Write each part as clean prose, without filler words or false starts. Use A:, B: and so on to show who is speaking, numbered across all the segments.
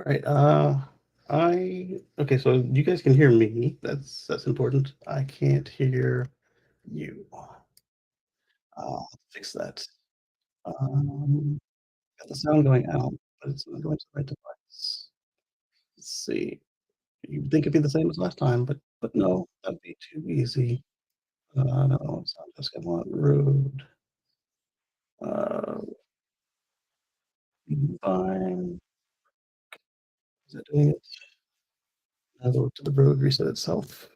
A: All right. I okay. So you guys can hear me. That's important. I can't hear you. Fix that. Um, got the sound going out, but it's not going to the right device. Let's see. You'd think it'd be the same as last time, but no, that'd be too easy. No, it's not just gonna want rude. Uh, fine. Is that doing it? Now go to the road reset itself.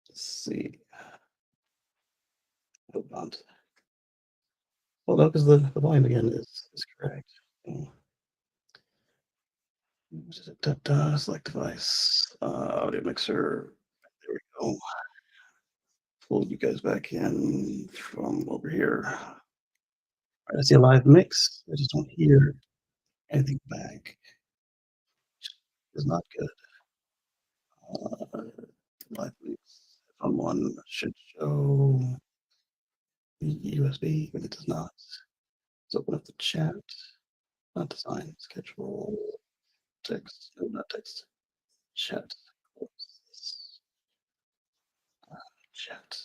A: Let's see. Hold on. Well, no, because the volume again is correct. Mm. Select device, audio mixer. There we go. Pull you guys back in from over here. All right, I see a live mix. I just don't hear anything back. It's not good. Uh, live mix on one should show the USB, but it does not. Let's open up the chat. Not design, schedule, text. No, not text. Chat. Close this. Chat.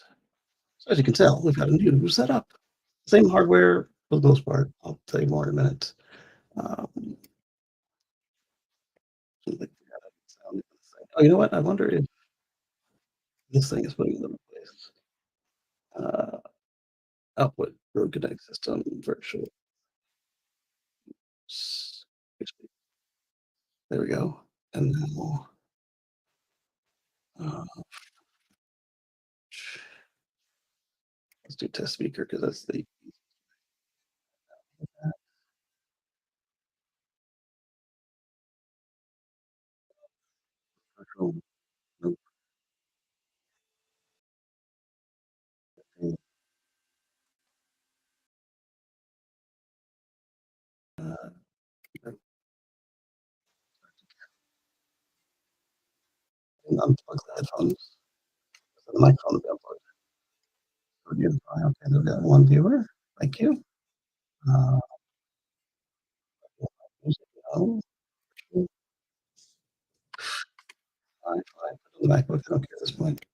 A: So as you can tell, we've got a new setup. Same hardware for the most part. I'll tell you more in a minute. Um, oh, you know what? I wonder if this thing is putting them in place. Uh, output road connect system virtual. There we go. And now uh, let's do test speaker because that's the virtual. Nope. Uh, unplug the headphones. The microphone will be unplugged. Okay, we've got one viewer. Thank you. Uh, music, no. Fine, fine. Put it on the MacBook. I don't care at this point.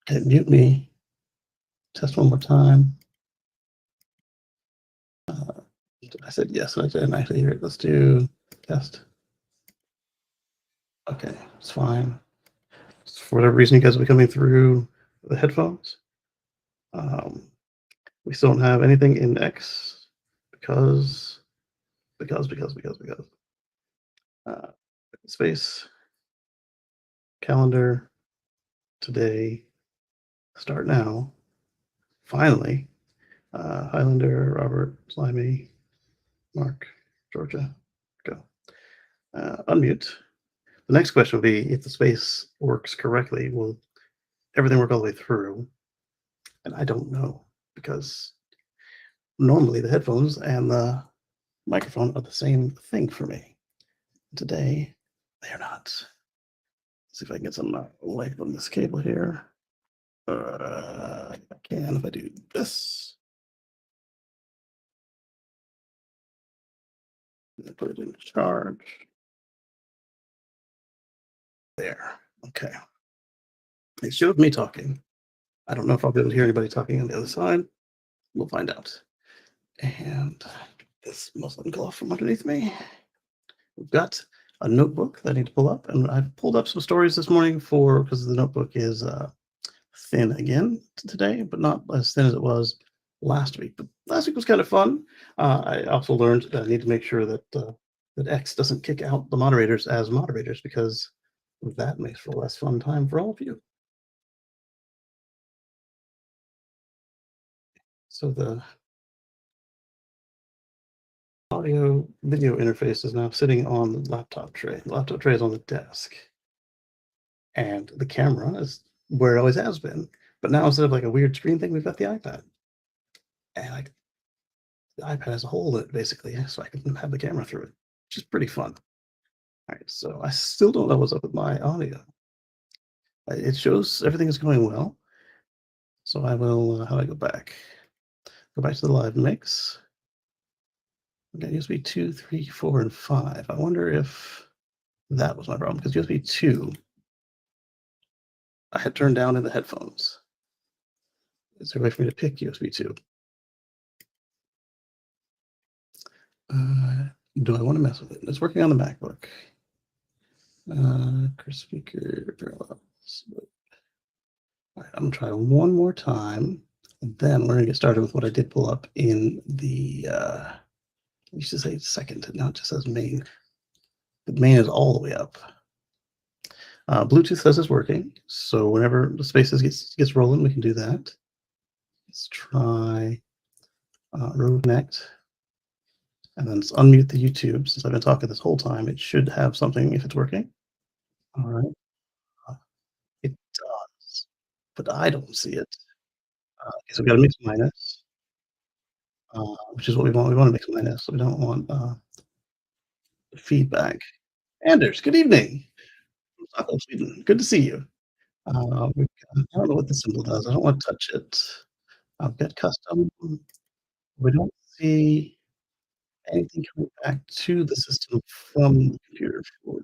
A: Okay, mute me. Test one more time. I said yes, and I didn't actually hear it. Let's do test. Okay, it's fine. For whatever reason, you guys will be coming through the headphones. Um, we still don't have anything in X because. Uh, space, calendar, today, start now. Finally, Highlander, Robert, Slimy, Mark, Georgia, go. Unmute. The next question will be if the space works correctly, will everything work all the way through? And I don't know because normally the headphones and the microphone are the same thing for me. Today, they are not. Let's see if I can get some light on this cable here. I can if I do this. Put it in charge. There. Okay. It showed me talking. I don't know if I'll be able to hear anybody talking on the other side. We'll find out. And this must let go off from underneath me. We've got a notebook that I need to pull up, and I've pulled up some stories this morning for because the notebook is thin again today, but not as thin as it was last week. But last week was kind of fun. I also learned that I need to make sure that X doesn't kick out the moderators as moderators because that makes for a less fun time for all of you. So the audio video interface is now sitting on the laptop tray. The laptop tray is on the desk, and the camera is where it always has been. But now instead of like a weird screen thing, we've got the iPad, and the iPad has a hole in it basically, so I can have the camera through it, which is pretty fun. All right, so I still don't know what's up with my audio. It shows everything is going well, so I will. How do I go back? Go back to the live mix. We got USB 2, 3, 4, and 5. I wonder if that was my problem because USB 2 I had turned down in the headphones. Is there a way for me to pick USB 2? Uh, do I want to mess with it? It's working on the MacBook. Chris speaker parallels. All right, I'm gonna try one more time, and then we're gonna get started with what I did pull up in the. I used to say second, now it just says main. The main is all the way up. Bluetooth says it's working, so whenever the spaces gets rolling, we can do that. Let's try Road Connect, and then let's unmute the YouTube. Since I've been talking this whole time, it should have something if it's working. All right, uh, it does, but I don't see it. Okay, so we got a mix minus, which is what we want. We want to mix minus, so we don't want feedback. Anders, good evening from Stockholm, Sweden. Good to see you. I don't know what the symbol does. I don't want to touch it. I've got custom. We don't see anything coming back to the system from the computer for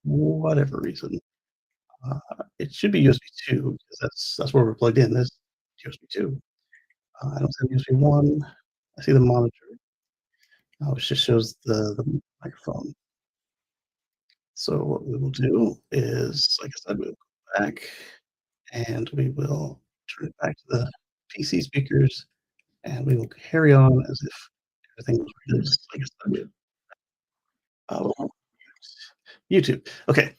A: whatever reason. It should be USB 2 because that's where we're plugged in. This USB 2. I don't see USB 1. I see the monitor, which just shows the microphone. So what we will do is, like I said, we'll go back and we will turn it back to the PC speakers, and we will carry on as if everything was like I said. Oh, YouTube. Okay.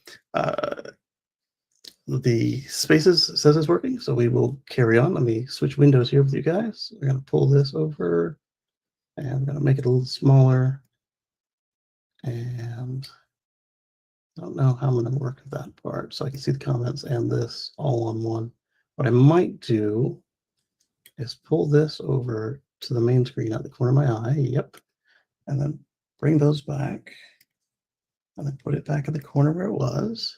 A: The spaces says it's working, so we will carry on. Let me switch windows here with you guys. We're going to pull this over, and I'm going to make it a little smaller. And I don't know how I'm going to work that part, so I can see the comments and this all on one. What I might do is pull this over to the main screen at the corner of my eye. Yep. And then bring those back, and then put it back in the corner where it was.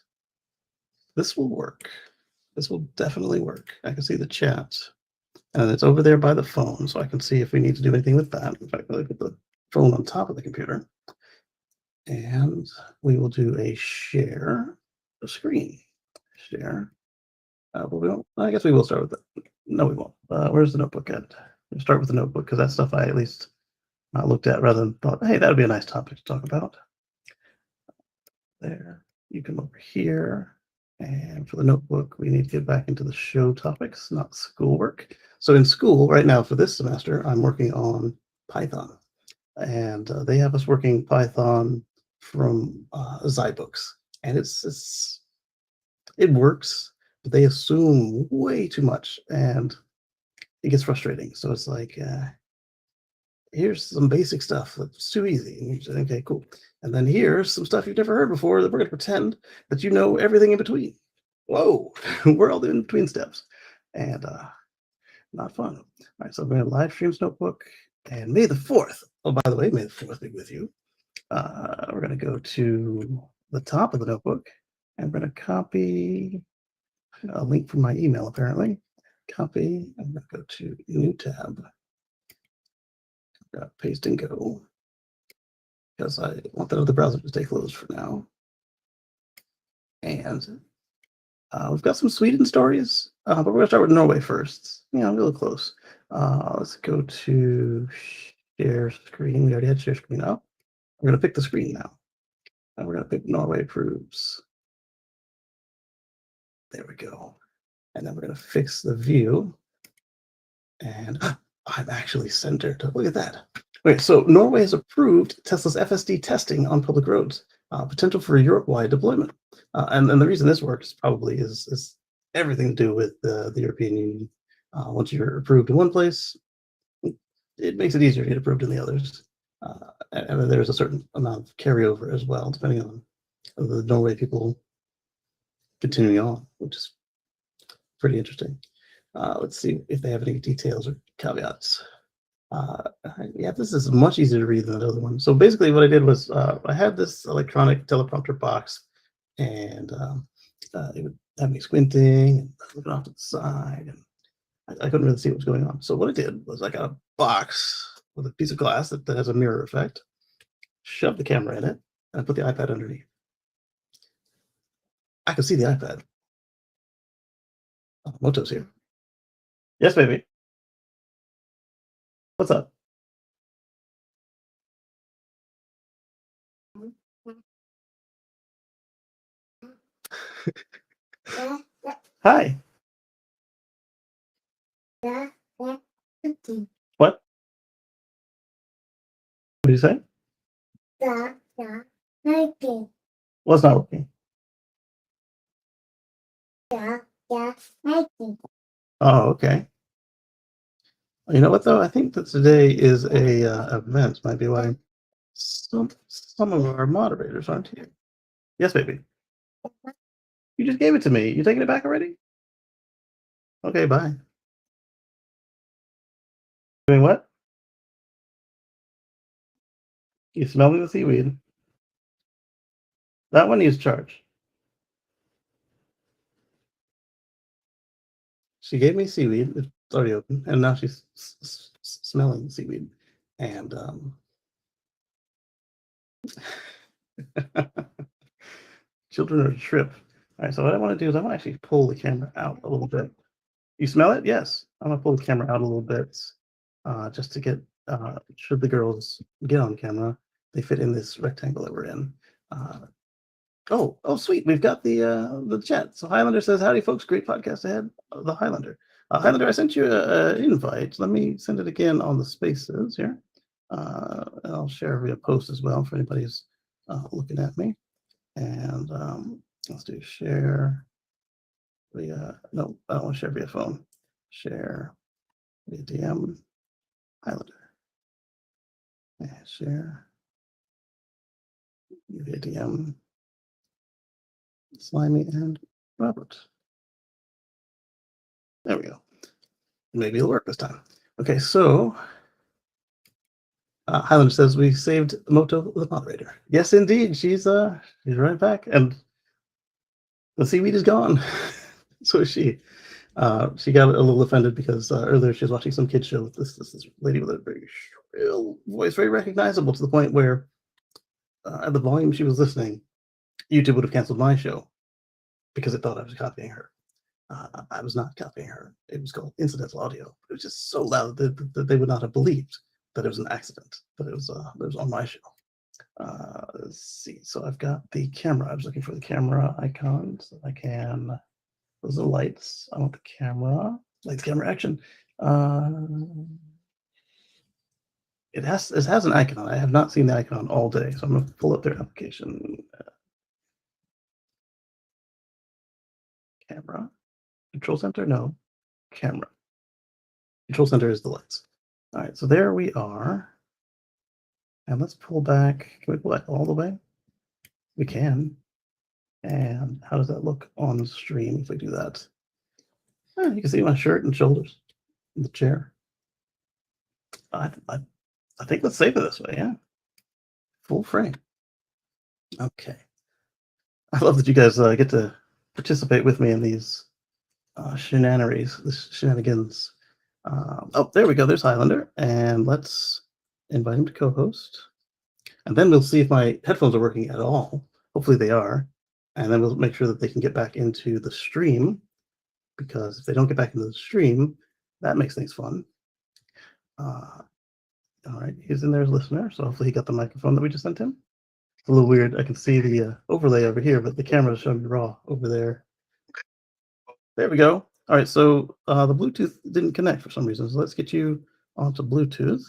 A: This will work. This will definitely work. I can see the chat, and it's over there by the phone, so I can see if we need to do anything with that. In fact, I put the phone on top of the computer, and we will do a share the screen. Share. But we don't. I guess we will start with it. No, we won't. Where's the notebook at? We'll start with the notebook because that's stuff I at least looked at rather than thought, hey, that would be a nice topic to talk about. There. You come over here. And for the notebook, we need to get back into the show topics, not schoolwork. So in school right now for this semester, I'm working on Python. And they have us working Python from Zybooks. And it works, but they assume way too much. And it gets frustrating. So it's like, here's some basic stuff that's too easy. And you say, okay, cool. And then here's some stuff you've never heard before that we're going to pretend that you know everything in between. Whoa, we're all in between steps. And not fun. All right, so we're going to live streams notebook. And May the 4th. Oh, by the way, May the 4th be with you. We're going to go to the top of the notebook. And we're going to copy a link from my email, apparently. Copy. I'm going to go to new tab. Paste and go, because I want that other browser to stay closed for now. And we've got some Sweden stories, but we're going to start with Norway first. Really close. Let's go to share screen. We already had share screen up. We're going to pick the screen now. And we're going to pick Norway proves. There we go. And then we're going to fix the view. And I'm actually centered. Look at that. Okay, so Norway has approved Tesla's FSD testing on public roads, potential for Europe-wide deployment. And the reason this works probably is everything to do with the European Union. Once you're approved in one place, it makes it easier to get approved in the others. And there's a certain amount of carryover as well, depending on the Norway people continuing on, which is pretty interesting. Let's see if they have any details or caveats. Yeah, this is much easier to read than the other one. So basically what I did was I had this electronic teleprompter box, and it would have me squinting and looking off to the side, and I couldn't really see what was going on. So what I did was I got a box with a piece of glass that has a mirror effect, shove the camera in it, and I put the iPad underneath. I can see the iPad. Oh, Moto's here. Yes, baby. What's up? Hi. What? What did you say? What's not working? Oh, okay. You know what though? I think that today is a event. Might be why some of our moderators aren't here. Yes, baby. You just gave it to me. You taking it back already? Okay, bye. Doing what? You smelling the seaweed? That one needs charge. She gave me seaweed. It's already open, and now she's smelling seaweed. And children are a trip. All right, so what I want to do is I want to actually pull the camera out a little bit. You smell it? Yes. I'm gonna pull the camera out a little bit, just to get should the girls get on camera, they fit in this rectangle that we're in. Uh, oh, sweet. We've got the chat. So Highlander says, "Howdy, folks. Great podcast ahead." The Highlander. Highlander, I sent you an invite. Let me send it again on the spaces here. I'll share via post as well for anybody who's looking at me. And let's do share via, no, I don't want to share via phone. Share via DM Highlander. And share via DM Slimy and Robert. There we go. Maybe it'll work this time. Okay, so Highlander says we saved Moto the moderator. Yes, indeed. She's right back, and the seaweed is gone. So is she. She got a little offended because earlier she was watching some kid show with this lady with a very shrill voice, very recognizable to the point where at the volume she was listening, YouTube would have canceled my show because it thought I was copying her. I was not copying her. It was called incidental audio. It was just so loud that they would not have believed that it was an accident, that it was on my show. Let's see. So I've got the camera. I was looking for the camera icon so I can. Those are lights. I want the camera. Lights, camera, action. It has an icon. I have not seen the icon all day, so I'm going to pull up their application. Camera. Control center? No. Camera. Control center is the lights. All right, so there we are. And let's pull back. Can we pull back all the way? We can. And how does that look on stream if we do that? You can see my shirt and shoulders in the chair. I think let's save it this way, yeah. Full frame. Okay. I love that you guys get to participate with me in these shenanigans. Oh, there we go. There's Highlander. And let's invite him to co-host. And then we'll see if my headphones are working at all. Hopefully they are. And then we'll make sure that they can get back into the stream, because if they don't get back into the stream, that makes things fun. All right, he's in there as listener, so hopefully he got the microphone that we just sent him. It's a little weird. I can see the overlay over here, but the camera is showing me raw over there. There we go. All right, so the Bluetooth didn't connect for some reason, so let's get you onto Bluetooth.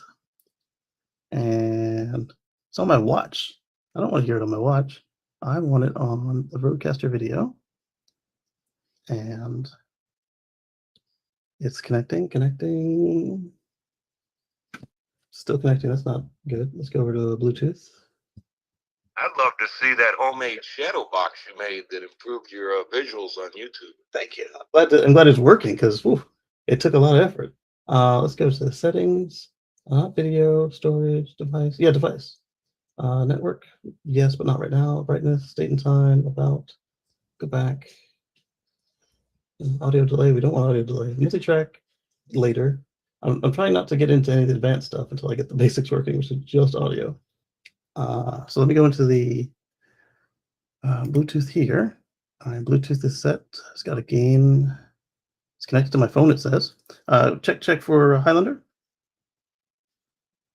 A: And it's on my watch. I don't want to hear it on my watch. I want it on the Rodecaster video. And it's connecting. Still connecting. That's not good. Let's go over to Bluetooth.
B: I'd love to see that homemade shadow box you made that improved your visuals on YouTube.
A: Thank you. I'm glad it's working, because it took a lot of effort. Let's go to the settings. Video, storage, device. Yeah, device. Network. Yes, but not right now. Brightness, date and time, about. Go back. Audio delay. We don't want audio delay. Multi-track later. I'm trying not to get into any of the advanced stuff until I get the basics working, which is just audio. So let me go into the Bluetooth here. Bluetooth is set. It's got a gain. It's connected to my phone, it says. Check for Highlander.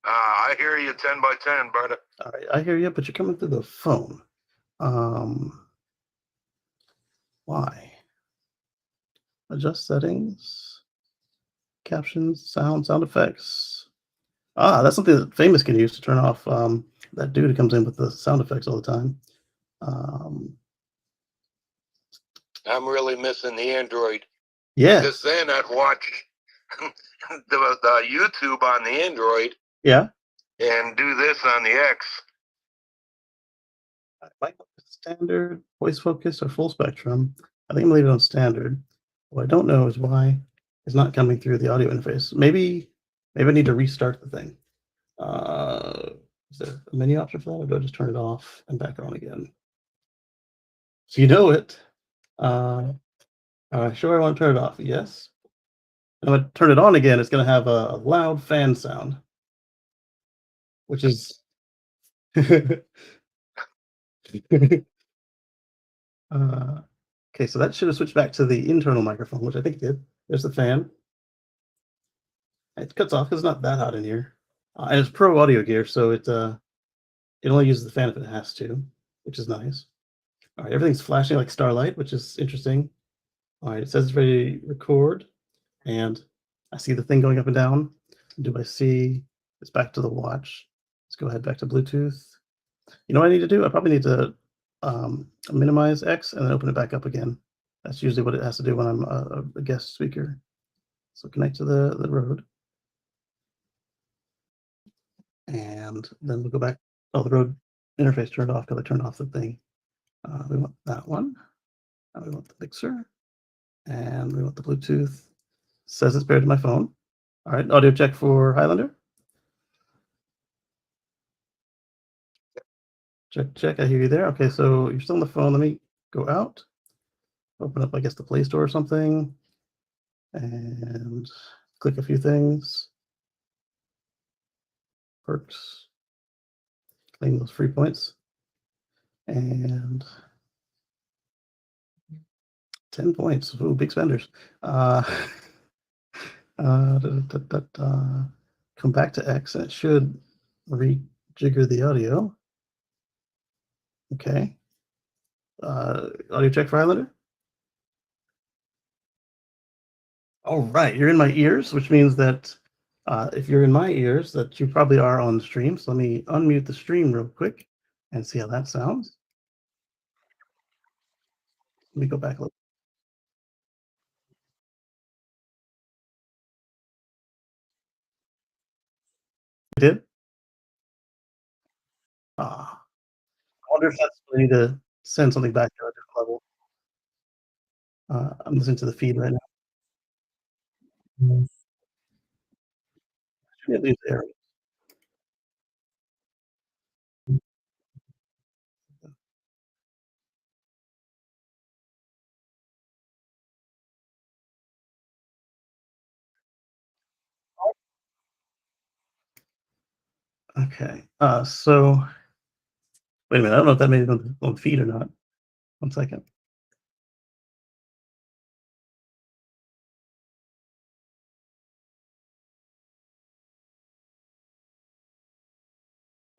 B: I hear you 10 by 10, brother.
A: All right, I hear you, but you're coming through the phone. Why? Adjust settings, captions, sound effects. That's something that Famous can use to turn off that dude who comes in with the sound effects all the time.
B: I'm really missing the Android.
A: Yes.
B: Because then I'd watch the YouTube on the Android
A: Yeah.
B: and do this on the X.
A: I might go with standard, voice focus, or full spectrum. I think I'm leaving it on standard. What I don't know is why it's not coming through the audio interface. Maybe I need to restart the thing. Is there a menu option for that, or do I just turn it off and back on again? So you know it. Sure, I want to turn it off. Yes. I'm going to turn it on again. It's going to have a loud fan sound, which is. Okay, so that should have switched back to the internal microphone, which I think it did. There's the fan. It cuts off because it's not that hot in here. And it's pro audio gear, so it only uses the fan if it has to, which is nice. All right, everything's flashing like starlight, which is interesting. All right, it says it's ready to record, and I see the thing going up and down. Do I see it's back to the watch? Let's go ahead back to Bluetooth. You know what I need to do? I probably need to minimize X and then open it back up again. That's usually what it has to do when I'm a guest speaker. So connect to the Rode. And then we'll go back. Oh, the Rode interface turned off because I turned off the thing. We want that one. We want the mixer. And we want the Bluetooth. Says it's paired to my phone. All right, audio check for Highlander. Check. I hear you there. Okay, so you're still on the phone. Let me go out. Open up, I guess, the Play Store or something. And click a few things. Perks. Claim those free points. And 10 points. Ooh, big spenders. Come back to X, and it should rejigger the audio. Okay. Audio check for Highlander. All right, you're in my ears, which means that if you're in my ears, that you probably are on the stream. So let me unmute the stream real quick and see how that sounds. Let me go back a little. You did? I wonder if that's we need to send something back to a different level. I'm listening to the feed right now. Should at least there. Okay. So wait a minute. I don't know if that made it on the feed or not. 1 second.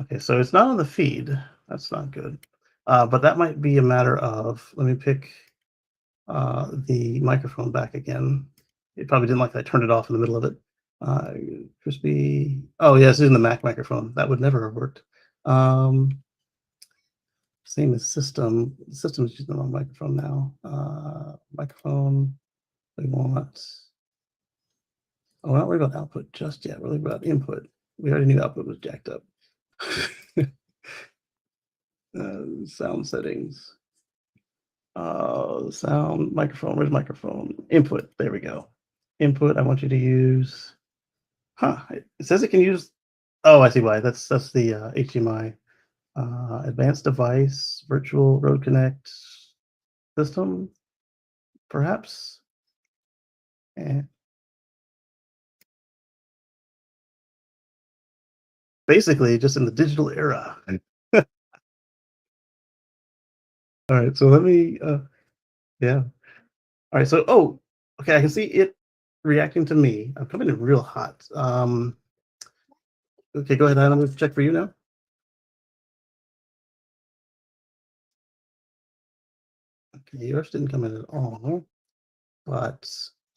A: Okay, so it's not on the feed. That's not good. But that might be a matter of, let me pick the microphone back again. It probably didn't like that I turned it off in the middle of it. Uh, Crispy. Oh, yeah, this is in the Mac microphone. That would never have worked. Same as system. The system is using the wrong microphone now. Microphone. We want. Oh, we're not worried about output just yet. We're worried about input. We already knew output was jacked up. Sound settings. Sound microphone. Where's microphone? Input. There we go. Input. I want you to use. It says it can use. Oh, I see why. That's the HDMI. Advanced device, virtual Road Connect system, perhaps. And basically, just in the digital era. All right, so let me, yeah. All right, so, oh, okay, I can see it reacting to me. I'm coming in real hot. Okay, go ahead, I'm gonna check for you now. Okay, yours didn't come in at all, but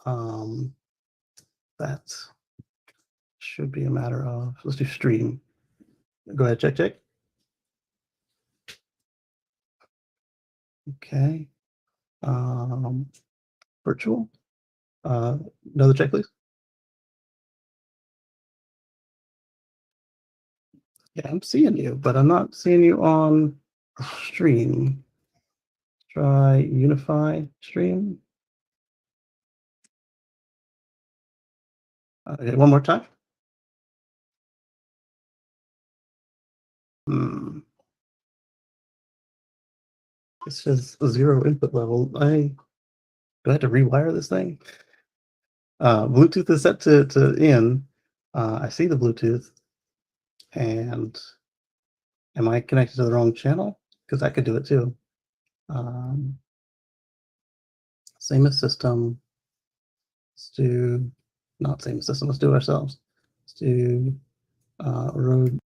A: um, that should be a matter of, let's do stream. Go ahead, check, check. Okay. Um, virtual. Uh, Another check, please. Yeah, I'm seeing you, but I'm not seeing you on stream. Try unify stream. Okay, one more time. Hmm. It says 0 input level. Do I have to rewire this thing? Bluetooth is set to in. I see the Bluetooth, and am I connected to the wrong channel? Because I could do it too. Um, Same as system. Let's do not same as system. Let's do it ourselves. Let's do road.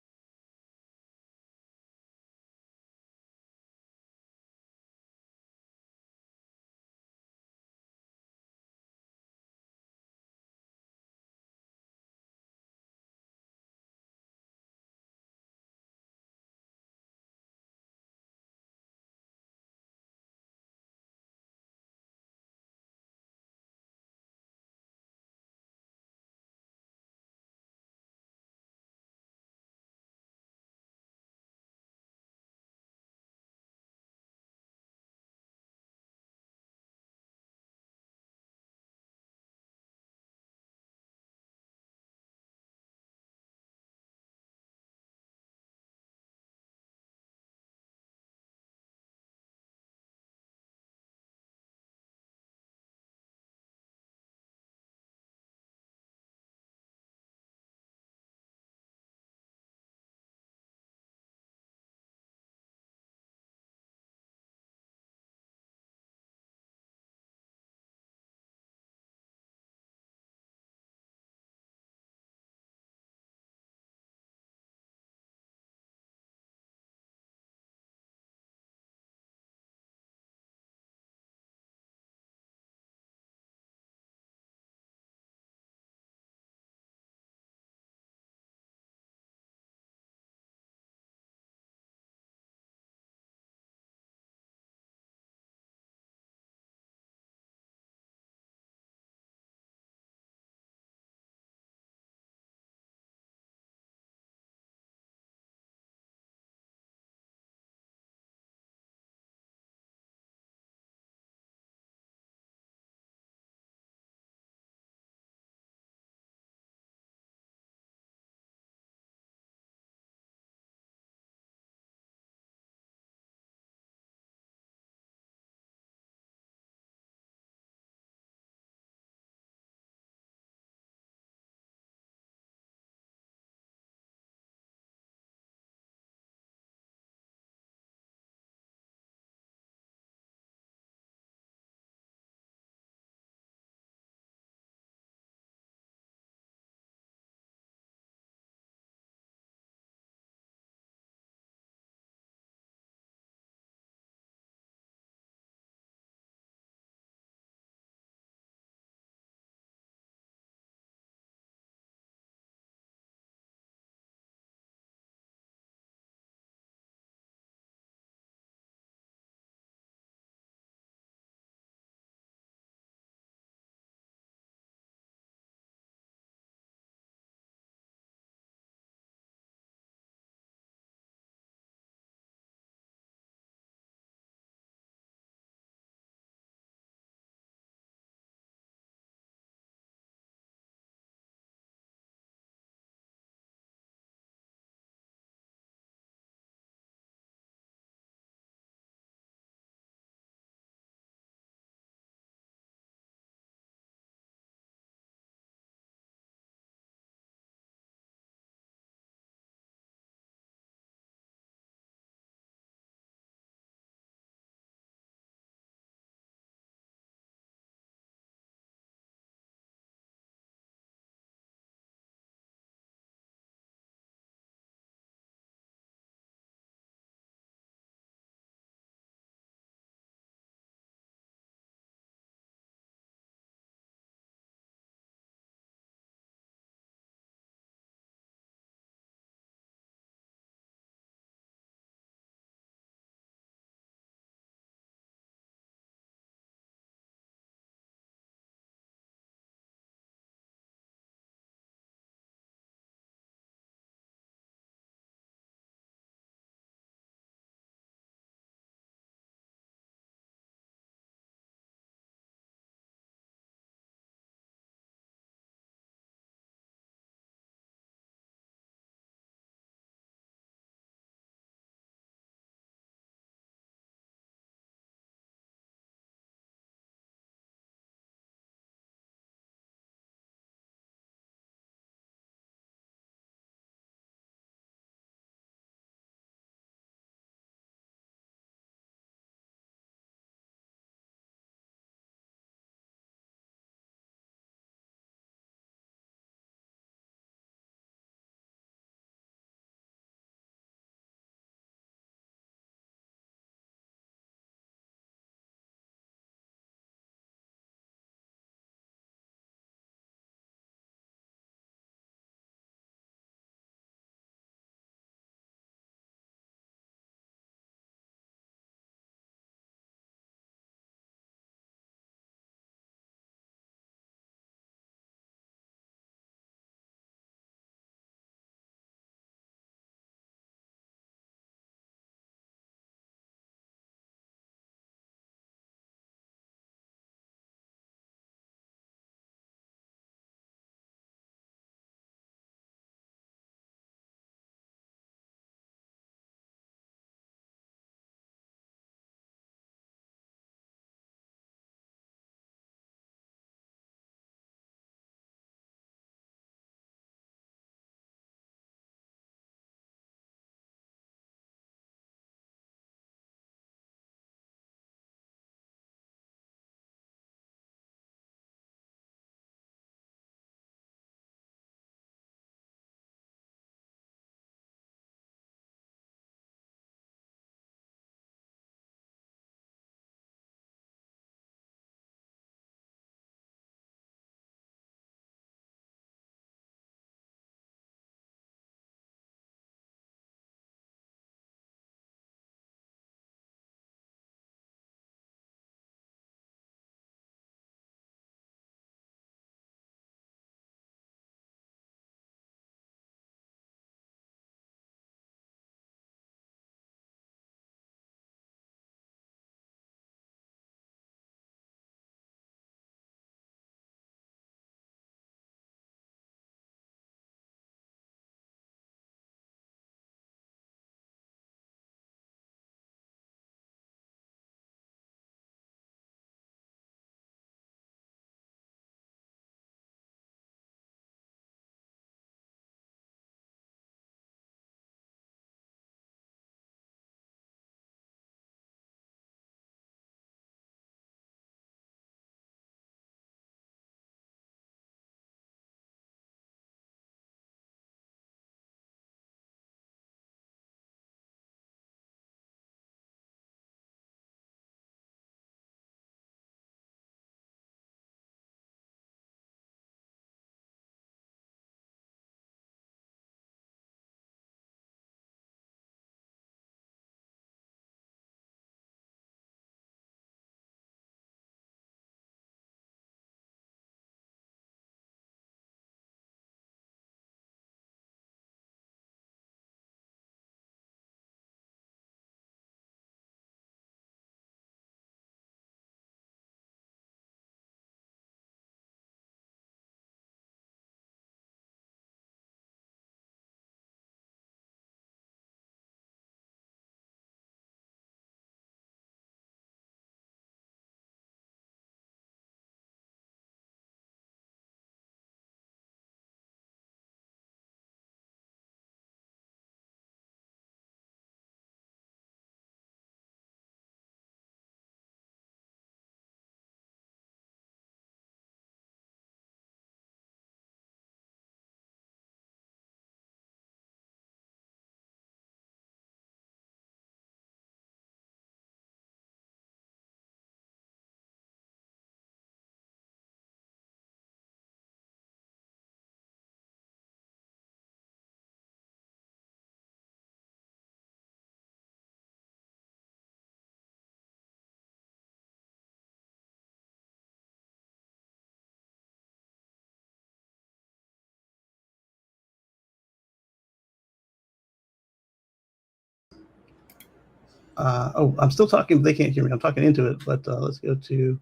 A: Oh, I'm still talking. They can't hear me. I'm talking into it. But let's go to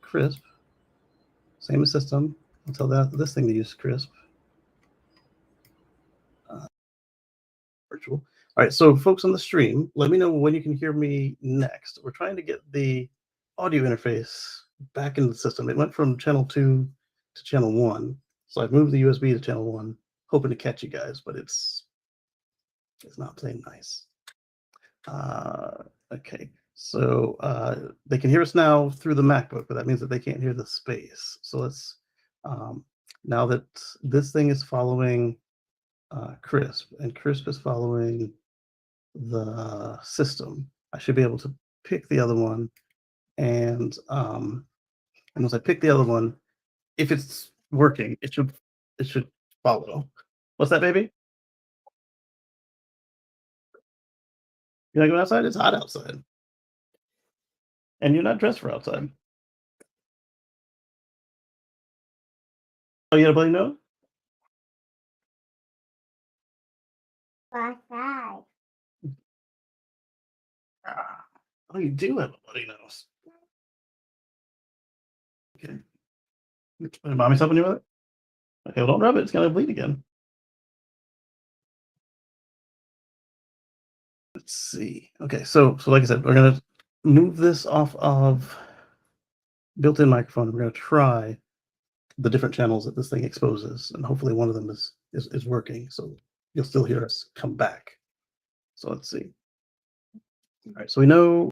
A: Crisp. Same as system. I'll tell this thing to use Crisp. Virtual. All right, so folks on the stream, let me know when you can hear me next. We're trying to get the audio interface back into the system. It went from channel 2 to channel 1. So I've moved the USB to channel 1, hoping to catch you guys, but it's not playing nice. Okay, so they can hear us now through the MacBook, but that means that they can't hear the space. So let's, now that this thing is following Crisp, and Crisp is following the system, I should be able to pick the other one. And once I pick the other one, if it's working, it should follow. What's that, baby? You're not going outside? It's hot outside. And you're not dressed for outside. Oh, you got a bloody nose?
C: Outside.
A: Oh, you do have a bloody nose. Okay. Mommy something new with it? Okay, well, don't rub it. It's going to bleed again. Let's see. Okay, so like I said, we're going to move this off of built-in microphone. We're going to try the different channels that this thing exposes, and hopefully one of them is working. So you'll still hear us come back. So let's see. All right, so we know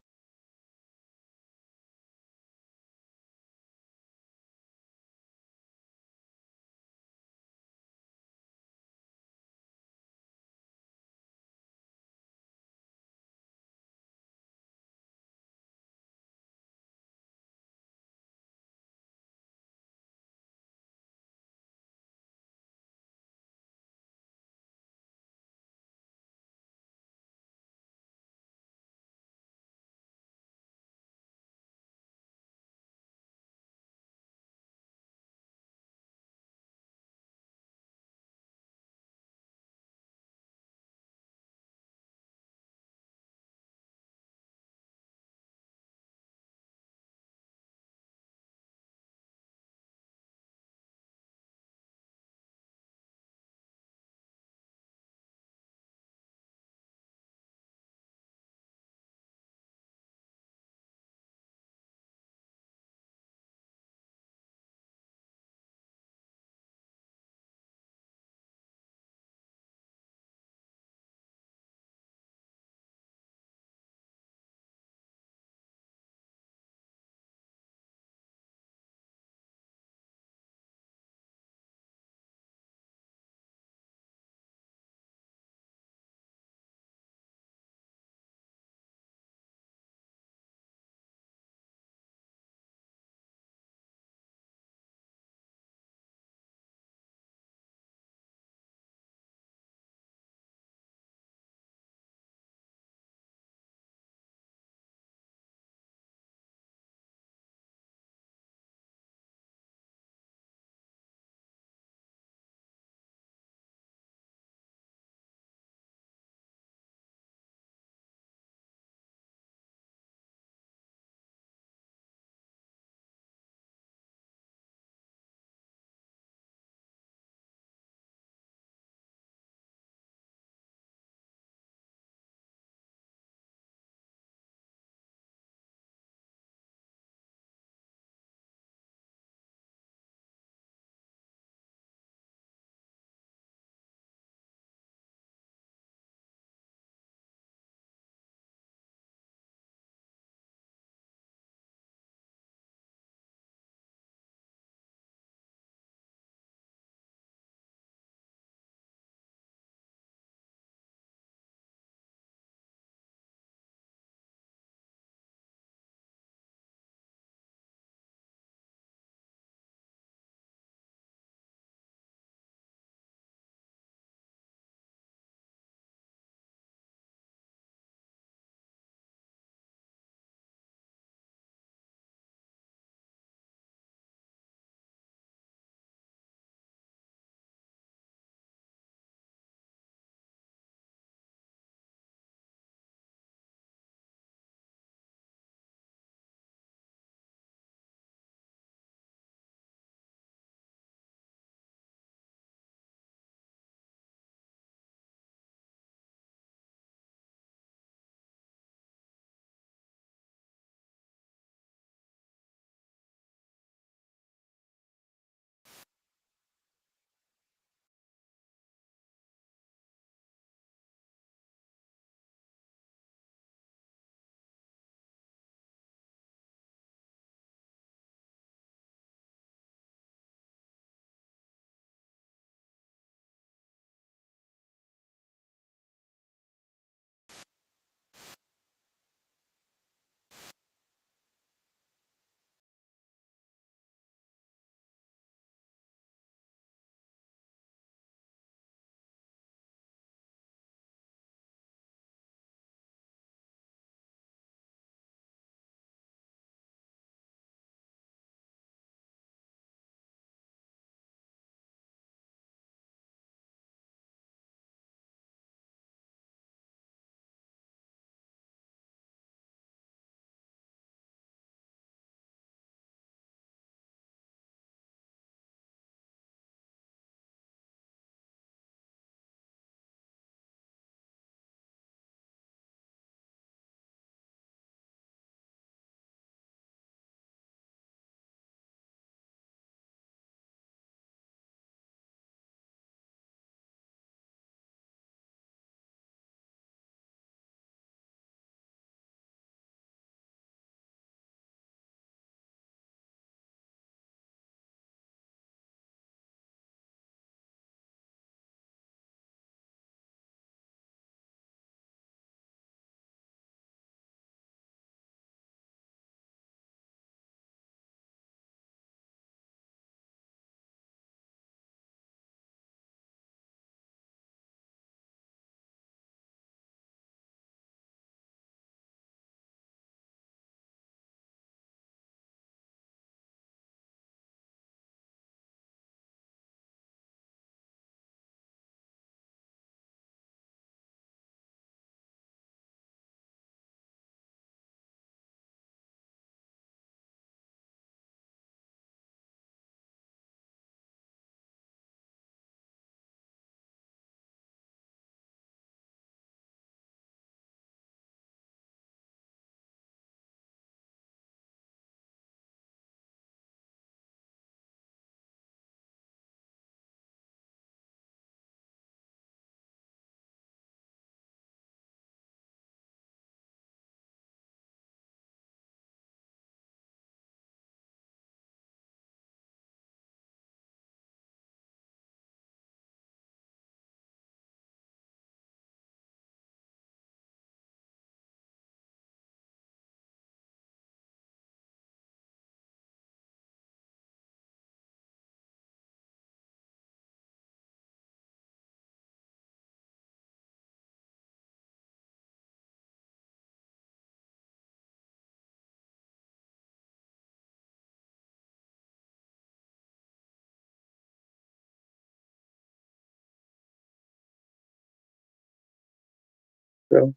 A: So,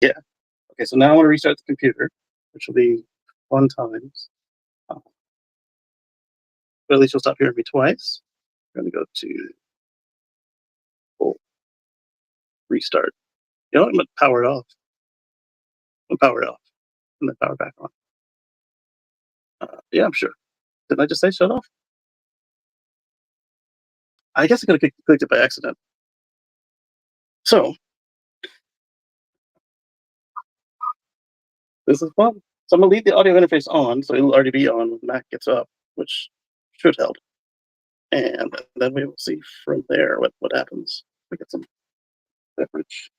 A: yeah. Okay, so now I want to restart the computer, which will be fun times. Uh, but at least you'll stop hearing me twice. I'm going to go to full restart. You know what? I'm going to power it off. I'm going to power it off and then power back on. Yeah, I'm sure. Didn't I just say shut off? I guess I could have clicked it by accident. So, this is fun. So I'm going to leave the audio interface on, so it'll already be on when Mac gets up, which should help. And then we will see from there what happens. We get some beverage.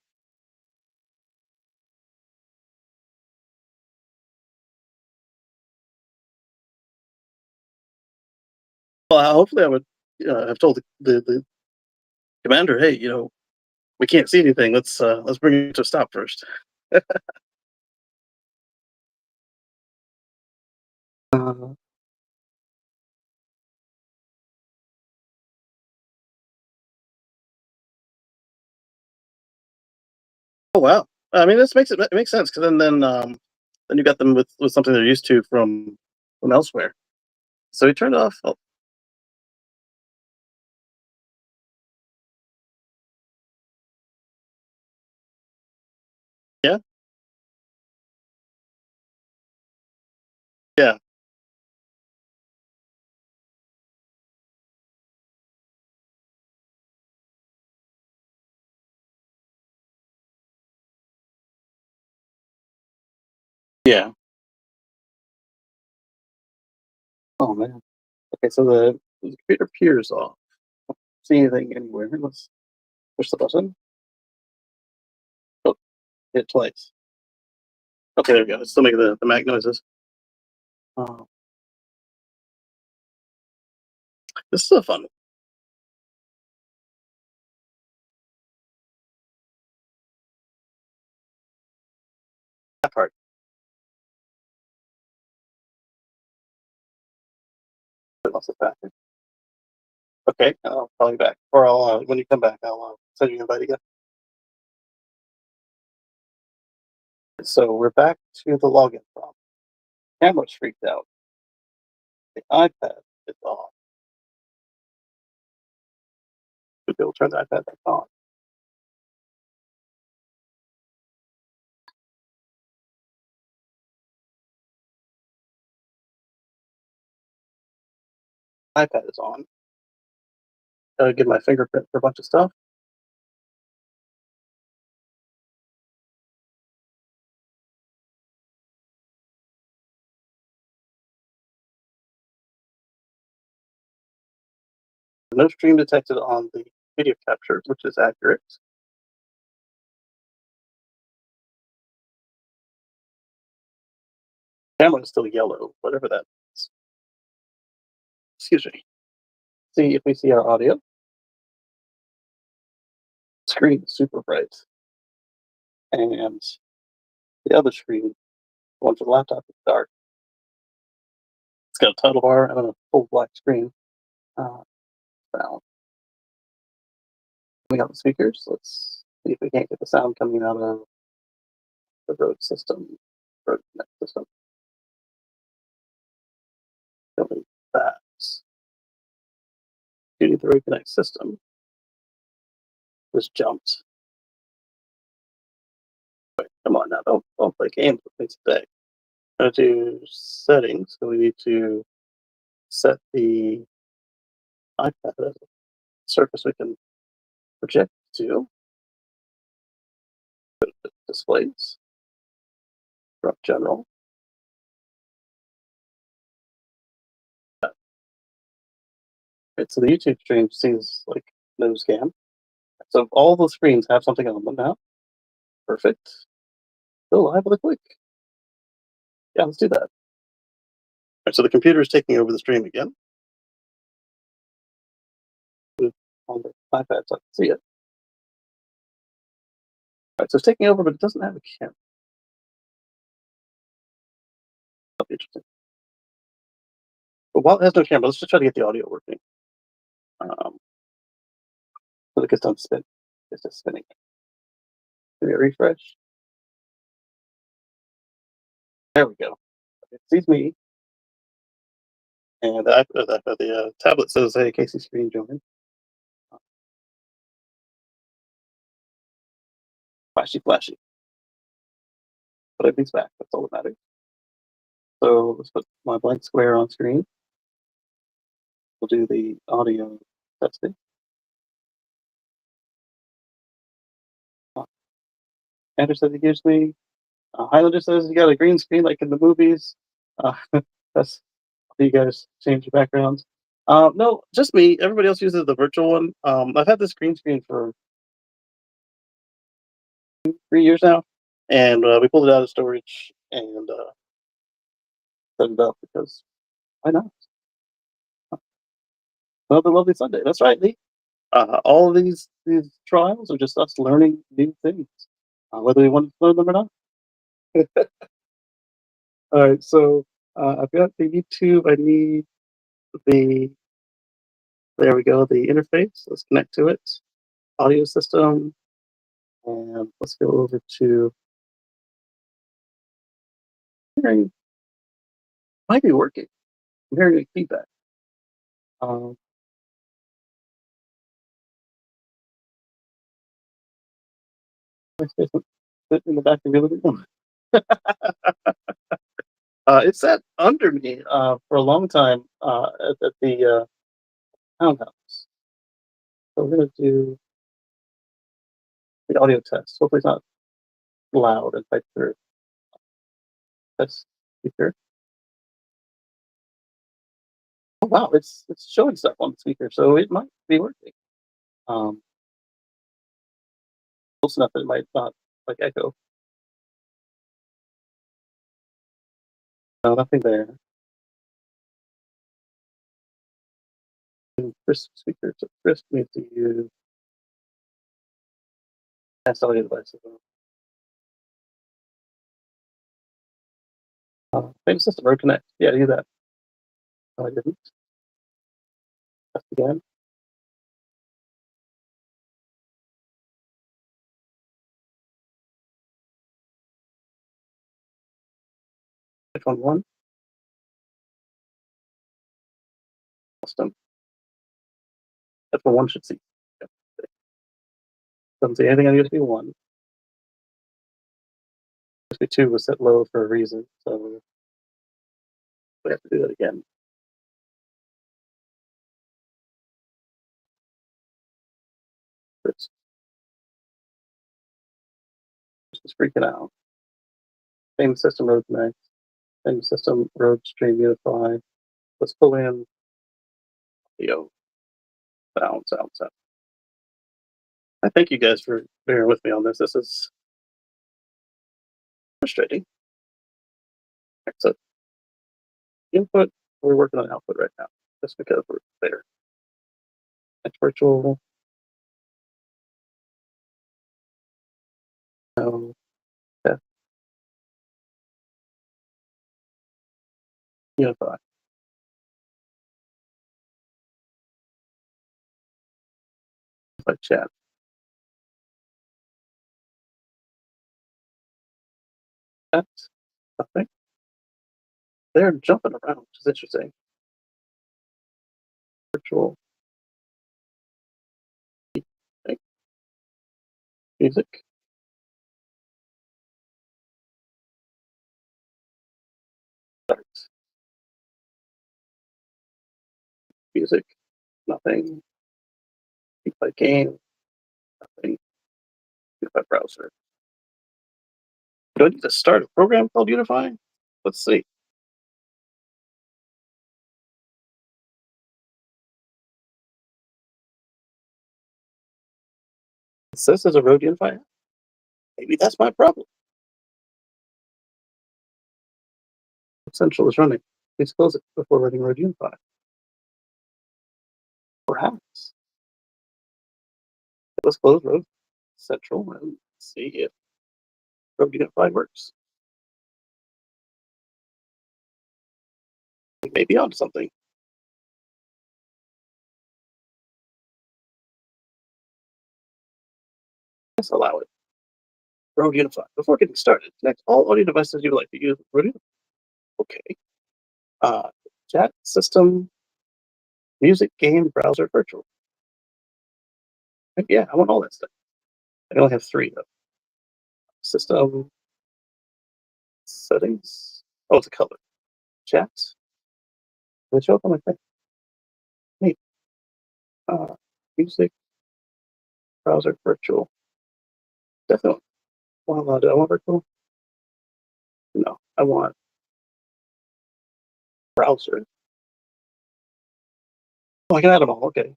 A: Well, hopefully I would have told the commander, hey, we can't see anything. Let's bring it to a stop first. Uh, oh wow! I mean, it makes sense because then you got them with something they're used to from elsewhere. So he turned off. Oh, yeah, yeah, yeah. Oh man. Okay, so the computer appears off. See anything anywhere? Let's push the button. Oh, hit it twice. Okay, there we go. It's still making the Mac noises. Uh, this is a fun that part. It lost it back. Okay, I'll call you back, or I'll when you come back, I'll send you an invite again. So we're back to the login prompt. Camera's freaked out. The iPad is off. We'll turn the iPad back on. iPad is on. Give my fingerprint for a bunch of stuff. No stream detected on the video capture, which is accurate. Camera is still yellow, whatever that is. Excuse me. See if we see our audio. Screen is super bright. And the other screen, the one for the laptop, is dark. It's got a title bar and a full black screen. Sound. We got the speakers. Let's see if we can't get the sound coming out of the road system, road connect system. Building that. Shooting the road connect system. Just jumped. Wait, come on now, don't play games with me today. I'm gonna do settings, so we need to set the iPad as a surface we can project to. Displays, drop general. Right, so the YouTube stream seems like nose cam. So all the screens have something on them now. Perfect. Go live with a click. Yeah, let's do that. All right, so the computer is taking over the stream again. On the iPad, so I can see it. All right, so it's taking over, but it doesn't have a camera. That'll be interesting. But while it has no camera, let's just try to get the audio working. So it gets done spin. It's just spinning. Give me a refresh. There we go. It sees me, and the tablet says, "Hey, Casey screen join." Flashy, flashy. But everything's back. That's all that matters. So let's put my blank square on screen. We'll do the audio testing. Andrew says he gives me. Highlander says you got a green screen like in the movies. Uh, that's you guys change your backgrounds. No, just me. Everybody else uses the virtual one. I've had this green screen for 3 years now, and we pulled it out of storage and set it up because why not? Another lovely Sunday. That's right, Lee. All of these trials are just us learning new things, whether we want to learn them or not. All right, so I've got the YouTube. I need the there we go. The interface. Let's connect to it. Audio system, and let's go over to hearing. Might be working. I'm hearing feedback. Um, sit in the back of your living room. It sat under me for a long time at the townhouse. So we're gonna do the audio test. Hopefully it's not loud and type through. Test speaker. Oh wow, it's showing stuff on the speaker, so it might be working. Um, close enough that it might not like echo. No, nothing there. First speaker, so first we need to use test audio devices. Same system, road connect. Yeah, do that. No, I didn't. Test again. Which one? Custom. That's what one should see. Yep. Doesn't see anything on USB 1. USB 2 was set low for a reason, so we have to do that again. It's just freaking out. Same system road connect. Same system road stream unify. Let's pull in audio. Sound. I thank you guys for bearing with me on this. This is frustrating. So input, we're working on output right now, just because we're there. Next virtual. No. Test. Unify. Unify chat. Chat. Nothing. They're jumping around, which is interesting. Virtual. Okay. Music. Start. Music. Nothing. Unify game. Nothing. Unify browser. Do I need to start a program called Unify? Let's see. It says there's a road Unify. Maybe that's my problem. Central is running. Please close it before running road Unify. Perhaps. Let's close road Central and see if road Unify works. We may be onto something. Let's allow it. Rode Unify. Before getting started, connect all audio devices you would like to use with Rode Unify. Okay. Chat, system, music, game, browser, virtual. Heck yeah, I want all that stuff. I only have 3 though. System, settings. Oh, it's a color. Chat. Did it show up on my thing? Neat. Music, browser, virtual. Definitely. Well, do I want virtual? No, I want browser. Oh, I can add them all. Okay.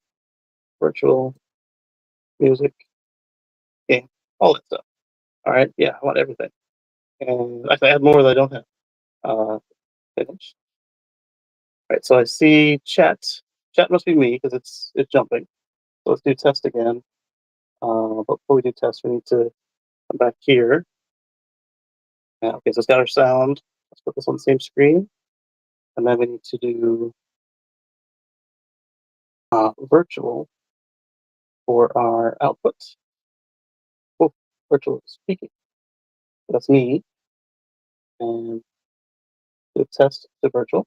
A: Virtual, music, game, all that stuff. All right. Yeah, I want everything. And I can add more that I don't have. Finish. All right. So I see chat. Chat must be me because it's jumping. So let's do test again. But before we do test, we need to come back here. Okay, so it's got our sound. Let's put this on the same screen. And then we need to do virtual for our output. Oh, virtual speaking. So that's me. And do test to virtual.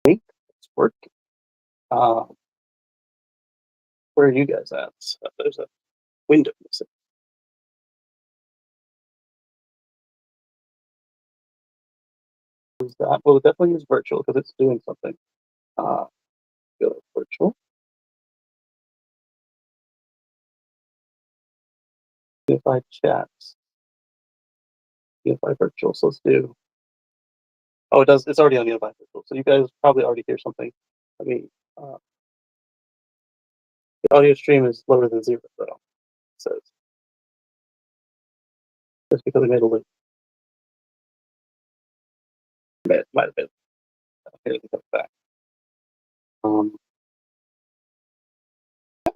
A: It's working. Where are you guys at? There's a window missing. Use that. We'll definitely use virtual because it's doing something. Go to virtual. Unified chats. Unified virtual. So let's do. Oh, it does. It's already on unified virtual. So you guys probably already hear something. I mean, the audio stream is lower than 0, though. It says just because I made a loop. Might have been. Okay, it comes back.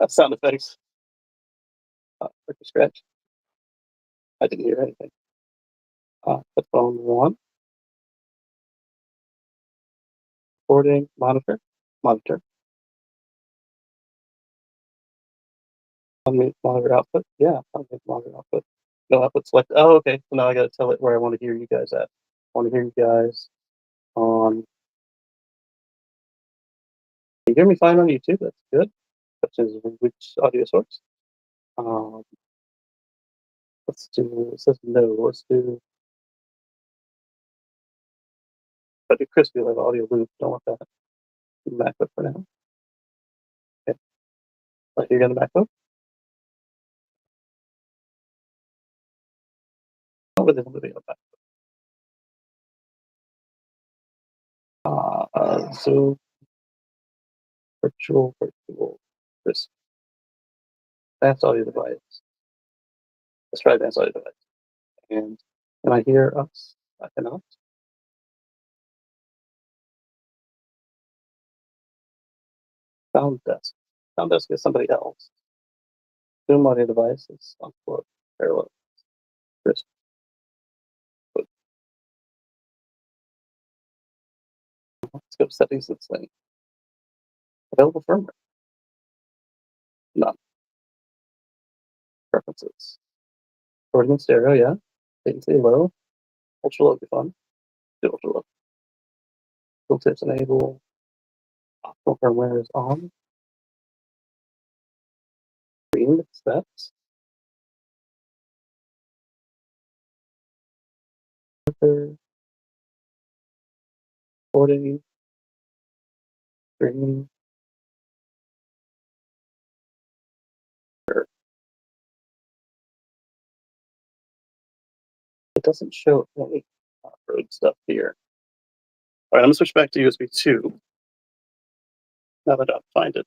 A: Sound effects. Quick scratch. I didn't hear anything. Headphone 1. Recording. Monitor. Monitor. Unmute monitor output. Yeah, unmute monitor output. No output select. Oh, okay. So now I got to tell it where I want to hear you guys at. I want to hear you guys on. Can you hear me fine on YouTube? That's good. Such as which audio source? Let's do. It says no. Let's do. But do crispy like audio loop. Don't want that. MacBook for now. Okay. Like you're gonna MacBook. Oh, with this video back. So virtual. This advanced audio device. Let's try advanced audio device. And can I hear us? I cannot. Sound desk. Sound desk is somebody else. Zoom audio device is unplugged. Parallel. Crisp. Let's go to settings and thing. Available firmware. None. Preferences. Recording in stereo, yeah. Latency low. Ultra low would be fun. Do ultra low. Tooltips enable. Optimal firmware is on. Green steps. Recording. Green. It doesn't show any road stuff here. All right, I'm gonna switch back to USB 2. Now that I'll find it.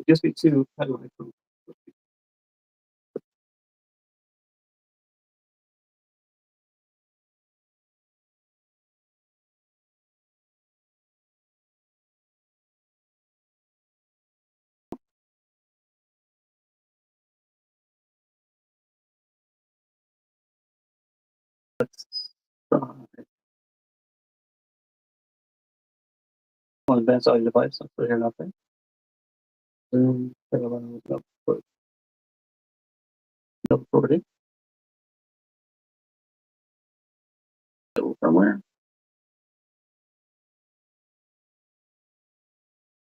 A: USB 2 had my phone. Let's try On advanced audio device, I'll put here nothing. Zoom, parallel, no recording. No firmware.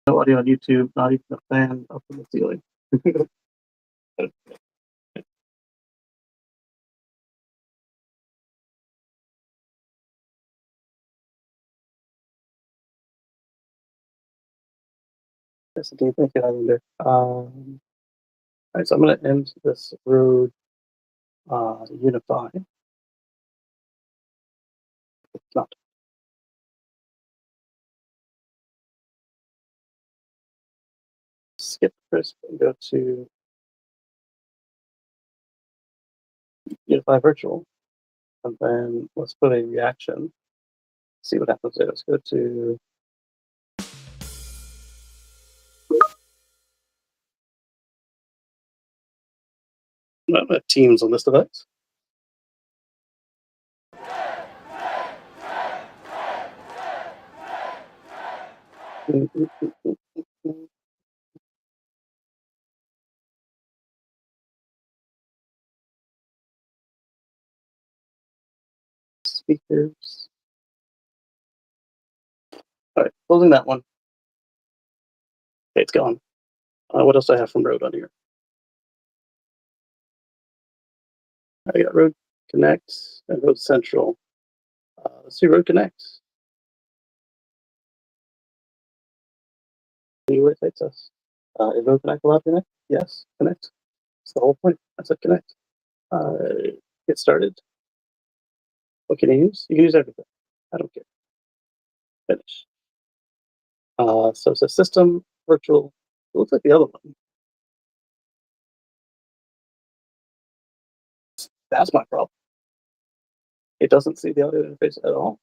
A: No audio on YouTube, not even a fan up in the ceiling. That's okay, thank you, Islander. Alright, so I'm gonna end this road unify. It's not. Skip crisp and go to unify virtual. And then let's put a reaction. See what happens there. Let's go to Teams on this device. Speakers. All right, closing that one. Okay, it's gone. What else do I have from Rode on here? I got Rode Connect and Rode Central. Let's see Rode Connect. See where it takes us. Is Rode Connect allowed to connect? Yes, connect. That's the whole point. I said connect. Get started. What can you use? You can use everything. I don't care. Finish. So it's a system, virtual. It looks like the other one. That's my problem. It doesn't see the audio interface at all.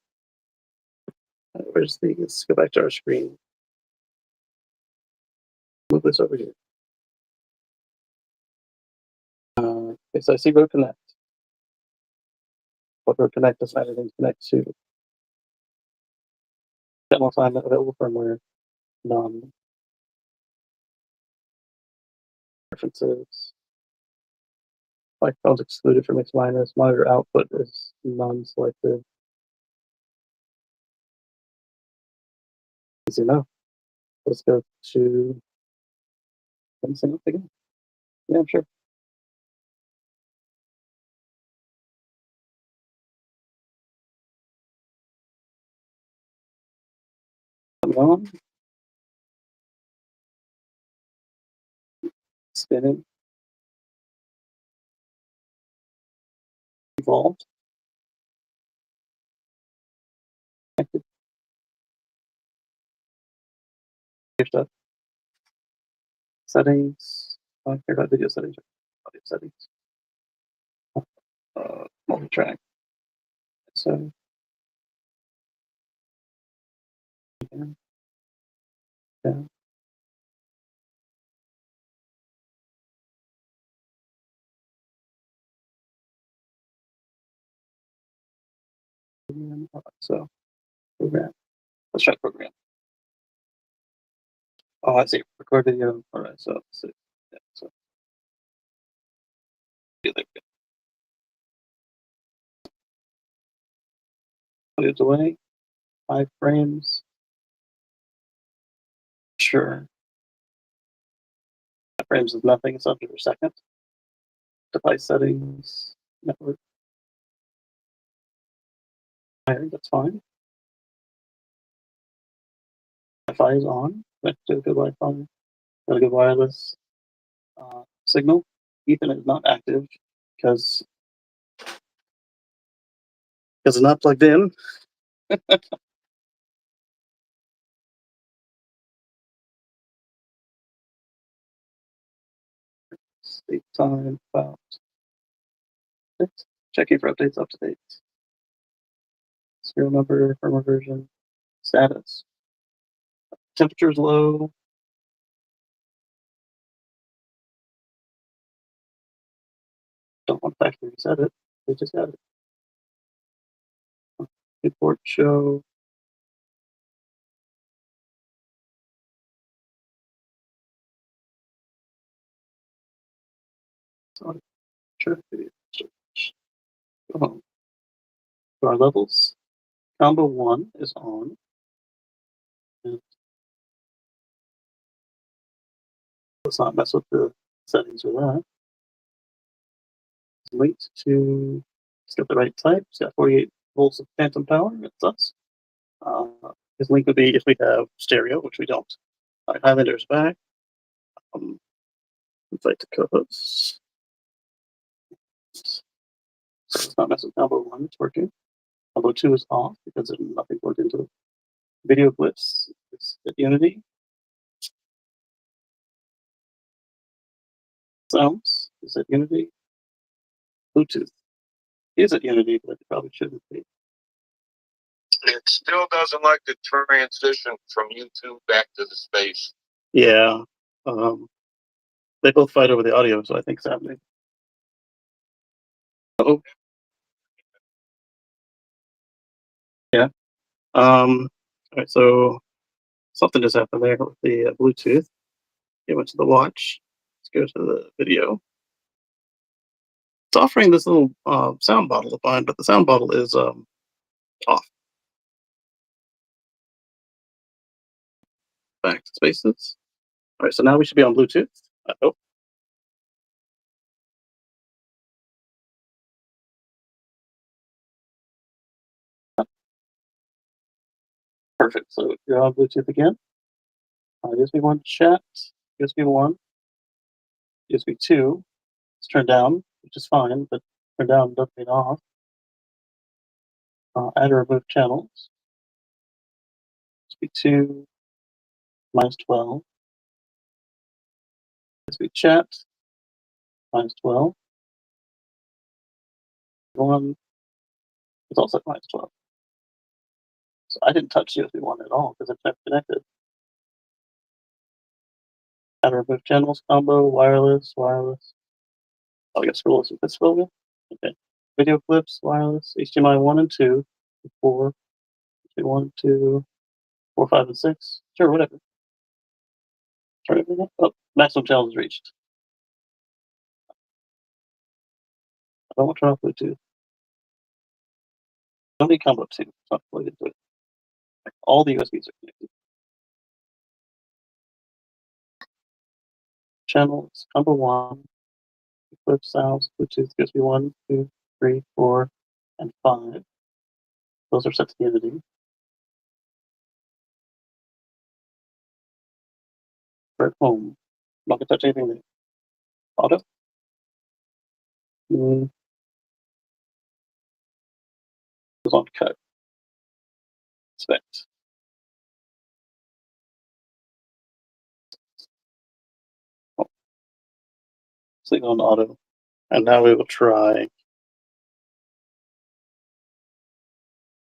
A: Let's go back to our screen. Move this over here. Okay, so I see Rode Connect. What Rode Connect does not anything connect to. Channel assignment available firmware, none. Preferences. Microphones excluded from X minus. Monitor output is non-selected. Easy enough. Let's go to anything else again. Yeah, I'm sure. Come on. Spinning. Evolved. Active. Stuff. Settings. I care about video settings. Audio settings. Multi-track. So. Yeah. So program. Let's try program. Oh, I see. Record video. All right. So, yeah, so yeah, there we go. Audio delay. 5 frames. Sure. 5 frames is nothing. It's under a second. Device settings. Network. I think that's fine. Wi-Fi is on. Connect to a good Wi-Fi. Got a good wireless signal. Ethernet is not active because it's not plugged in. State time about 6. Checking for updates up to date. Serial number, firmware version, status. Temperature is low. Don't want to factory reset it. We just got it. Import show. So, sure. So our levels. Combo 1 is on. And let's not mess with the settings with that. It's linked to, it's got the right type. It's got 48 volts of phantom power. That's us. His link would be if we have stereo, which we don't. All right, Highlander's back. Invite the co-hosts. So let's not mess with combo 1. It's working. Combo 2 is off because there's nothing plugged into it. Video clips is at Unity. Sounds is at Unity. Bluetooth is at Unity, but it probably shouldn't be.
B: It still doesn't like the transition from YouTube back to the space.
A: Yeah. They both fight over the audio, so I think it's happening. Oh. Yeah. All right, so something just happened there with the Bluetooth. It went to the watch. Let's go to the video. It's offering this little sound bottle to find, but the sound bottle is off. Back to spaces. All right, so now we should be on Bluetooth. Oh, perfect. So you're on Bluetooth again. USB 1 chat, USB 1, USB 2 is turned down, which is fine, but turned down doesn't mean off. Add or remove channels. USB 2, -12. USB chat, -12. 1 is also -12. So I didn't touch USB 1 at all because it's never connected. Add or remove channels combo, wireless, wireless. Oh, I got scroll this. Let's scroll again. Okay. Video clips, wireless, HDMI 1 and 2, 4, 1, 2, 4, 5, and 6. Sure, whatever. Turn everything up. Oh, maximum challenge reached. I don't want to turn off Bluetooth. Don't need combo 2. It's not plugged into it. All the USBs are connected. Channels, combo 1, clip sounds, Bluetooth, USB 1, 2, 3, 4, and 5. Those are set to Unity. We're at home. I'm not going to touch anything there. Auto. Goes on cut. Inspect. Oh, sleep on auto. And now we will try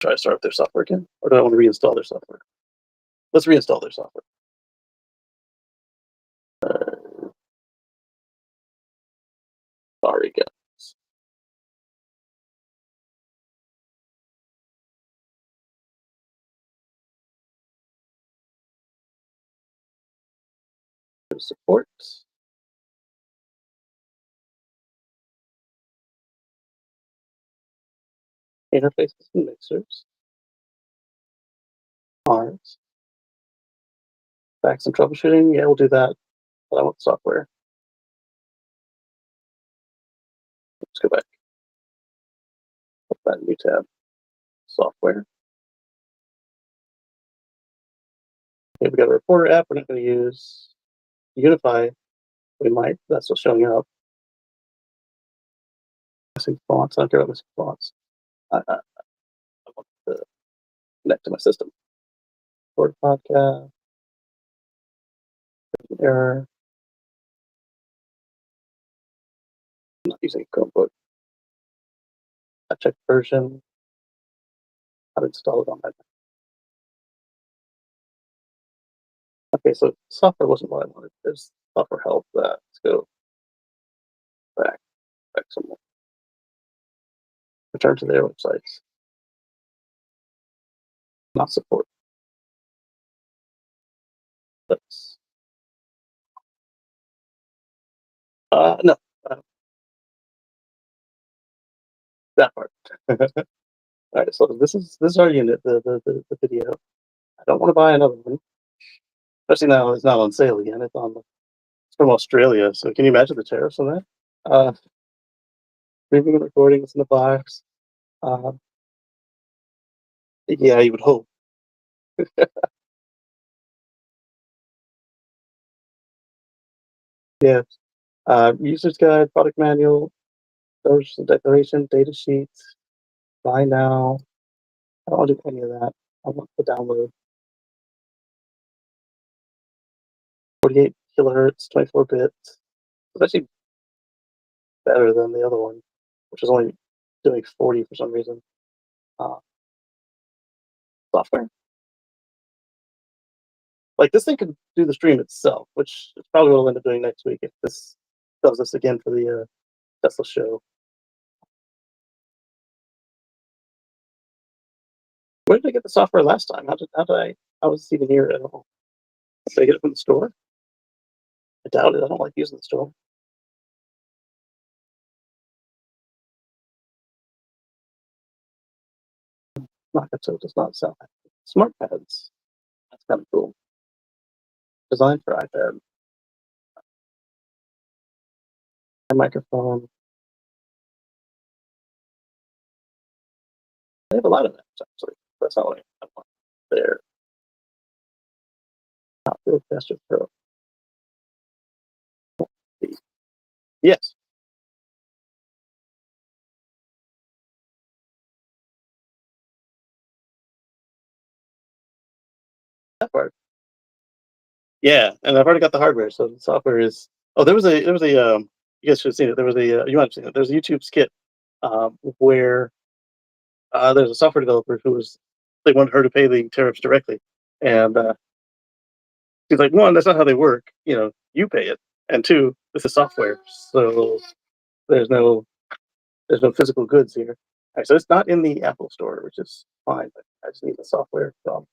A: to start their software again. Or do I want to reinstall their software? Let's reinstall their software. Sorry, guys. Support. Interfaces and mixers. Arms. Back some troubleshooting. Yeah, we'll do that. But I want the software. Let's go back. Put that new tab. Software. Okay, we got a reporter app. We're not going to use Unify. We might. That's what's showing up. Missing fonts. I don't care about missing fonts. I want to connect to my system. Record podcast. Error. I'm not using a Chromebook. I checked version. I've installed it on my. Okay, so software wasn't what I wanted. There's software help. Let's go back somewhere. Return to their websites. Not support. Let's. No. That part. All right, so this is our unit, the video. I don't want to buy another one, especially now it's not on sale again. It's from Australia, so can you imagine the tariffs on that? Streaming and recording is in the box. Uh, yeah, you would hope. Yeah. User's guide, product manual, social declaration, data sheets, buy now. I don't want to do any of that. I want the download. 48 kilohertz, 24 bits. It's actually better than the other one, which was only doing 40 for some reason. Uh, Software. Like this thing could do the stream itself, which is probably what I'll end up doing next week if this does this again for the Tesla show. Where did I get the software last time? How was it even here at all? Did I get it from the store? I doubt it. I don't like using the store. Nakato does not sell smart pads. That's kind of cool. Designed for iPad. A microphone. They have a lot of that actually. That's not what I want. There. Not really faster pro. Yes. That part. Yeah, and I've already got the hardware, so the software is. Oh, there was a. You guys should have seen it. There was a. You might have seen it. There's a YouTube skit where there's a software developer who was. They wanted her to pay the tariffs directly, and she's like, one, that's not how they work. You pay it, and two, this is software, so there's no there's no physical goods here. All right, so it's not in the Apple Store, which is fine. But I just need the software from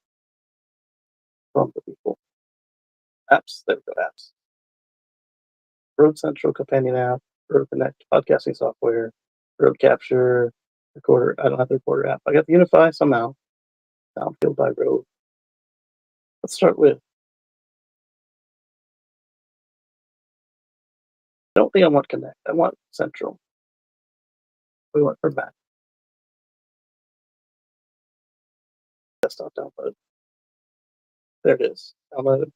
A: the people. Apps. There we go. Apps. Road Central companion app, Road Connect podcasting software, Road Capture, recorder. I don't have the recorder app. I got the Unify somehow. Downfield by road. Let's start with. I don't think I want Connect. I want Central. We want for Mac. Desktop download. There it is. Download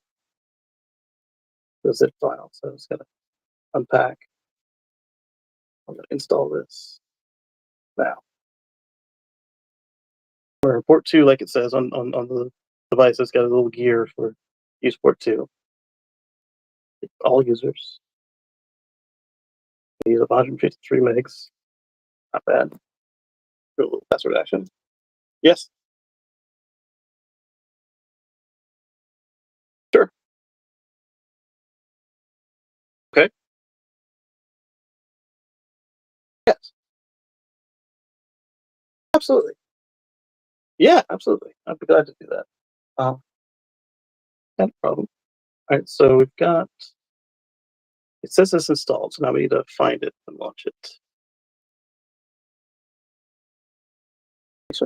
A: the zip file. So it's gonna unpack. I'm gonna install this now. Or port 2, like it says on the device, it's got a little gear for use port 2. All users use 153 megs. Not bad. Do a little password action. Yes. Sure. Okay. Yes. Absolutely. Yeah, absolutely. I'd be glad to do that. No problem. All right, so we've got. It says it's installed, so now we need to find it and launch it. It's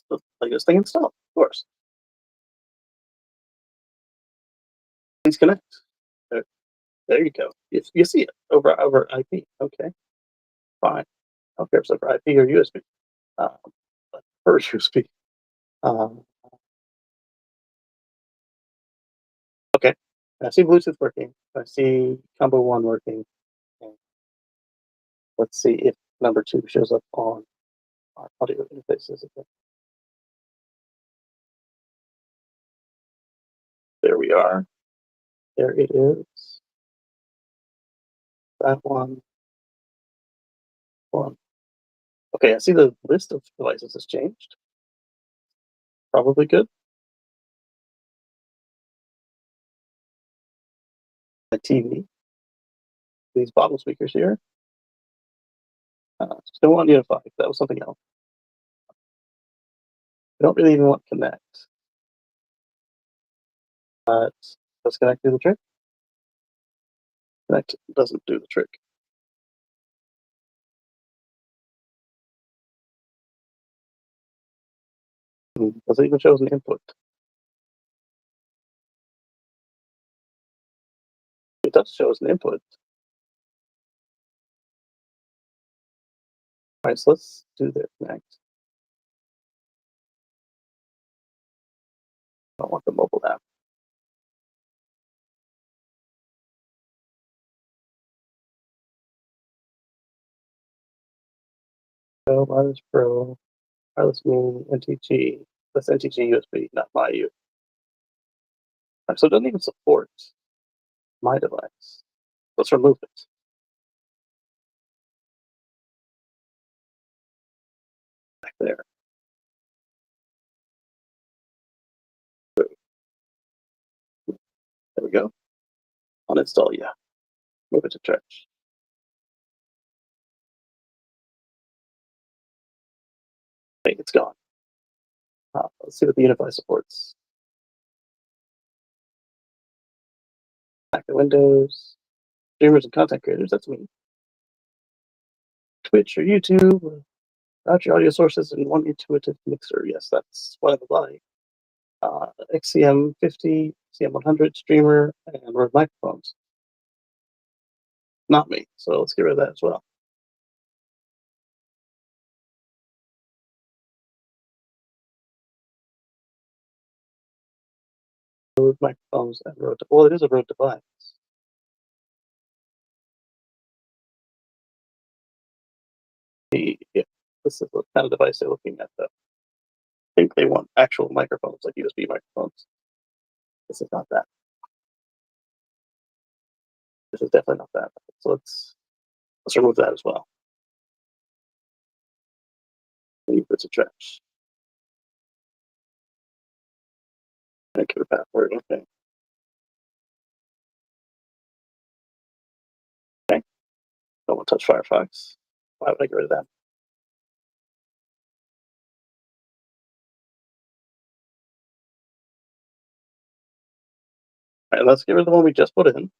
A: the latest thing installed, of course. Please connect. There you go. You see it over IP. Okay, fine. I don't care if it's over IP or USB. But per USB. Um, okay. I see Bluetooth working. I see Combo 1 working. And let's see if number 2 shows up on our audio interfaces. Okay. There we are. There it is. That one. Okay, I see the list of devices has changed. Probably good. A TV. These bottle speakers here. Still want Unify. That was something else. I don't really even want Connect. But does Connect do the trick? Connect doesn't do the trick. Because it even shows an input. It does show as an input. All right, so let's do this next. I don't want the mobile app. So wireless pro, wireless mini, NTG. That's NTG USB, not my U. Right, so it doesn't even support my device. Let's remove it. Back there. There we go. Uninstall, yeah. Move it to trash. Okay, it's gone. Let's see what the Unify supports. Back to Windows. Streamers and content creators, that's me. Twitch or YouTube. Route your audio sources in one intuitive mixer. Yes, that's what I would like. XCM50, CM100 streamer, and Rode microphones. Not me, so let's get rid of that as well. Rode microphones and Rode. Well, it is a Rode device. Yeah, this is the kind of device they're looking at, though. I think they want actual microphones, like USB microphones. This is not that. This is definitely not that. So let's remove that as well. Leave this a trash. Thank you for password. Okay. Okay. Don't want to touch Firefox. Why would I get rid of that? All right, let's get rid of the one we just put in.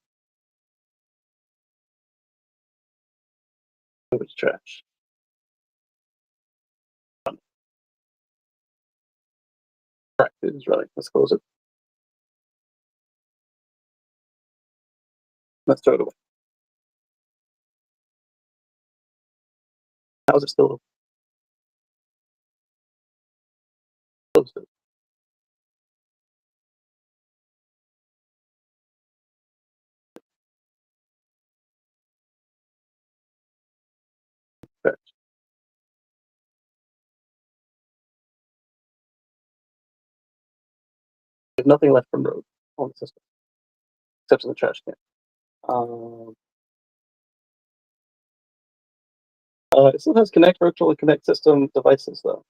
A: Move it to trash. All right, this is right. Let's close it. Let's throw it away. How is it still closed? It. Trash. There's nothing left from Rode on the system except in the trash can. It still has Connect Virtual and Connect System devices, though.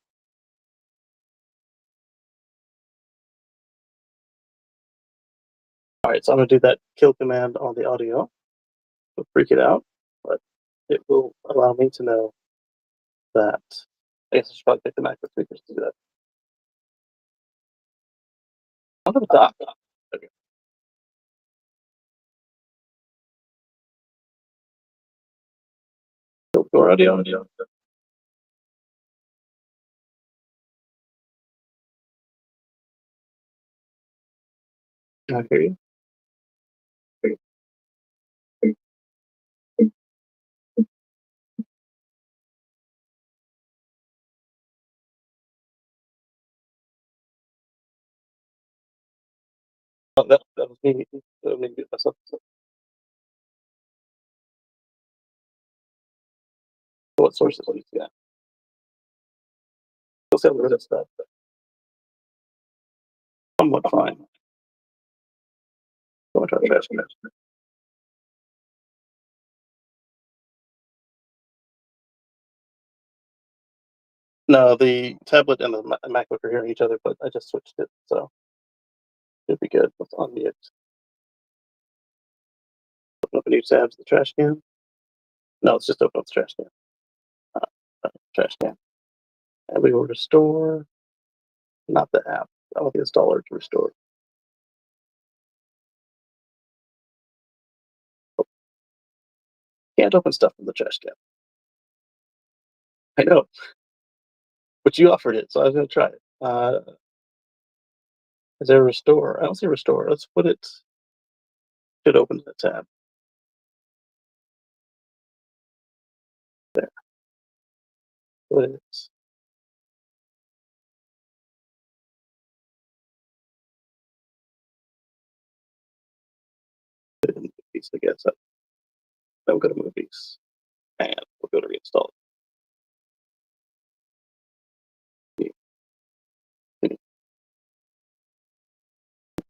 A: All right, so I'm going to do that kill command on the audio. It'll freak it out, but it will allow me to know that. I guess I should probably pick the macro speakers to do that. On the top. Okay. Kill your audio. Can I hear you? Oh, that was me. That was me myself. What sources do you see that? We'll see rid of stuff. Somewhat fine. So much our trash can. No, the tablet and the MacBook are hearing each other, but I just switched it, so should be good. Let's unmute. Open up a new tab to the trash can. No, let's just open up the trash can. Trash can. And we will restore, not the app. I want the installer to restore. Oh, can't open stuff from the trash can. I know. But you offered it, so I was going to try it. Is there a restore? I don't see restore. Let's put it. Should open the tab. There. What is? Put it in movies, I guess. Then we'll go to movies, and we'll go to reinstall it.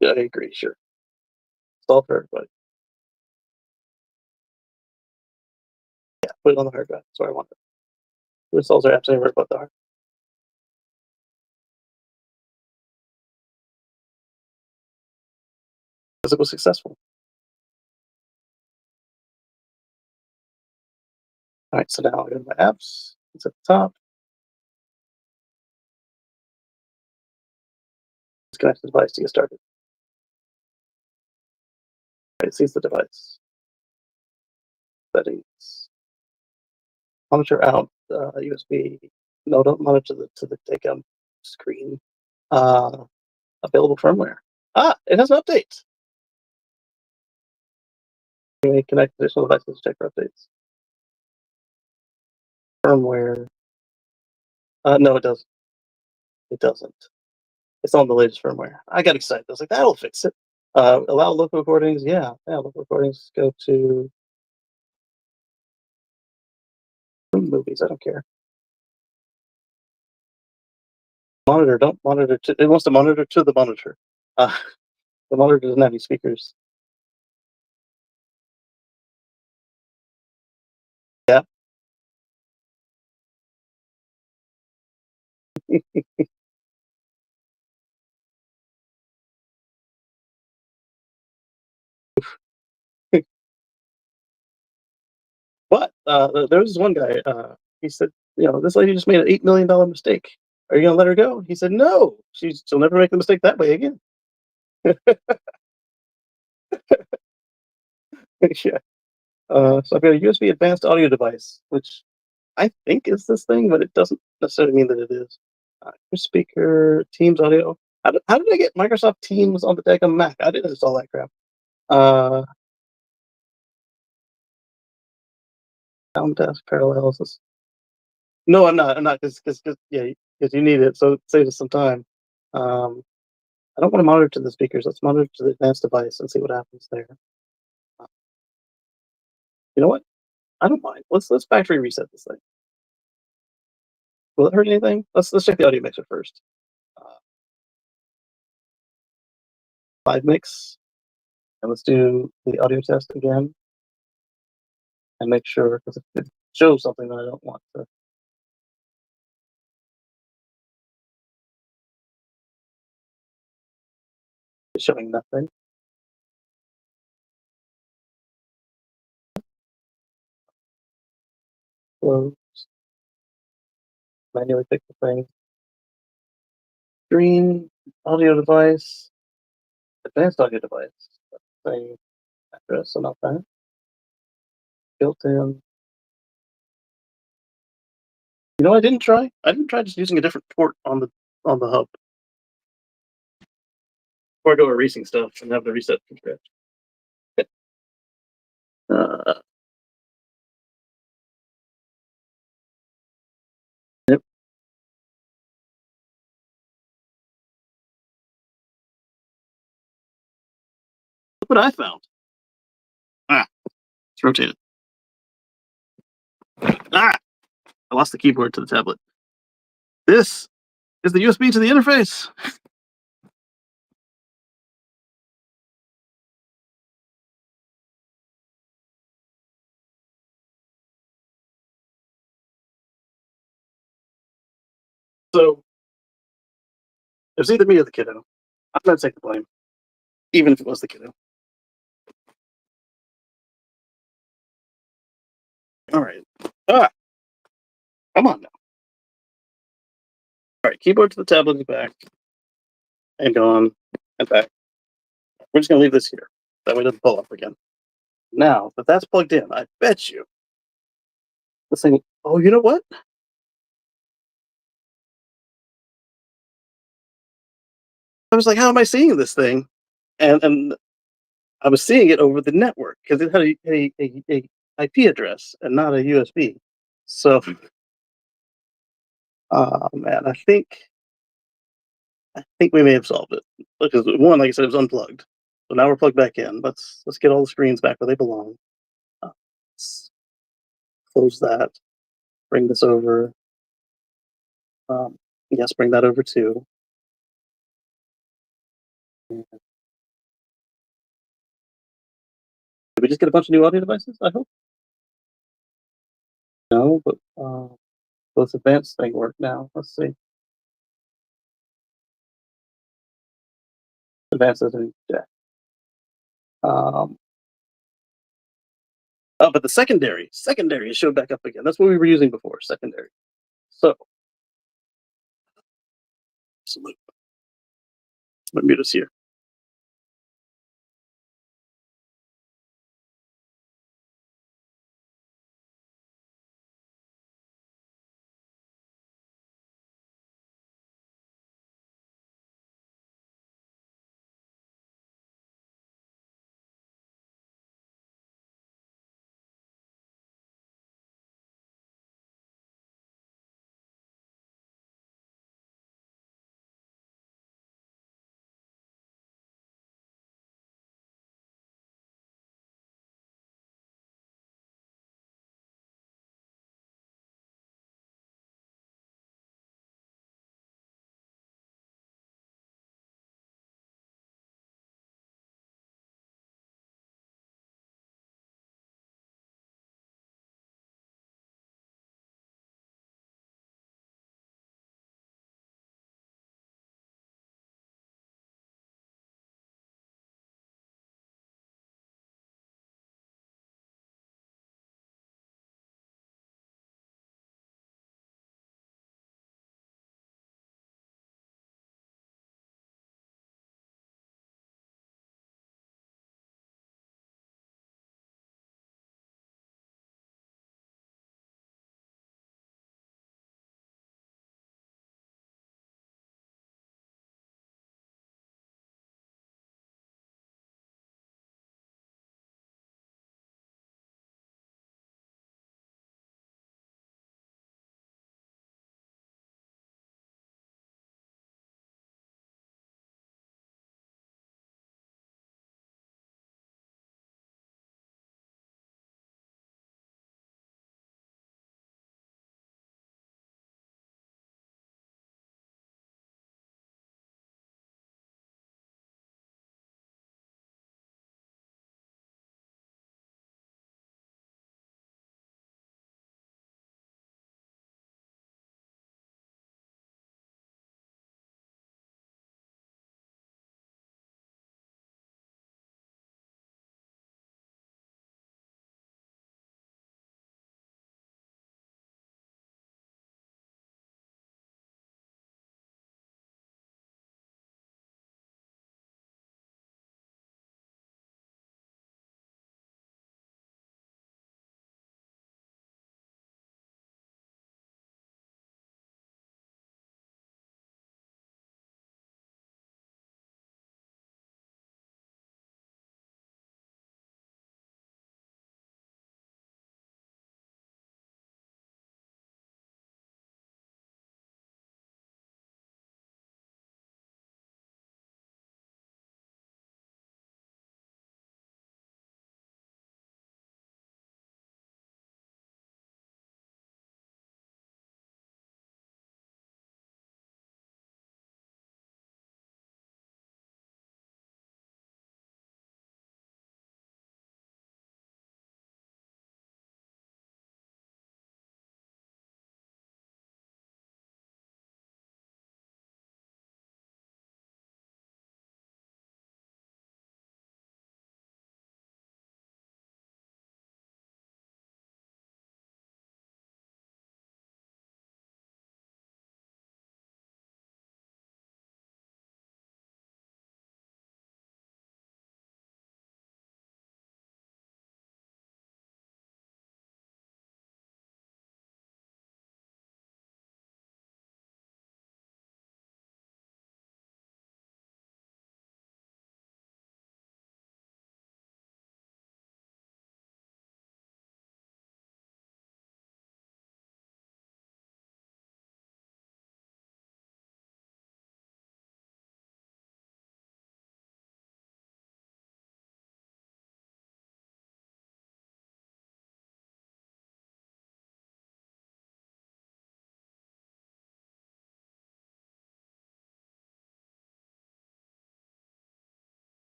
A: Yeah, I agree. Sure. Install for everybody. Yeah, put it on the hard drive. That's where I want it. Who installs our apps anywhere but the hard? Because it was successful. All right, so now I go to my apps. It's at the top. Disconnect the device to get started. All right, it sees the device. Settings. Monitor out USB. No, don't monitor to the take screen. Available firmware. It has an update. You may connect additional devices to check for updates. Firmware. No, it doesn't. It doesn't. It's on the latest firmware. I got excited. I was like, that'll fix it. Allow local recordings. Yeah, local recordings. Go to movies. I don't care. Monitor. Don't monitor. It wants to monitor to the monitor. The monitor doesn't have any speakers. Yeah. But there was this one guy. He said, this lady just made an $8 million mistake. Are you gonna let her go? He said, no. She'll never make the mistake that way again. Yeah. So I've got a USB advanced audio device, which I think is this thing, but it doesn't necessarily mean that it is. Speaker, Teams audio. How did I get Microsoft Teams on the deck on Mac? I didn't install that crap. Sound desk parallels. No, I'm not. I'm not because you need it, so it saves us some time. I don't want to monitor to the speakers. Let's monitor to the advanced device and see what happens there. You know what? I don't mind. Let's factory reset this thing. Will it hurt anything? Let's check the audio mixer first. 5 mix, and let's do the audio test again, and make sure because it shows something that I don't want to. It's showing nothing. Close. Manually pick the thing. Screen, audio device, advanced audio device. Same address, so not that. Built in. You know what I didn't try? I didn't try just using a different port on the hub. Before I go erasing stuff and have to reset from scratch. Yep. Look what I found. It's rotated. I lost the keyboard to the tablet. This is the USB to the interface. So it was either me or the kiddo. I'm gonna take the blame, even if it was the kiddo. All right. Come on now. All right, keyboard to the tablet is back and gone and back. We're just gonna leave this here. That way it doesn't pull up again. Now that that's plugged in, I bet you this thing. Oh, you know what? I was like, how am I seeing this thing? And I was seeing it over the network because it had a IP address and not a USB. So, man, I think we may have solved it because one, like I said, it was unplugged. So now we're plugged back in. Let's get all the screens back where they belong. Let's close that. Bring this over. Yes, bring that over too. Did we just get a bunch of new audio devices? I hope no, but both advanced thing work now. Let's see. Advanced doesn't jack. Oh, but the secondary showed back up again. That's what we were using before, secondary. So, absolute. Let me mute us here.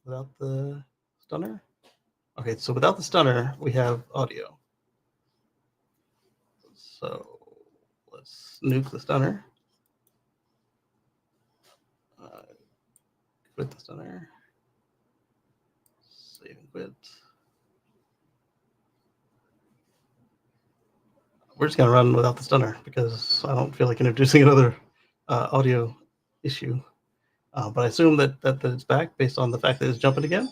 A: without the stunner. Okay, so without the stunner, we have audio. So let's nuke the stunner. Quit the stunner. Save and quit. We're just going to run without the stunner because I don't feel like introducing another audio issue. But I assume that it's back based on the fact that it's jumping again.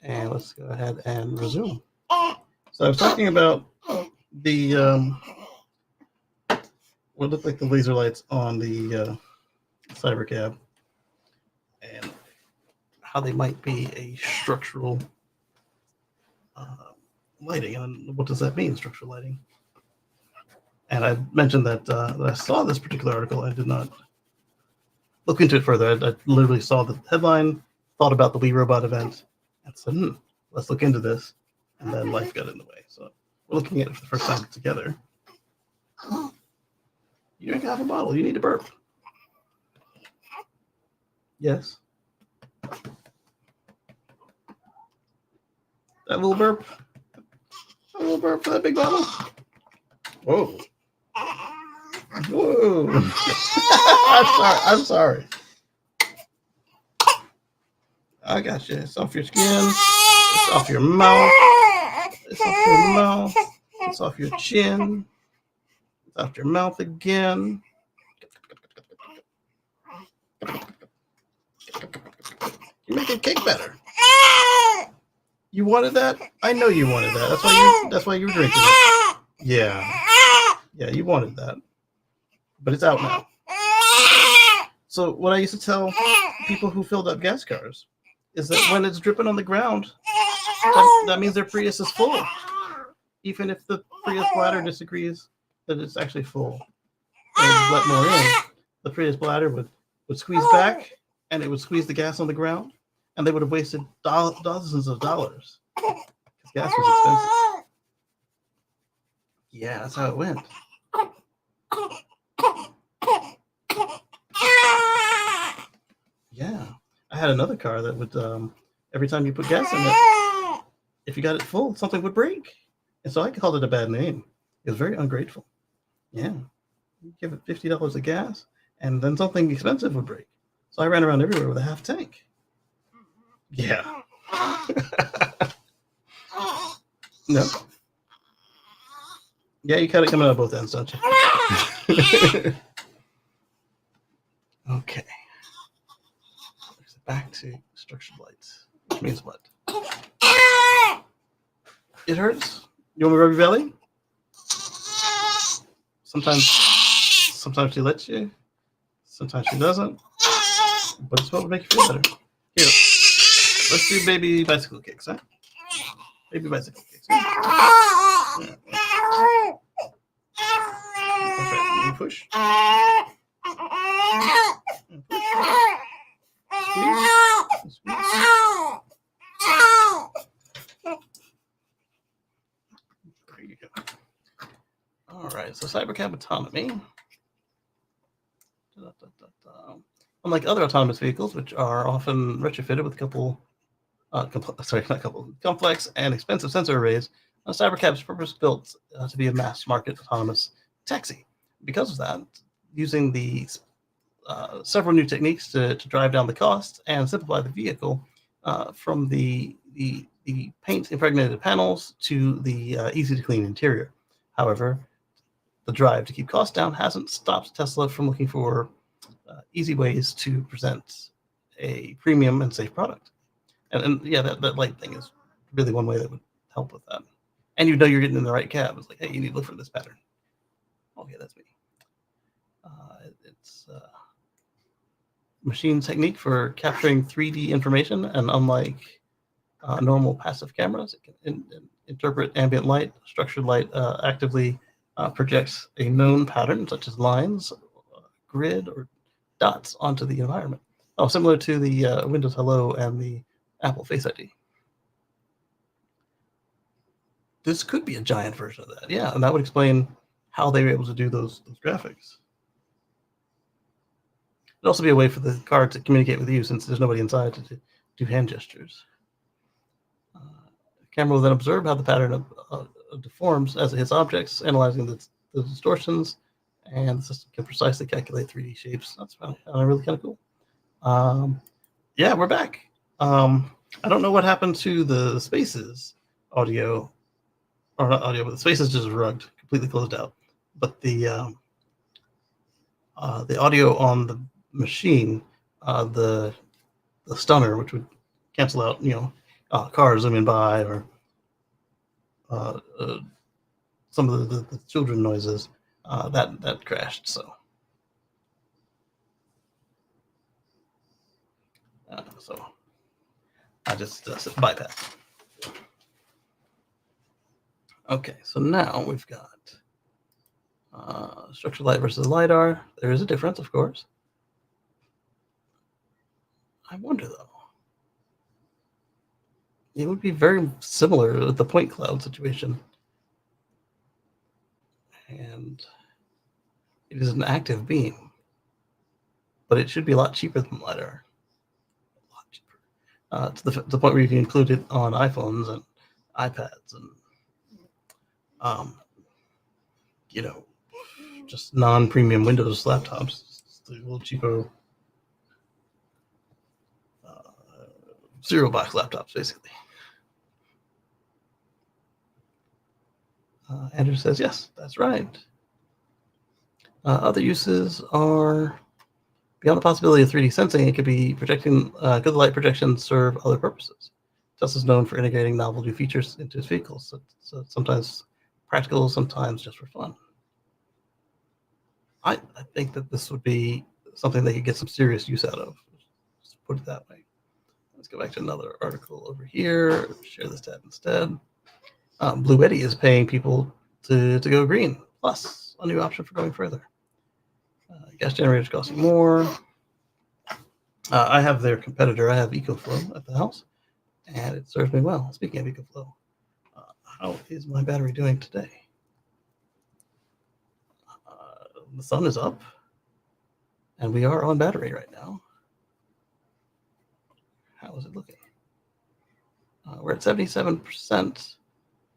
A: And let's go ahead and resume. So I was talking about the what looked like the laser lights on the Cybercab and how they might be a structural lighting. And what does that mean, structural lighting? And I mentioned that, that I saw this particular article. I did not look into it further. I literally saw the headline, thought about the We Robot event, and said, let's look into this. And then life got in the way. So we're looking at it for the first time together. You drink half a bottle. You need to burp. Yes. That little burp. A little burp for that big bottle. Whoa. Whoa. I'm sorry. I got you. It's off your skin. It's off your mouth. It's off your mouth. It's off your chin. It's off your mouth again. You're making cake better. You wanted that? I know you wanted that. That's why you were drinking it. Yeah, you wanted that. But it's out now. So what I used to tell people who filled up gas cars is that when it's dripping on the ground, that means their Prius is full. Even if the Prius bladder disagrees that it's actually full and let more in, the Prius bladder would squeeze back and it would squeeze the gas on the ground, and they would have wasted dozens of dollars because gas was expensive. Yeah, that's how it went. Yeah, I had another car that would, every time you put gas in it, if you got it full, something would break. And so I called it a bad name. It was very ungrateful. Yeah, you give it $50 of gas, and then something expensive would break. So I ran around everywhere with a half tank. Yeah. No. Yeah, you cut it coming out of both ends, don't you? Okay. Back to structured lights, which means what? It hurts? You want me to rub your belly? Sometimes she lets you. Sometimes she doesn't. But it's what would make you feel better. Here, let's do baby bicycle kicks, huh? Baby bicycle kicks. Huh? Yeah. Okay, you push. And push. Squeeze. There you go. All right, so cybercab autonomy. Unlike other autonomous vehicles, which are often retrofitted with a couple, complex and expensive sensor arrays, cybercab is purpose-built to be a mass-market autonomous taxi. Because of that, using the several new techniques to drive down the cost and simplify the vehicle, from the paint impregnated panels to the easy to clean interior. However, the drive to keep costs down hasn't stopped Tesla from looking for easy ways to present a premium and safe product. And yeah, that light thing is really one way that would help with that. And you know you're getting in the right cab. It's like, hey, you need to look for this pattern. Okay, that's me. It's machine technique for capturing 3D information, and unlike normal passive cameras, it can interpret ambient light. Structured light actively projects a known pattern, such as lines, grid, or dots onto the environment. Oh, similar to the Windows Hello and the Apple Face ID. This could be a giant version of that, yeah, and that would explain how they were able to do those graphics. It'd also be a way for the car to communicate with you, since there's nobody inside to do hand gestures. The camera will then observe how the pattern deforms as it hits objects, analyzing the distortions, and the system can precisely calculate 3D shapes. That's really kind of cool. Yeah, we're back. I don't know what happened to the Spaces audio, or not audio, but the Spaces just rugged, completely closed out. But the audio on the machine, the stunner, which would cancel out, cars zooming by, or some of the children noises, that crashed. So I just bypassed. Okay, so now we've got structured light versus LiDAR. There is a difference, of course. I wonder, though. It would be very similar with the point cloud situation. And it is an active beam. But it should be a lot cheaper than LiDAR. A lot cheaper. To the point where you can include it on iPhones and iPads and, just non-premium Windows laptops. It's a little cheaper. Zero box laptops, basically. Andrew says, yes, that's right. Other uses are beyond the possibility of 3D sensing. It could be projecting, could the light projection serve other purposes? Tesla is known for integrating novel new features into its vehicles. So sometimes practical, sometimes just for fun. I think that this would be something they could get some serious use out of. Let's put it that way. Let's go back to another article over here. Share this tab instead. Blue Eddy is paying people to go green, plus a new option for going further. Gas generators costing more. I have their competitor. I have EcoFlow at the house, and it serves me well. Speaking of EcoFlow, how is my battery doing today? The sun is up, and we are on battery right now. How is it looking? We're at 77%,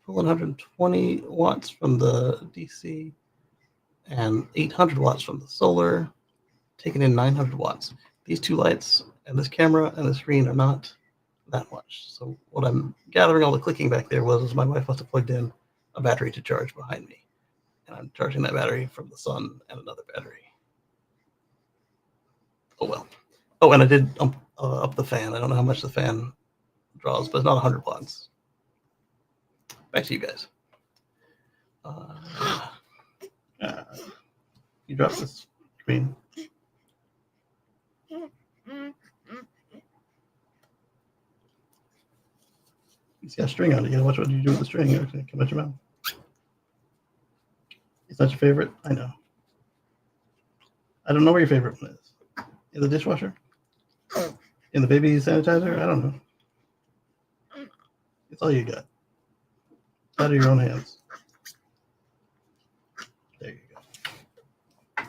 A: full 120 watts from the DC, and 800 watts from the solar, taking in 900 watts. These two lights and this camera and the screen are not that much. So what I'm gathering, all the clicking back there, was my wife must have plugged in a battery to charge behind me. And I'm charging that battery from the sun and another battery. Oh, well. Oh, and I did up the fan. I don't know how much the fan draws, but it's not 100 watts. Back to you guys. You dropped this screen. It's got a string on it. You gotta watch what you do with the string. It's gonna come out your mouth. It's not your favorite? I know. I don't know where your favorite one is. In the dishwasher? In the baby sanitizer? I don't know. It's all you got. Out of your own hands. There you go.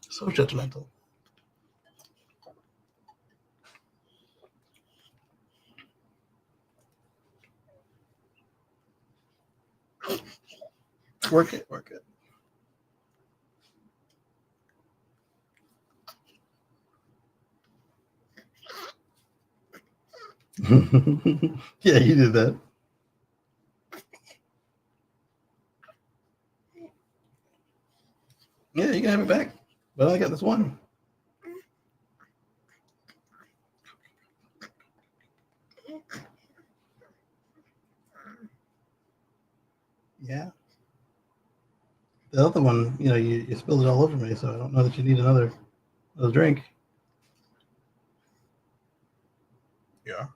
A: So judgmental. Work it. Yeah, you did that. Yeah, you can have it back. But I only got this one. Yeah. The other one, you spilled it all over me, so I don't know that you need another drink. Yeah.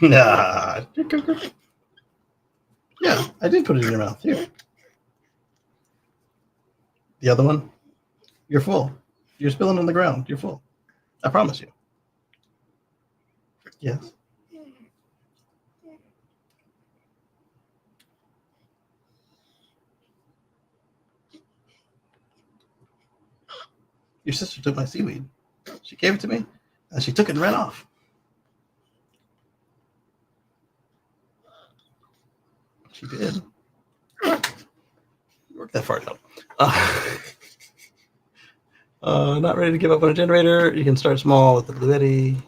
A: Nah. Yeah, I did put it in your mouth. Here. The other one, you're full. You're spilling on the ground. You're full. I promise you. Yes. Your sister took my seaweed. She gave it to me, and she took it and ran off. She did. Work that far out. Not ready to give up on a generator. You can start small with the Bluetti.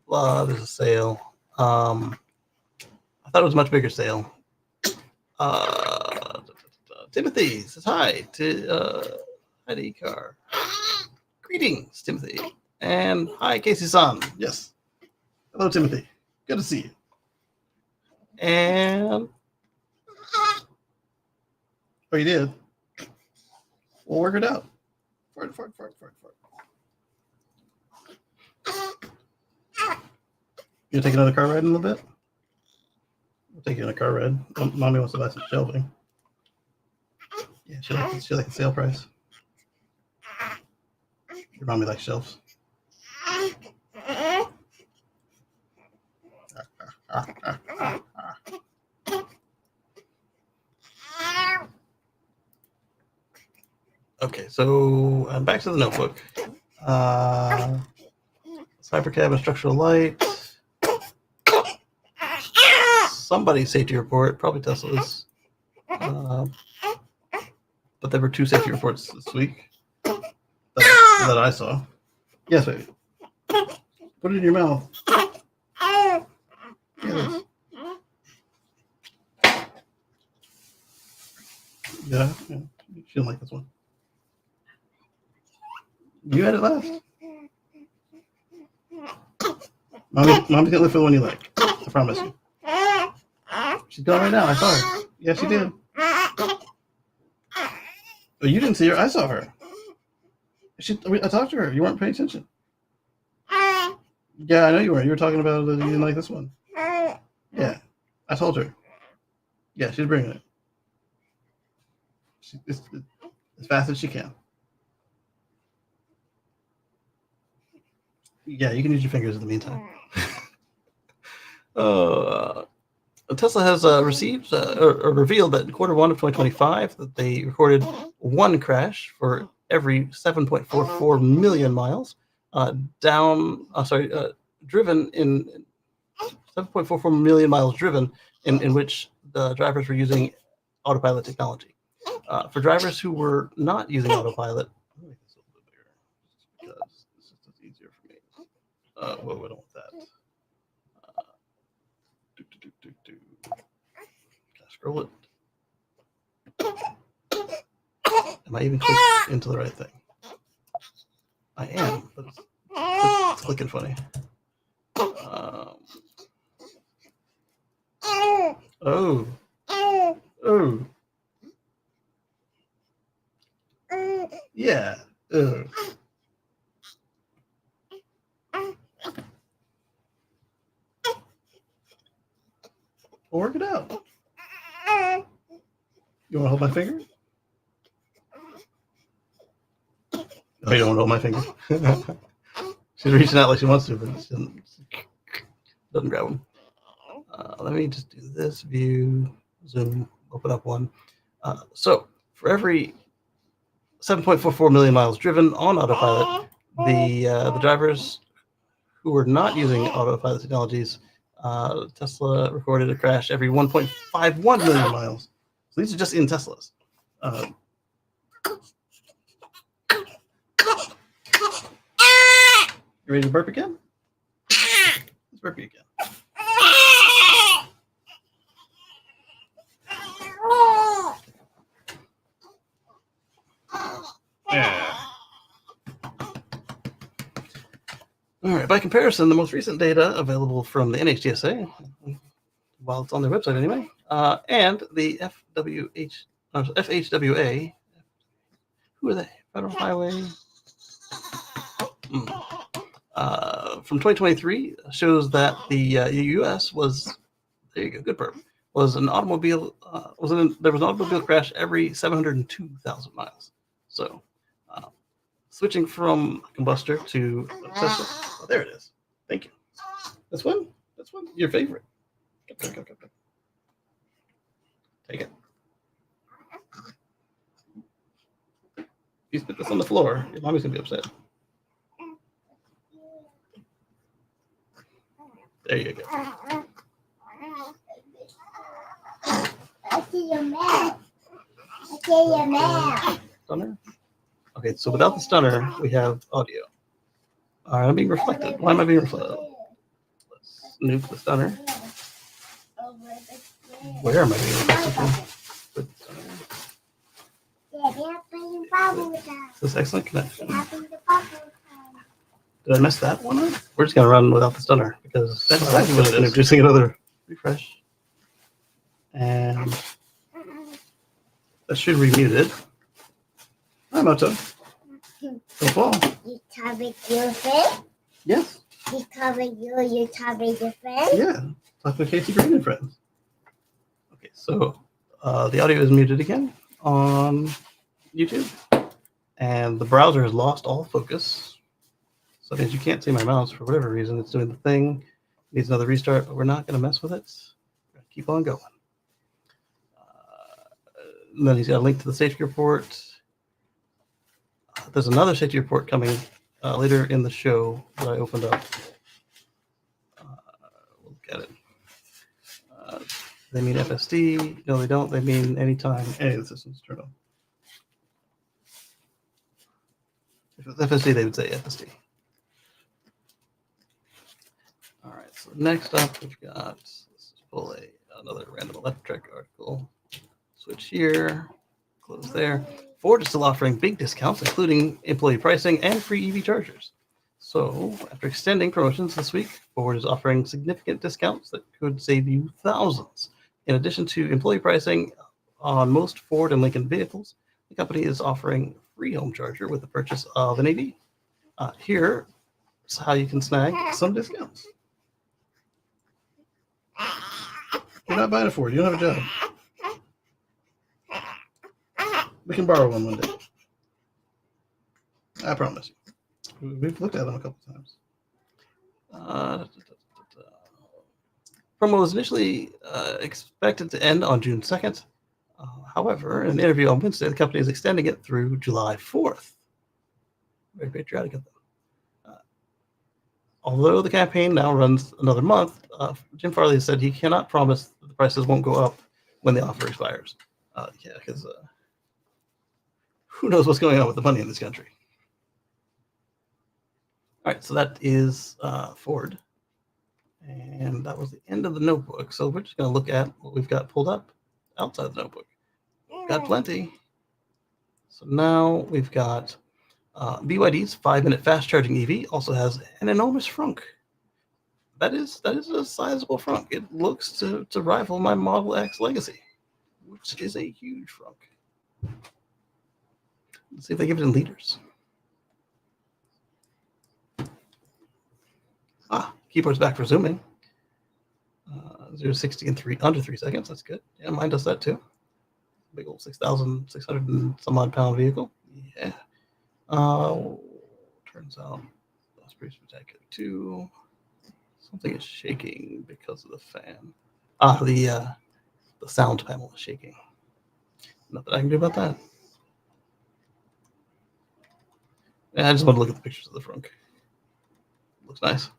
A: Blah, there's a sale. I thought it was a much bigger sale. Timothy says hi to Heidi Carr. Greetings, Timothy. And hi, Casey-san. Yes. Hello, Timothy. Good to see you. And oh, you did? We'll work it out. Fart. You take another car ride in a little bit? We'll take you on a car ride. Mommy wants to buy some shelving. Yeah, she like the sale price. Your mommy likes shelves. Okay, so back to the notebook. Cybercab and structural light. Somebody's safety report, probably Tesla's. But there were 2 safety reports this week that I saw. Yes, baby. Put it in your mouth. Yes. Yeah. She didn't like this one. You had it last. Mommy's gonna live for the one you like. I promise you. She's gone right now. I saw her. Yeah, she did. Oh, you didn't see her. I saw her. I talked to her. You weren't paying attention. Yeah, I know you weren't. You were talking about you didn't like this one. Yeah, I told her. Yeah, she's bringing it. As fast as she can. Yeah, you can use your fingers in the meantime. Tesla has received or revealed that in Q1 of 2025 that they recorded 1 crash for every 7.44 million miles, driven in 7.44 million miles driven in which the drivers were using autopilot technology. For drivers who were not using autopilot, let me make this a little bit bigger because this is just easier for me. Well, we don't want that. Can I scroll it? Am I even clicking into the right thing? I am, but it's clicking funny. Oh. Yeah. We'll work it out. You want to hold my finger? Oh, you don't want to hold my finger? She's reaching out like she wants to, but she doesn't grab them. Let me just do this view, zoom, open up one. So for every 7.44 million miles driven on autopilot, the drivers who were not using autopilot technologies, Tesla recorded a crash every 1.51 million miles. So these are just in Teslas. You ready to burp again? Let's burp you again. Yeah. All right. By comparison, the most recent data available from the NHTSA, while it's on their website anyway, and the FHWA, who are they? Federal Highway. From 2023 shows that the U.S. was, there you go, good burp, was an automobile, there was an automobile crash every 702,000 miles. So switching from combustor to Tesla. Oh, there it is. Thank you. This one? Your favorite. Go. Take it. you spit this on the floor, your mommy's gonna be upset. There you go.
C: I see your mouth. I see your mouth.
A: Stunner. Okay, so without the stunner, we have audio. All right, I'm being reflected. Why am I being reflected? Let's nuke the stunner. Where am I being reflected from? Is this excellent connection? Did I mess that one up? We're just gonna run without the stunner because that's exactly what it is. Introducing another refresh. And that should be muted. Hi, Moto. Don't fall.
C: You covered your friend?
A: Yes.
C: You covered you covered your friend?
A: Yeah. Talking to Kacey and Friends. Okay, so the audio is muted again on YouTube. And the browser has lost all focus. So that means you can't see my mouse for whatever reason. It's doing the thing. It needs another restart, but we're not going to mess with it. We're going to keep on going. And then he's got a link to the safety report. There's another safety report coming later in the show that I opened up. We'll look at it. They mean FSD. No, they don't. They mean anytime any of the systems turn on. If it was FSD, they would say FSD. All right, so next up, we've got, let's pull another random electric article. Switch here, close there. Ford is still offering big discounts, including employee pricing and free EV chargers. So, after extending promotions this week, Ford is offering significant discounts that could save you thousands. In addition to employee pricing on most Ford and Lincoln vehicles, the company is offering free home charger with the purchase of an EV. Here's how you can snag some discounts. You're not buying a Ford. You don't have a job. We can borrow one day. I promise you. We've looked at them a couple times. Promo was initially expected to end on June 2nd. However, in an interview on Wednesday, the company is extending it through July 4th. Very patriotic of them. Although the campaign now runs another month, Jim Farley has said he cannot promise that the prices won't go up when the offer expires. Yeah, because who knows what's going on with the money in this country. All right, so that is Ford. And that was the end of the notebook. So we're just going to look at what we've got pulled up outside the notebook. We've got plenty. So now we've got BYD's 5-minute fast charging EV also has an enormous frunk. That is a sizable frunk. It looks to rival my Model X Legacy, which is a huge frunk. Let's see if they give it in liters. Keyboard's back for zooming. 0 to 60 in under 3 seconds. That's good. Yeah, mine does that too. Big old 6,600 and some odd pound vehicle. Yeah. Turns out that's pretty spectacular too. Something is shaking because of the fan. The sound panel is shaking. Nothing I can do about that. Yeah, I just want to look at the pictures of the frunk. Looks nice.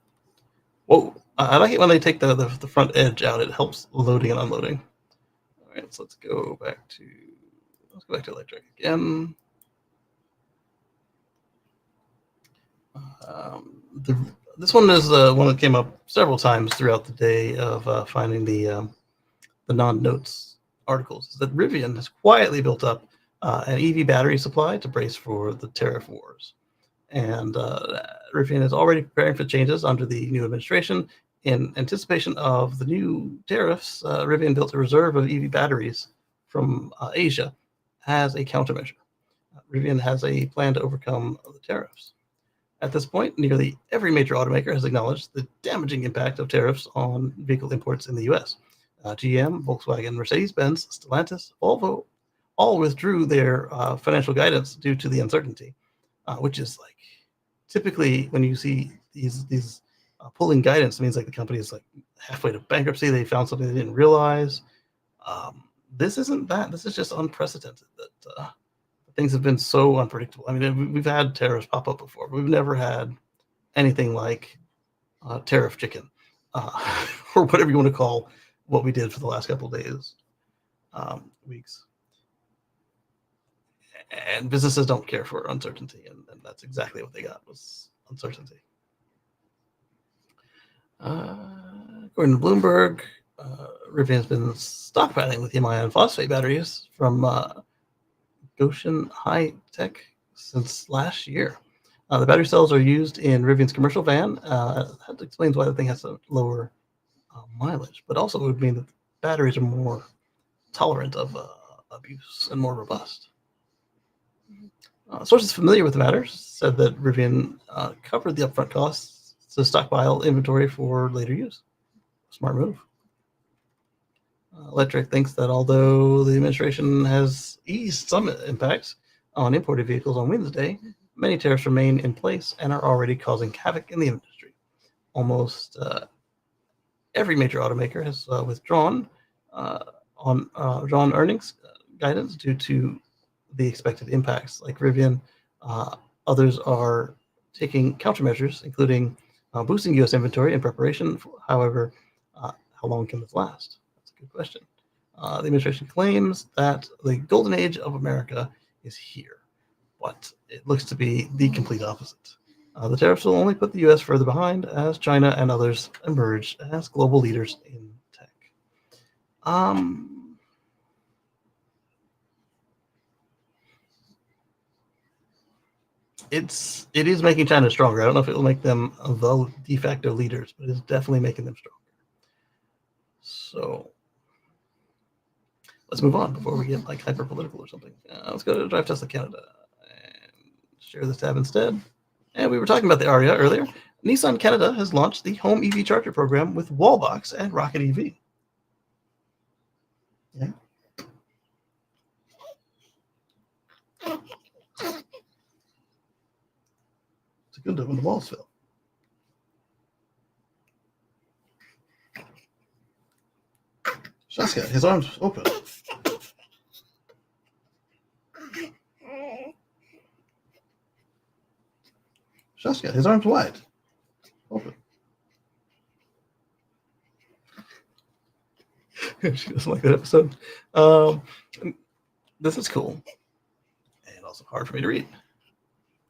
A: Whoa! I like it when they take the front edge out. It helps loading and unloading. All right, so let's go back to electric again. This one is one that came up several times throughout the day of finding the non-notes articles. Is that Rivian has quietly built up an EV battery supply to brace for the tariff wars. And Rivian is already preparing for changes under the new administration. In anticipation of the new tariffs, Rivian built a reserve of EV batteries from Asia as a countermeasure. Rivian has a plan to overcome the tariffs. At this point, nearly every major automaker has acknowledged the damaging impact of tariffs on vehicle imports in the U.S. GM, Volkswagen, Mercedes-Benz, Stellantis, Volvo all withdrew their financial guidance due to the uncertainty, which is like typically when you see these pulling guidance, it means like the company is like halfway to bankruptcy. They found something they didn't realize. This isn't that. This is just unprecedented that things have been so unpredictable. I mean, we've had tariffs pop up before, but we've never had anything like tariff chicken, or whatever you want to call what we did for the last couple of days, weeks. And businesses don't care for uncertainty, and that's exactly what they got, was uncertainty. According to Bloomberg, Rivian's been stockpiling lithium-ion phosphate batteries from Goshen High Tech since last year. The battery cells are used in Rivian's commercial van. That explains why the thing has a lower mileage, but also it would mean that the batteries are more tolerant of abuse and more robust. Sources familiar with the matter said that Rivian covered the upfront costs to stockpile inventory for later use. Smart move. Electric thinks that although the administration has eased some impacts on imported vehicles on Wednesday, many tariffs remain in place and are already causing havoc in the industry. Almost every major automaker has withdrawn earnings guidance due to the expected impacts. Like Rivian, others are taking countermeasures, including boosting U.S. inventory in preparation. However, how long can this last? That's a good question. The administration claims that the golden age of America is here, but it looks to be the complete opposite. The tariffs will only put the U.S. further behind as China and others emerge as global leaders in tech. It is making China stronger. I don't know if it will make them the de facto leaders, but it's definitely making them stronger. So let's move on before we get like hyper political or something. Let's go to Drive Tesla Canada and share this tab instead. And we were talking about the Aria earlier. Nissan Canada has launched the home EV charger program with Wallbox and Rocket EV. Yeah. It's a good one when the walls fill. Shaska, his arms open. Shaska, his arms wide. Open. She doesn't like that episode. This is cool. And also hard for me to read.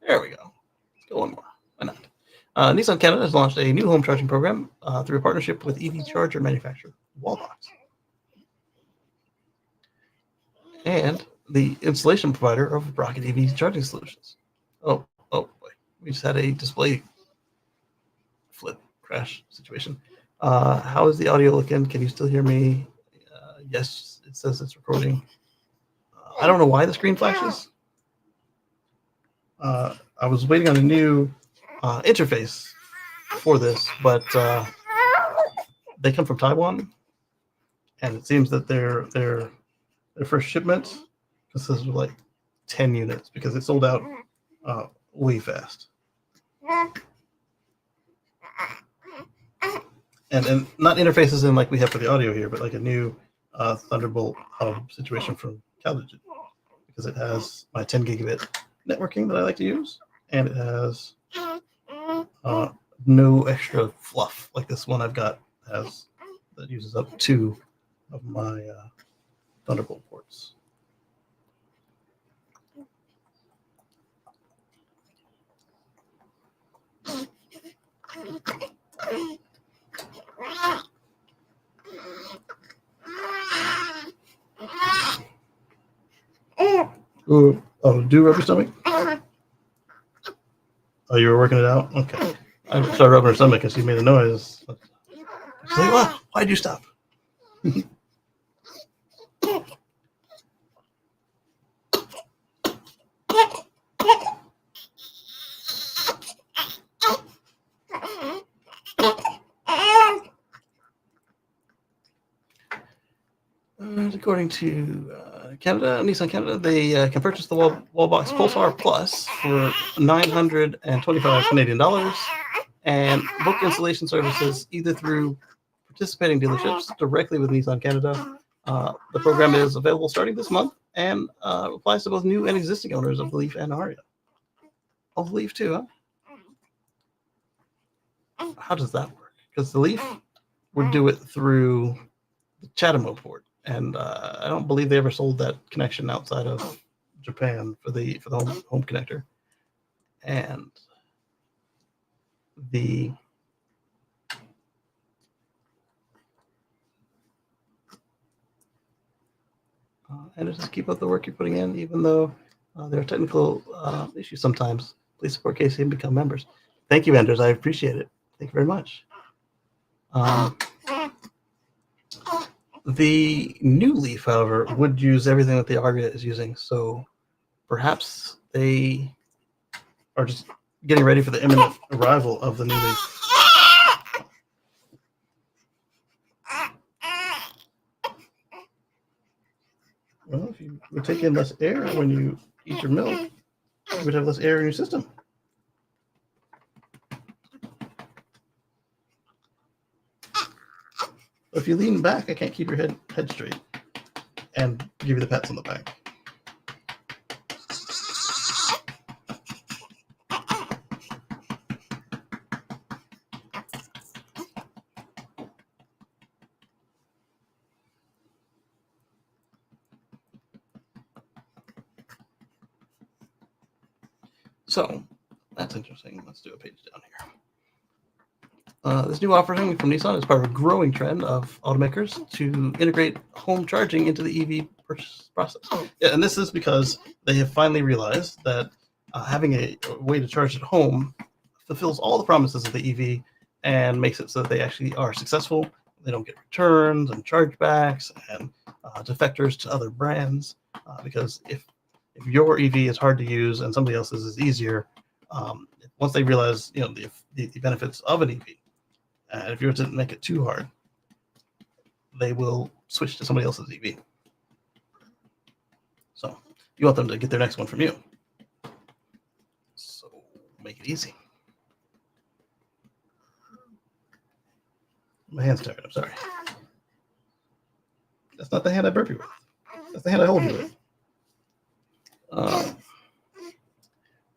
A: There we go. Let's go one more. Why not? Nissan Canada has launched a new home charging program through a partnership with EV charger manufacturer Wallbox. And the installation provider of Rocket EV charging solutions. Oh boy. We just had a display flip crash situation. How is the audio looking? Can you still hear me? Yes, it says it's recording. I don't know why the screen flashes. I was waiting on a new interface for this, but they come from Taiwan, and it seems that their first shipment consists of like 10 units because it sold out way fast. And not interfaces in like we have for the audio here, but like a new Thunderbolt hub situation from CalDigit, because it has my 10 gigabit networking that I like to use, and it has no extra fluff like this one I've got has that uses up 2 of my Thunderbolt ports. Ooh, oh, do rub your stomach? Oh, you were working it out? Okay. I started rubbing her stomach and she made a noise. She's like, "What? Why'd you stop?" According to Nissan Canada, they can purchase the Wallbox Pulsar Plus for $925 Canadian dollars and book installation services either through participating dealerships directly with Nissan Canada. The program is available starting this month and applies to both new and existing owners of the Leaf and Aria. Oh, the Leaf too, huh? How does that work? Because the Leaf would do it through the Chatamo port, and I don't believe they ever sold that connection outside of Japan for the home connector. And the and just keep up the work you're putting in, even though there are technical issues sometimes. Please support Kacey and become members. Thank you, Anders. I appreciate it. Thank you very much. The new Leaf, however, would use everything that the Aria is using, so perhaps they are just getting ready for the imminent arrival of the new Leaf. Well, if you would take in less air when you eat your milk, you would have less air in your system. If you lean back, I can't keep your head straight and give you the pats on the back. So that's interesting. Let's do a page down here. This new offering from Nissan is part of a growing trend of automakers to integrate home charging into the EV purchase process. Yeah, and this is because they have finally realized that having a way to charge at home fulfills all the promises of the EV and makes it so that they actually are successful. They don't get returns and chargebacks and defectors to other brands. Because if your EV is hard to use and somebody else's is easier, once they realize the benefits of an EV, and if you were to make it too hard, they will switch to somebody else's EV. So you want them to get their next one from you. So make it easy. My hand's tired. I'm sorry. That's not the hand I burp you with. That's the hand I hold you with.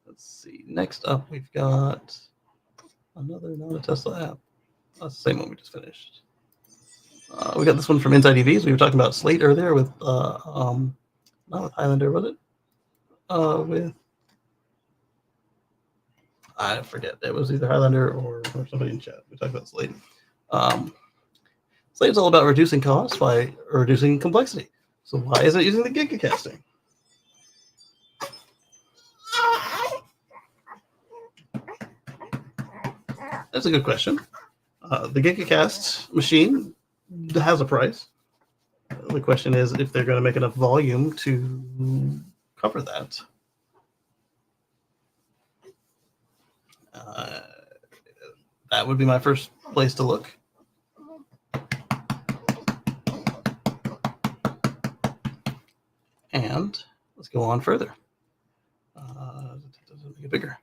A: Let's see. Next up, we've got another not a Tesla app. That's the same one we just finished. We got this one from Inside EVs. We were talking about Slate earlier with not with Highlander, was it? With I forget. It was either Highlander or somebody in chat. We talked about Slate. Slate is all about reducing costs by reducing complexity. So why is it using the gigacasting? That's a good question. The gigacast machine has a price. The question is if they're going to make enough volume to cover that. That would be my first place to look. And let's go on further. Make it bigger.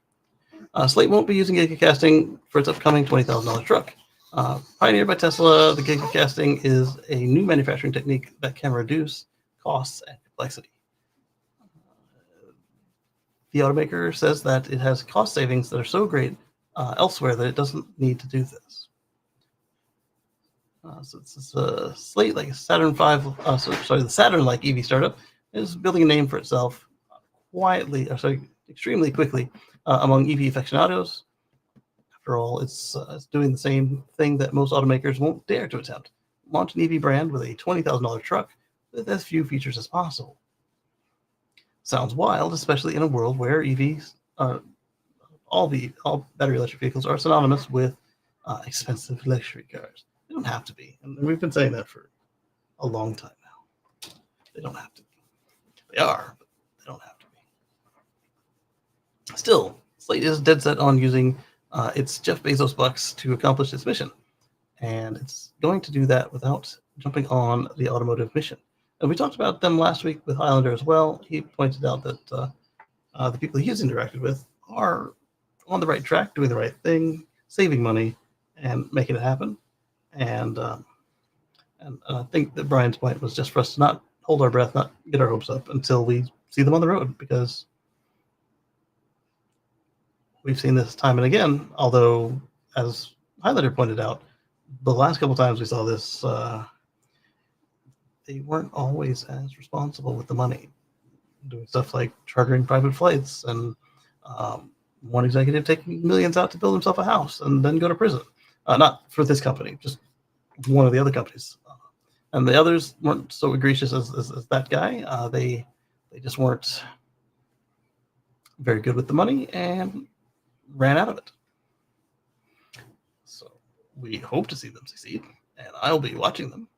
A: Slate won't be using gigacasting for its upcoming $20,000 truck. Pioneered by Tesla, the gigacasting is a new manufacturing technique that can reduce costs and complexity. The automaker says that it has cost savings that are so great elsewhere that it doesn't need to do this. So it's a Slate like a Saturn V, the Saturn-like EV startup is building a name for itself extremely quickly among EV aficionados. After all, it's doing the same thing that most automakers won't dare to attempt: launch an EV brand with a $20,000 truck with as few features as possible. Sounds wild, especially in a world where EVs, all battery electric vehicles are synonymous with expensive luxury cars. They don't have to be, and we've been saying that for a long time now. They don't have to be. They are, but they don't have to be. Still, Slate is dead set on using its Jeff Bezos bucks to accomplish its mission, and it's going to do that without jumping on the automotive mission. And we talked about them last week with Highlander as well. He pointed out that the people he's interacted with are on the right track, doing the right thing, saving money, and making it happen. And I think that Brian's point was just for us to not hold our breath, not get our hopes up until we see them on the road, because we've seen this time and again. Although, as Highlander pointed out, the last couple times we saw this, they weren't always as responsible with the money, doing stuff like chartering private flights, and one executive taking millions out to build himself a house and then go to prison. Not for this company, just one of the other companies. And the others weren't so egregious as that guy. They just weren't very good with the money and ran out of it. So we hope to see them succeed, and I'll be watching them,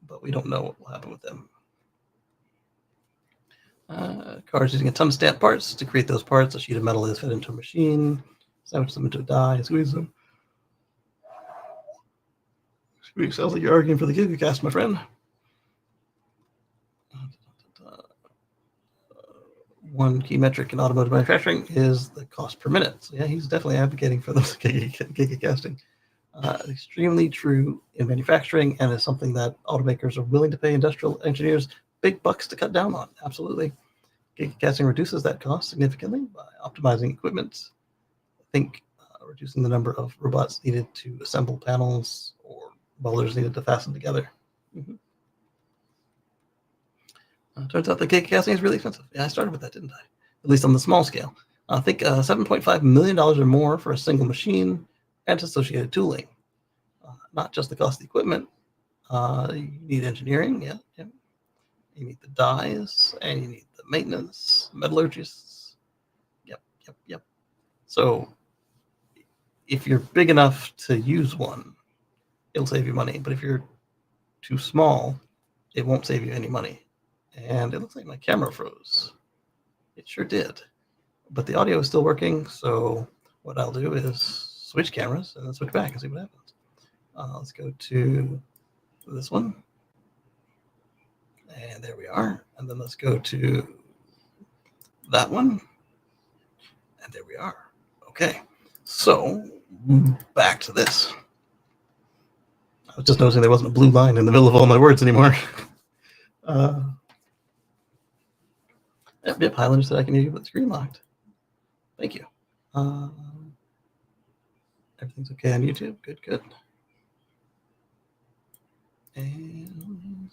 A: but we don't know what will happen with them. Cars using a ton of stamp parts to create those parts. A sheet of metal is fed into a machine, sandwich them into a die, squeeze them. Sounds like you're arguing for the gigacast, my friend. One key metric in automotive manufacturing is the cost per minute. So yeah, he's definitely advocating for those gigacasting. Extremely true in manufacturing, and is something that automakers are willing to pay industrial engineers big bucks to cut down on. Absolutely. Gigacasting reduces that cost significantly by optimizing equipment. Think reducing the number of robots needed to assemble panels or welders needed to fasten together. Turns out that gigacasting is really expensive. Yeah, I started with that, didn't I? At least on the small scale. I think $7.5 million or more for a single machine and associated tooling. Not just the cost of the equipment. You need engineering, yeah. You need the dies, and you need the maintenance, metallurgists. Yep. So if you're big enough to use one, it'll save you money. But if you're too small, it won't save you any money. And it looks like my camera froze. It sure did. But the audio is still working, so what I'll do is switch cameras and then switch back and see what happens. Let's go to this one. And there we are. And then let's go to that one. And there we are. Okay. So back to this. I was just noticing there wasn't a blue line in the middle of all my words anymore. Yep, Highlander said I can hear you with the screen locked. Thank you. Everything's okay on YouTube. Good. And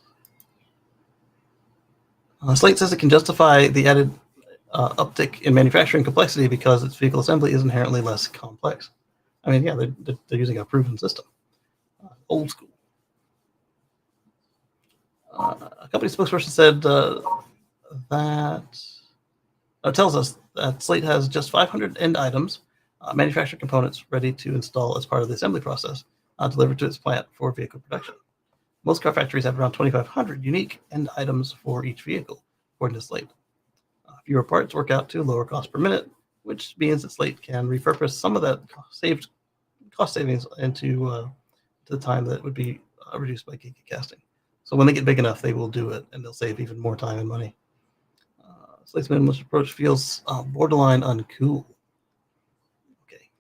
A: Slate says it can justify the added uptick in manufacturing complexity because its vehicle assembly is inherently less complex. I mean, yeah, they're using a proven system. Old school. A company spokesperson said that tells us that Slate has just 500 end items, manufactured components ready to install as part of the assembly process, delivered to its plant for vehicle production. Most car factories have around 2,500 unique end items for each vehicle, according to Slate. Fewer parts work out to lower cost per minute, which means that Slate can repurpose some of that cost savings into the time that would be reduced by gigacasting. So when they get big enough, they will do it, and they'll save even more time and money. Slate's minimalist approach feels borderline uncool. Okay.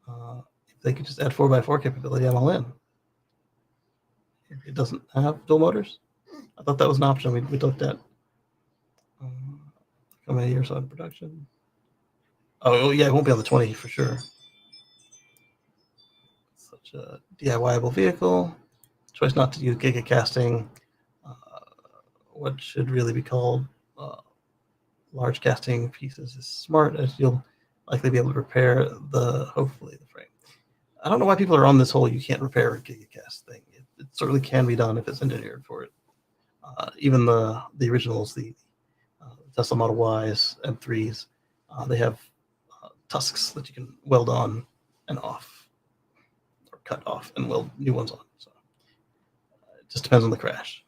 A: If they could just add 4x4 capability, I'm all in. It doesn't have dual motors? I thought that was an option we looked at. How many years on production? Oh, yeah, it won't be on the 20 for sure. Such a DIY-able vehicle. Choice not to use gigacasting. What should really be called large casting pieces is smart, as you'll likely be able to repair hopefully the frame. I don't know why people are on this whole you can't repair a gigacast thing. It certainly can be done if it's engineered for it. Even the originals, the Tesla Model Ys and 3s, they have tusks that you can weld on and off, or cut off and weld new ones on. So it just depends on the crash.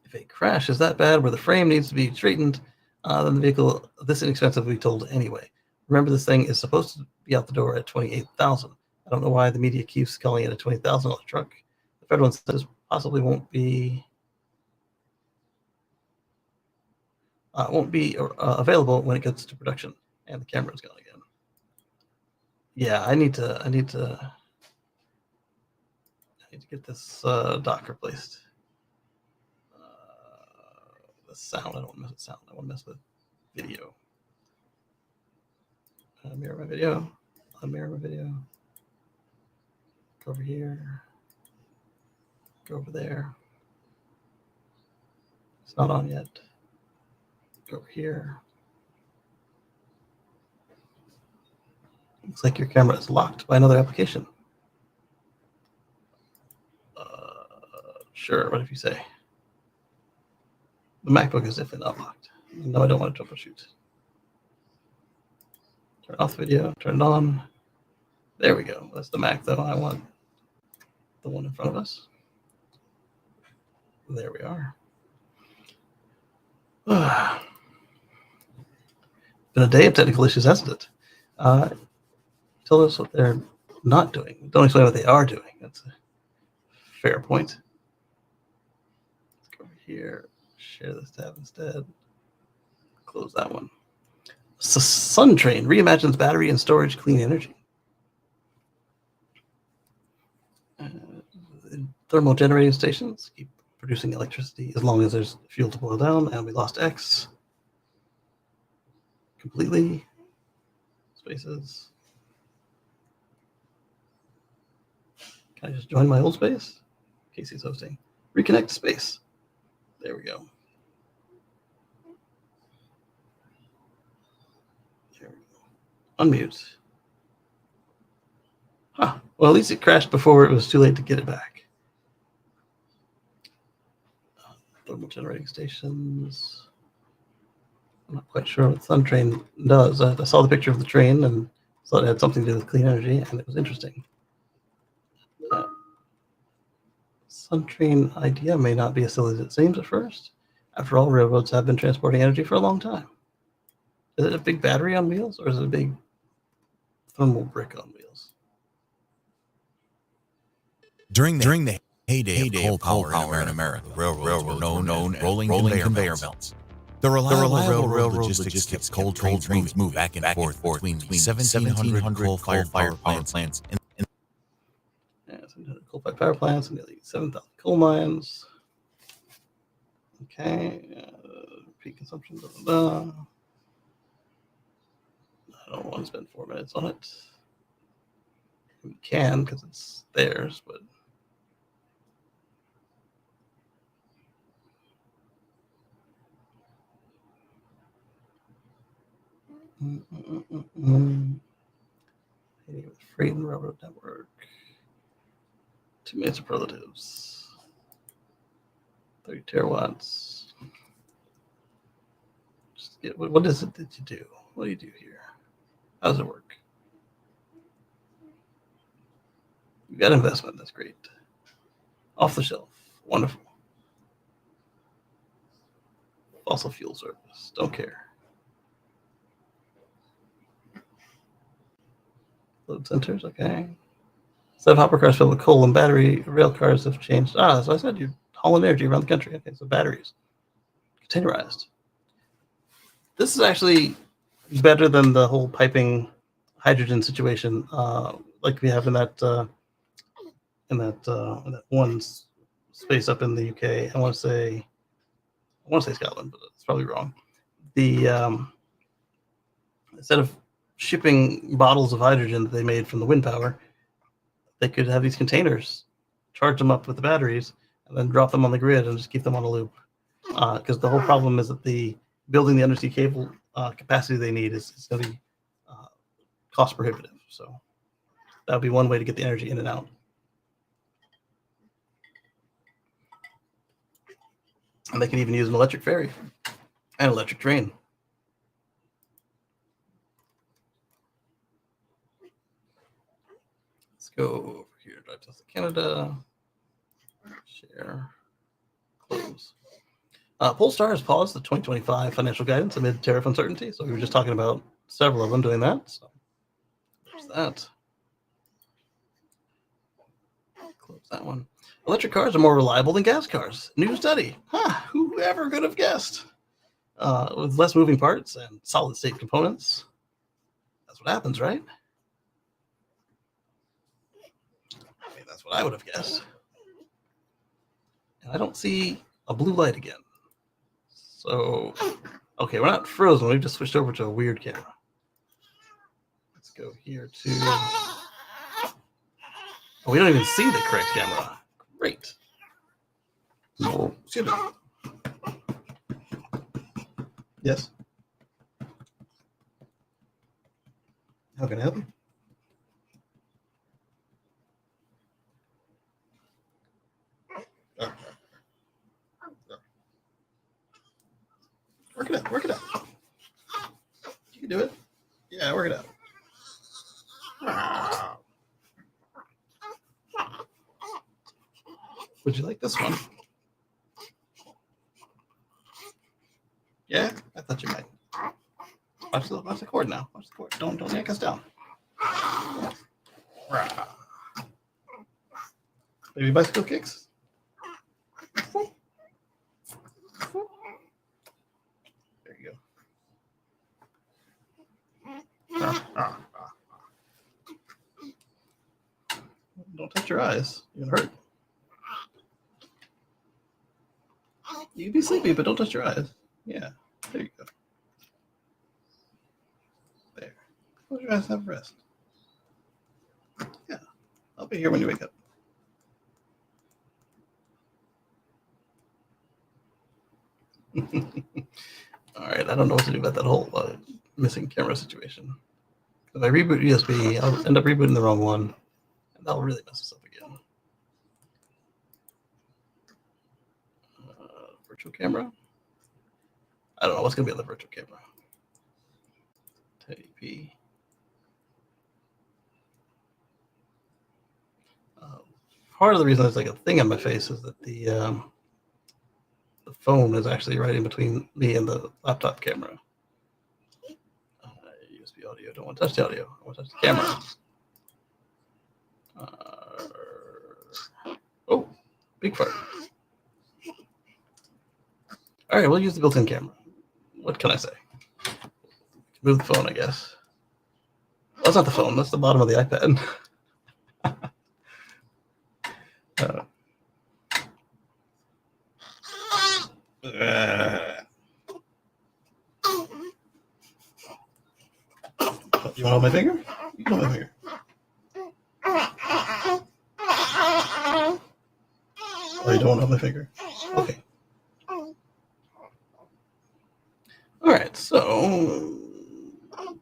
A: If a crash is that bad where the frame needs to be straightened, then the vehicle this inexpensive will be told anyway. Remember, this thing is supposed to be out the door at $28,000. I don't know why the media keeps calling it a $20,000 truck. The Fed one says possibly won't be available when it gets to production. And the camera's gone again. Yeah, I need to get this dock replaced. the sound. I don't want to mess with sound. I want to mess with video. Mirror my video. Unmirror my video. Go over here. Go over there. It's not on yet. Go over here. Looks like your camera is locked by another application. Sure, what if you say? The MacBook is definitely not locked. No, I don't want to troubleshoot. Turn off the video, turn it on. There we go. That's the Mac, though. I want the one in front of us. There we are. Been a day of technical issues, hasn't it? Tell us what they're not doing. Don't explain what they are doing. That's a fair point. Let's go over here. Share this tab instead. Close that one. So Sun Train reimagines battery and storage clean energy. Thermal generating stations keep producing electricity as long as there's fuel to boil down, and we lost X completely. Spaces. Can I just join my old space? Kacey's hosting. Reconnect space. There we go. There we go. Unmute. Huh. Well, at least it crashed before it was too late to get it back. Thermal generating stations. I'm not quite sure what Sun Train does. I saw the picture of the train and thought it had something to do with clean energy, and it was interesting. Sun Train idea may not be as silly as it seems at first. After all, railroads have been transporting energy for a long time. Is it a big battery on wheels, or is it a big thermal brick on wheels?
D: During the heyday of coal power in America, railroads were known as rolling conveyor belts. The reliable railroad logistics kept coal trains moving back and forth between 1,700 coal-fired power plants and
A: 700 coal-fired power plants and nearly 7,000 coal mines. Okay, peak consumption. Blah, blah, blah. I don't want to spend 4 minutes on it. We can because it's theirs, but freight and railroad network. 2 minutes of relatives. 30 terawatts. What is it that you do? What do you do here? How does it work? You got investment. That's great. Off the shelf. Wonderful. Fossil fuel service. Don't care. Load centers. Okay. Instead of hopper cars filled with coal and battery, rail cars have changed. So I said you haul energy around the country. Okay, so batteries. Containerized. This is actually better than the whole piping hydrogen situation, like we have in that one space up in the UK. I want to say Scotland, but it's probably wrong. The instead of shipping bottles of hydrogen that they made from the wind power, they could have these containers, charge them up with the batteries, and then drop them on the grid and just keep them on a loop. Because the whole problem is that building the undersea cable capacity they need is going to be cost prohibitive. So that would be one way to get the energy in and out. And they can even use an electric ferry and electric train. Let's go over here, Drive Tesla Canada, share, close. Polestar has paused the 2025 financial guidance amid tariff uncertainty. So we were just talking about several of them doing that. So there's that. Close that one. Electric cars are more reliable than gas cars. New study. Whoever could have guessed? With less moving parts and solid state components. That's what happens, right? I mean, that's what I would have guessed. And I don't see a blue light again. So, okay, we're not frozen. We've just switched over to a weird camera. Let's go here to. Oh, we don't even see the correct camera. Great. Oh, excuse me. Yes. How can I help you? Work it out. Work it out. You can do it. Yeah, work it out. Would you like this one? Yeah, I thought you might. Watch the cord now. Watch the cord. Don't yank us down. Baby bicycle kicks. There you go. Don't touch your eyes. You're gonna hurt. You can be sleepy, but don't touch your eyes. Yeah, there you go. There. Close your eyes and have a rest. Yeah, I'll be here when you wake up. All right, I don't know what to do about that whole missing camera situation. If I reboot USB, I'll end up rebooting the wrong one, and that'll really mess us up again. Virtual camera? I don't know what's going to be on the virtual camera. 1080p. Part of the reason there's like a thing on my face is that the phone is actually right in between me and the laptop camera. USB audio. Don't want to touch the audio. I want to touch the camera. Oh, big fart. All right, we'll use the built-in camera. What can I say? Move the phone, I guess. Well, that's not the phone. That's the bottom of the iPad. You want to hold my finger? You can hold my finger. Oh, you don't want to hold my finger? Okay. All right, so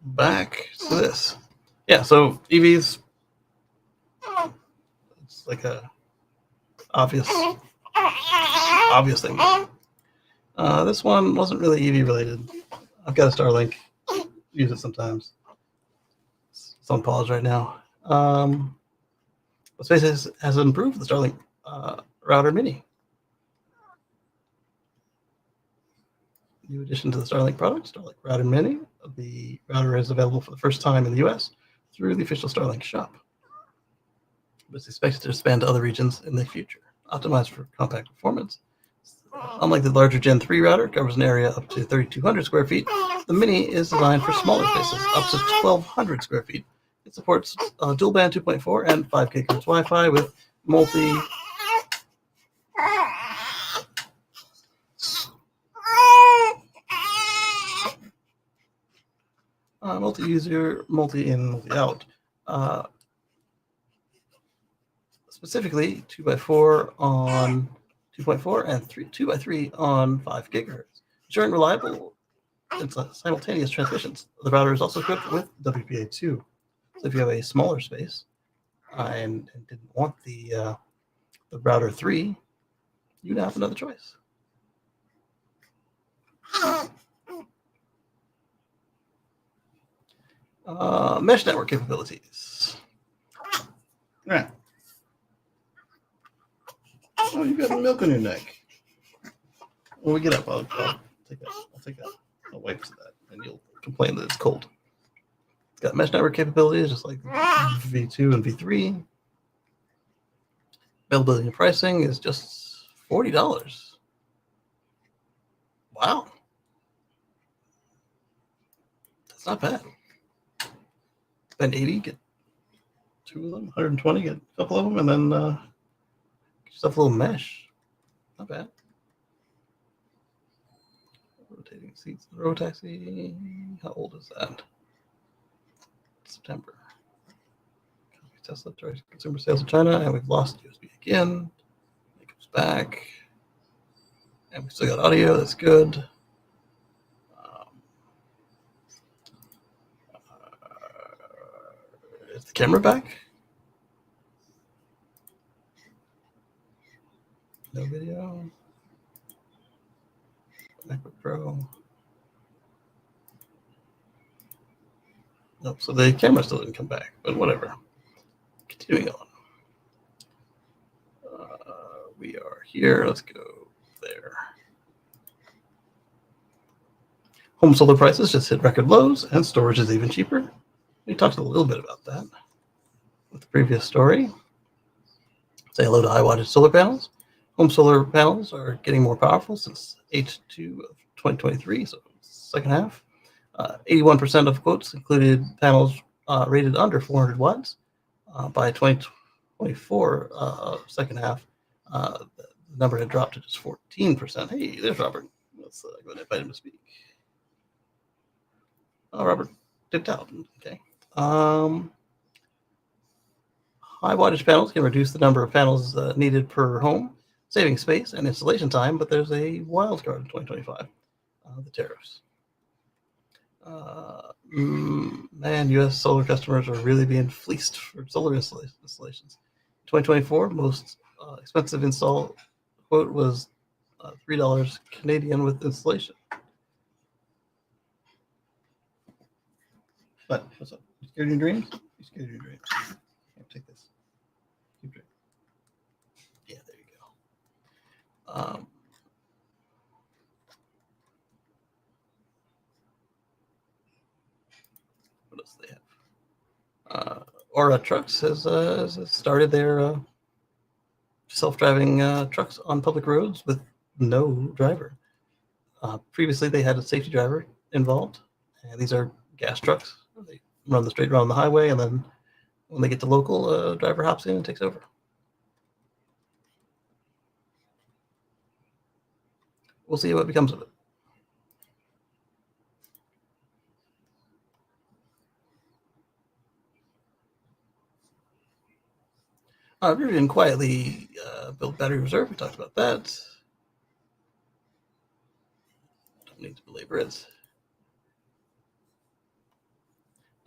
A: back to this. Yeah, so EVs, it's like a obvious thing. This one wasn't really EV related. I've got a Starlink, use it sometimes. It's on pause right now. But Space has improved the Starlink router mini. New addition to the Starlink product, Starlink Router Mini. The router is available for the first time in the US through the official Starlink shop. It's expected to expand to other regions in the future. Optimized for compact performance. Unlike the larger Gen 3 router, it covers an area up to 3,200 square feet. The Mini is designed for smaller spaces, up to 1,200 square feet. It supports dual band 2.4 and 5 GHz Wi-Fi with multi-user, multi-in, multi-out. Specifically, 2x4 on 2.4 and 2x3 on 5 gigahertz. Ensuring reliable and simultaneous transmissions. The router is also equipped with WPA2. So if you have a smaller space and didn't want the router 3, you now have another choice. Mesh network capabilities. All right. Oh, you got milk on your neck. When we get up, I'll take a wipe to that, and you'll complain that it's cold. It's got mesh network capabilities, just like V2 and V3. Availability and pricing is just $40. Wow. That's not bad. Spend 80, get 2 of them, 120, get a couple of them, and then get yourself a little mesh. Not bad. seats in the road taxi. How old is that? September. Tesla drives consumer sales in China, and we've lost USB again. It comes back, and we still got audio. That's good. Is the camera back? No video. MacBook Pro. Nope, so the camera still didn't come back, but whatever. Continuing on. We are here. Let's go there. Home solar prices just hit record lows, and storage is even cheaper. We talked a little bit about that with the previous story. Say hello to high wattage solar panels. Home solar panels are getting more powerful since H2 of 2023, so second half. 81% of quotes included panels rated under 400 watts. By 2024 second half, the number had dropped to just 14%. Hey, there's Robert. Let's go ahead and invite him to speak. Oh, Robert dipped out. Okay. High wattage panels can reduce the number of panels needed per home, saving space and installation time, but there's a wild card in 2025, the tariffs. Man, U.S. solar customers are really being fleeced for solar installations. 2024, most expensive install quote was $3 Canadian with installation. But what's up? You scared of your dreams? You scared of your dreams? Here, take this. Keep drinking. Yeah, there you go. What else do they have? Aura Trucks has started their self-driving trucks on public roads with no driver. Previously, they had a safety driver involved, and these are gas trucks. They run the straight around the highway, and then when they get to local, driver hops in and takes over. We'll see what becomes of it. Rivian quietly built battery reserve. We talked about that. Don't need to belabor it.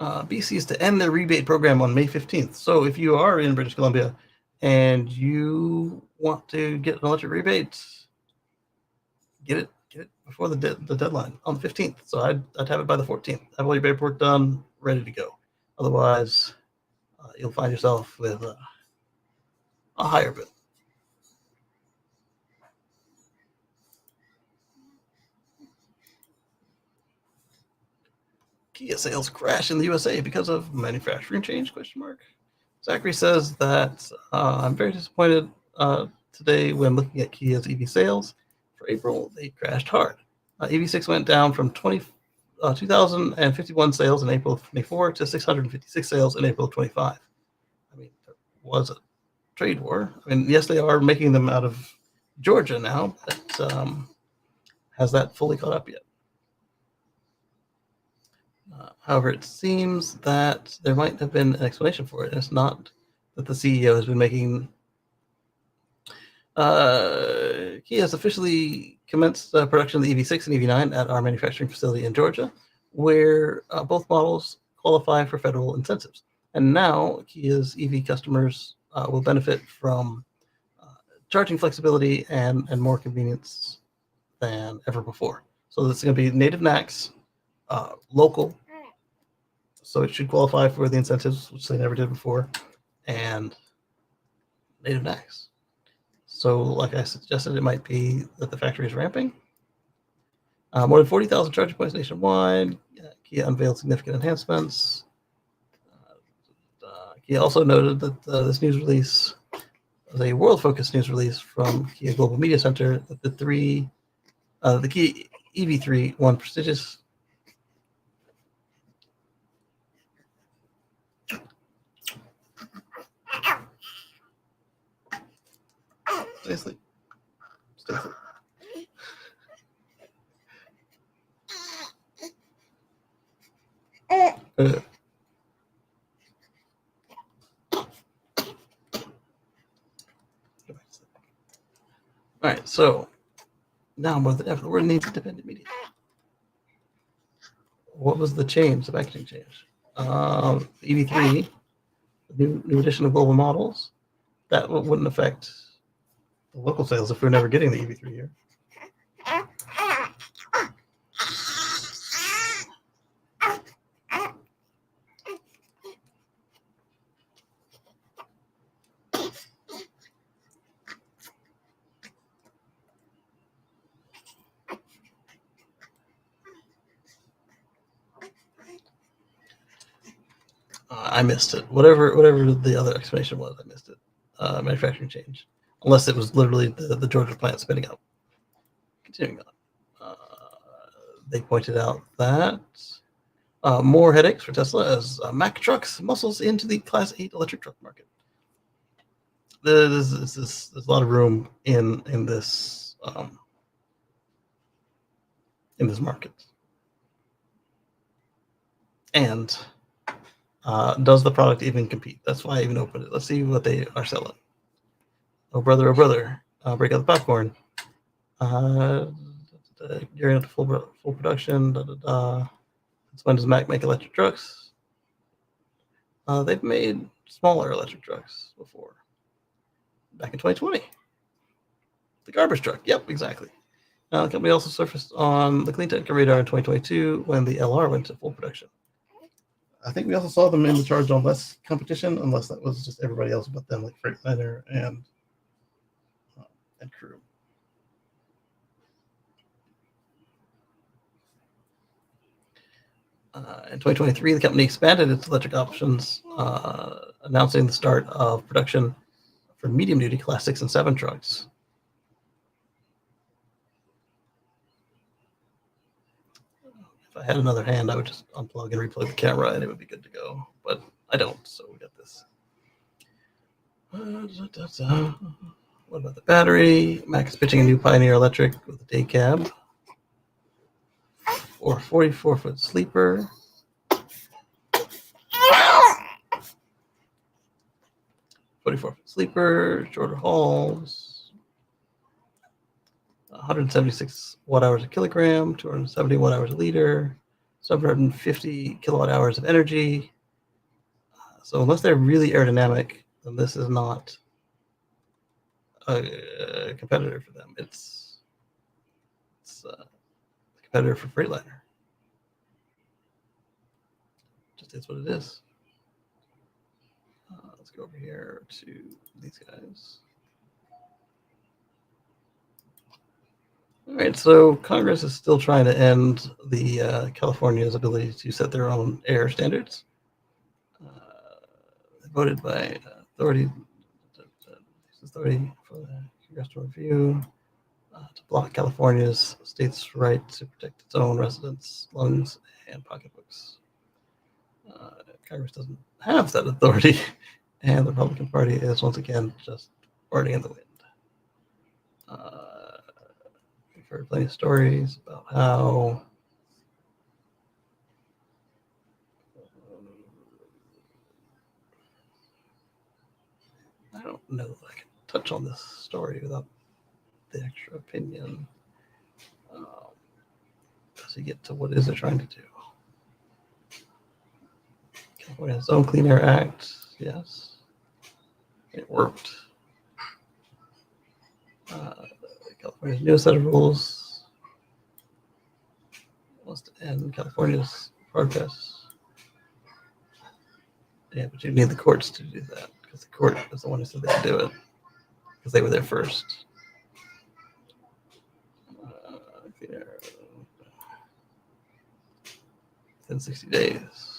A: BC is to end their rebate program on May 15th. So if you are in British Columbia and you want to get an electric rebate, get it before the deadline on the 15th. So I'd have it by the 14th. Have all your paperwork done, ready to go. Otherwise, you'll find yourself with a higher bill. Kia sales crash in the USA because of manufacturing change? ? Zachary says that I'm very disappointed today when looking at Kia's EV sales. For April, they crashed hard. EV6 went down from 2,051 sales in April of 24 to 656 sales in April of 25. I mean, there was a trade war. I mean, yes, they are making them out of Georgia now, but has that fully caught up yet? However, it seems that there might have been an explanation for it. It's not that the CEO has been making. Kia has officially commenced production of the EV6 and EV9 at our manufacturing facility in Georgia, where both models qualify for federal incentives. And now Kia's EV customers will benefit from charging flexibility and more convenience than ever before. So this is going to be native NACS, local, so it should qualify for the incentives, which they never did before, and native NACS. So like I suggested, it might be that the factory is ramping. More than 40,000 charging points nationwide. Kia unveiled significant enhancements. Kia also noted that this news release was a world-focused news release from Kia Global Media Center that the Kia EV3 won prestigious Stay asleep. All right, so now more than ever, the world needs independent media. What was the change, the packaging change? EV3, the new edition of global models, that wouldn't affect the local sales if we're never getting the EV3 here. I missed it. Whatever the other explanation was, I missed it. Manufacturing change, unless it was literally the Georgia plant spinning up. Continuing on, they pointed out that more headaches for Tesla as Mack trucks muscles into the Class 8 electric truck market. There's a lot of room in this market, and does the product even compete? That's why I even opened it. Let's see what they are selling. Oh brother, break out the popcorn. Gearing up to full production. When does Mack make electric trucks? They've made smaller electric trucks before. Back in 2020. The garbage truck. Yep, exactly. The company also surfaced on the clean tech radar in 2022 when the LR went to full production. I think we also saw them in the charge on less competition, unless that was just everybody else but them, like Freightliner and Crew. In 2023, the company expanded its electric options, announcing the start of production for medium-duty Class 6 and 7 trucks. If I had another hand, I would just unplug and replug the camera, and it would be good to go. But I don't, so we got this. What about the battery? Mack is pitching a new Pioneer Electric with a day cab or 44-foot sleeper. 44-foot sleeper, shorter hauls, 176 watt-hours a kilogram, 270 watt-hours a liter, 750 kilowatt-hours of energy. So unless they're really aerodynamic, then this is not a competitor for them. It's a competitor for Freightliner. Just is what it is. Let's go over here to these guys. All right, so Congress is still trying to end the California's ability to set their own air standards. Voted by authority for the congressional review to block California's state's right to protect its own residents' lungs and pocketbooks. Congress doesn't have that authority, and the Republican Party is once again just farting in the wind. We've heard plenty of stories about how I don't know if I can touch on this story without the extra opinion. As you get to what is it trying to do? California has its own Clean Air Act. Yes, it worked. California's new set of rules wants to end California's progress. Yeah, but you need the courts to do that, because the court is the one who said they could do it, because they were there first. Within 60 days.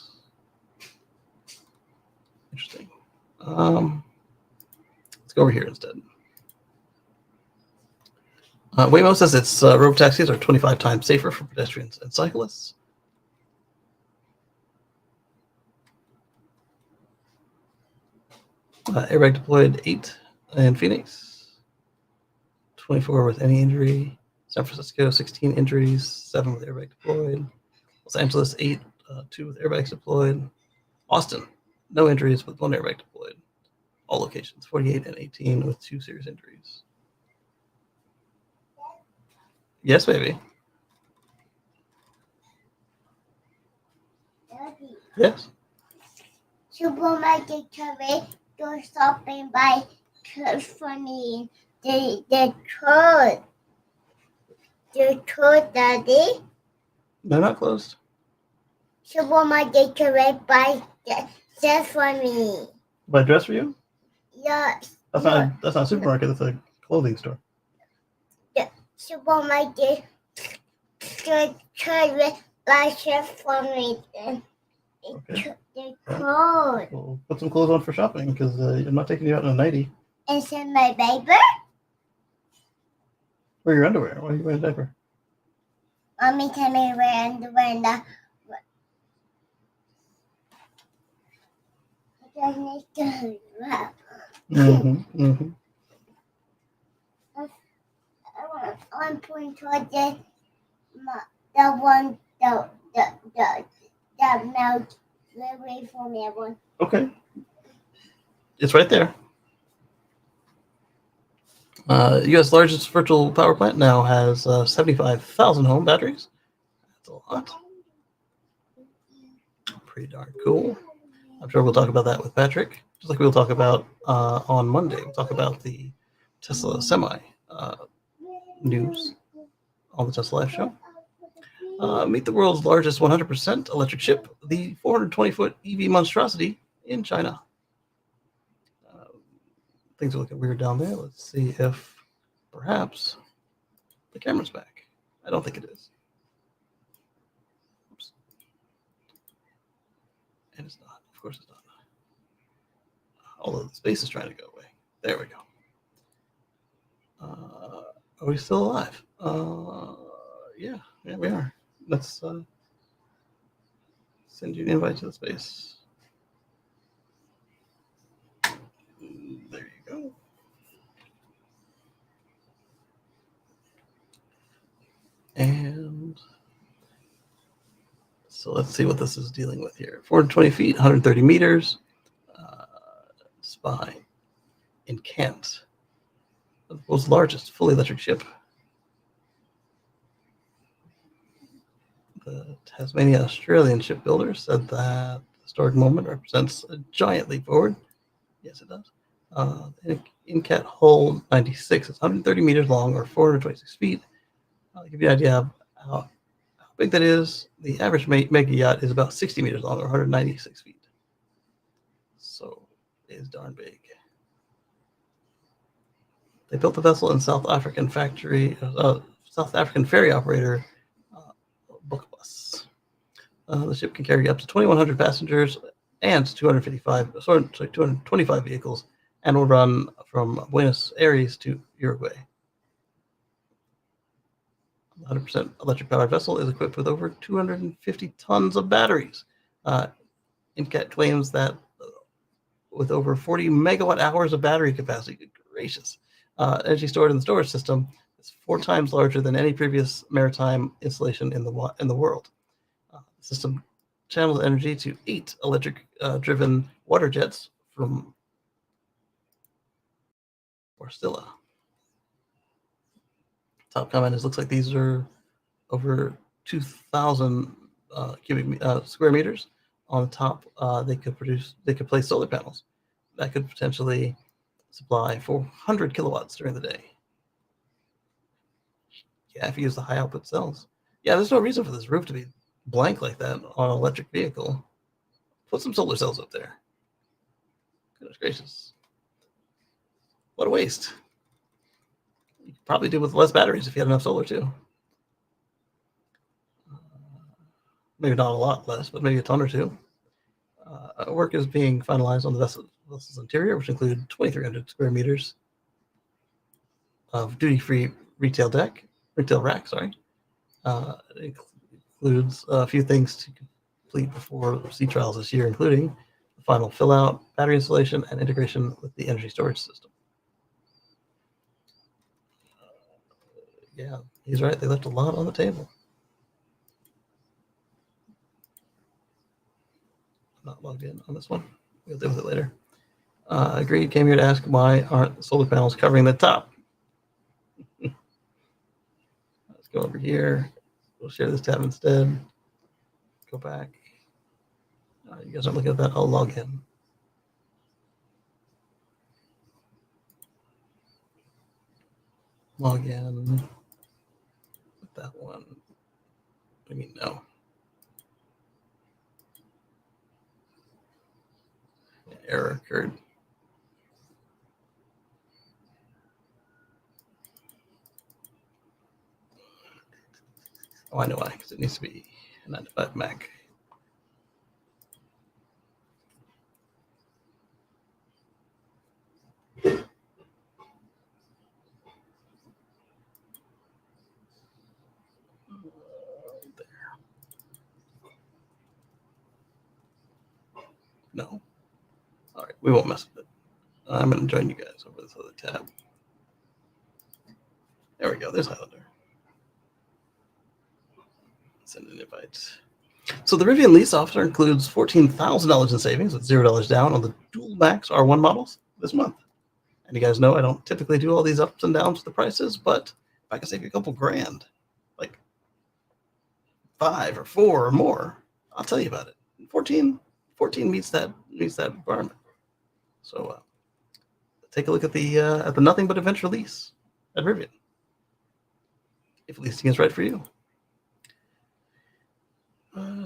A: Interesting. Let's go over here instead. Waymo says its road taxis are 25 times safer for pedestrians and cyclists. Airbag deployed 8 in Phoenix, 24 with any injury. San Francisco, 16 injuries, 7 with airbag deployed. Los Angeles, 8 2 with airbags deployed. Austin, no injuries with 1 airbag deployed. All locations, 48 and 18 with 2 serious injuries. Yes, baby.
C: Daddy,
A: Yes.
C: supermarket carry go shopping by for me. The code. The code, Daddy.
A: They're not closed.
C: Supermarket carry by just for me.
A: By dress for you?
C: Yes.
A: That's not a supermarket. That's a clothing store.
C: Supermarket carry by just for me.
A: Okay.
C: The code.
A: Well, put some clothes on for shopping because I'm not taking you out in a nightie.
C: Is in my diaper?
A: Wear your underwear. Why are you wearing a diaper?
C: Mommy tell me wear underwear in the. I need to wrap.
A: Mm-hmm. Mm-hmm.
C: I want to point toward the one that melt away from me. One.
A: Okay. It's right there. U.S. largest virtual power plant now has 75,000 home batteries. That's a lot. Pretty darn cool. I'm sure we'll talk about that with Patrick, just like we'll talk about on Monday. We'll talk about the Tesla Semi news on the Tesla Live show. Meet the world's largest 100% electric ship, the 420-foot EV monstrosity in China. Things are looking weird down there. Let's see if perhaps the camera's back. I don't think it is. Oops. And it's not. Of course it's not. Although the space is trying to go away. There we go. Are we still alive? Yeah, we are. Let's send you an invite to the space. There you go. And so let's see what this is dealing with here. 420 feet, 130 meters. Spy in Kent. The world's largest fully electric ship. The Tasmania Australian shipbuilder said that the historic moment represents a giant leap forward. Yes, it does. Incat hull 96 is 130 meters long or 426 feet. I'll give you an idea of how big that is. The average mega yacht is about 60 meters long or 196 feet. So it is darn big. They built the vessel in South African ferry operator Bookbus. The ship can carry up to 2,100 passengers and 225 vehicles, and will run from Buenos Aires to Uruguay. The 100% electric powered vessel is equipped with over 250 tons of batteries. Incat claims that with over 40 megawatt hours of battery capacity, good gracious, energy stored in the storage system is 4 times larger than any previous maritime installation in the world. The system channels energy to 8 electric-driven water jets from Forstilla. Top comment is, looks like these are over 2,000 square meters. On the top, they could place solar panels that could potentially supply 400 kilowatts during the day. Yeah, if you use the high output cells. Yeah, there's no reason for this roof to be blank like that on an electric vehicle. Put some solar cells up there. Goodness gracious. What a waste. You could probably do with less batteries if you had enough solar too. Maybe not a lot less, but maybe a ton or two. Work is being finalized on the vessel's interior, which include 2,300 square meters of duty-free retail rack. It includes a few things to complete before sea trials this year, including the final fill-out, battery installation, and integration with the energy storage system. Yeah, he's right. They left a lot on the table. in on this one. We'll deal with it later. Agreed. Came here to ask why aren't solar panels covering the top? Let's go over here. We'll share this tab instead. Go back. You guys aren't looking at that. I'll log in. Log in with that one. I mean, no. Error occurred. Oh, I know why, because it needs to be a 9-to-5 Mac. No. All right, we won't mess with it. I'm going to join you guys over this other tab. There we go. There's Highlander. Send an invite. So the Rivian lease offer includes $14,000 in savings with $0 down on the dual max R1 models this month. And you guys know I don't typically do all these ups and downs with the prices, but if I can save you a couple grand, like 5 or 4 or more, I'll tell you about it. 14 meets that requirement. So take a look at the Nothing But Adventure lease at Rivian, if leasing is right for you.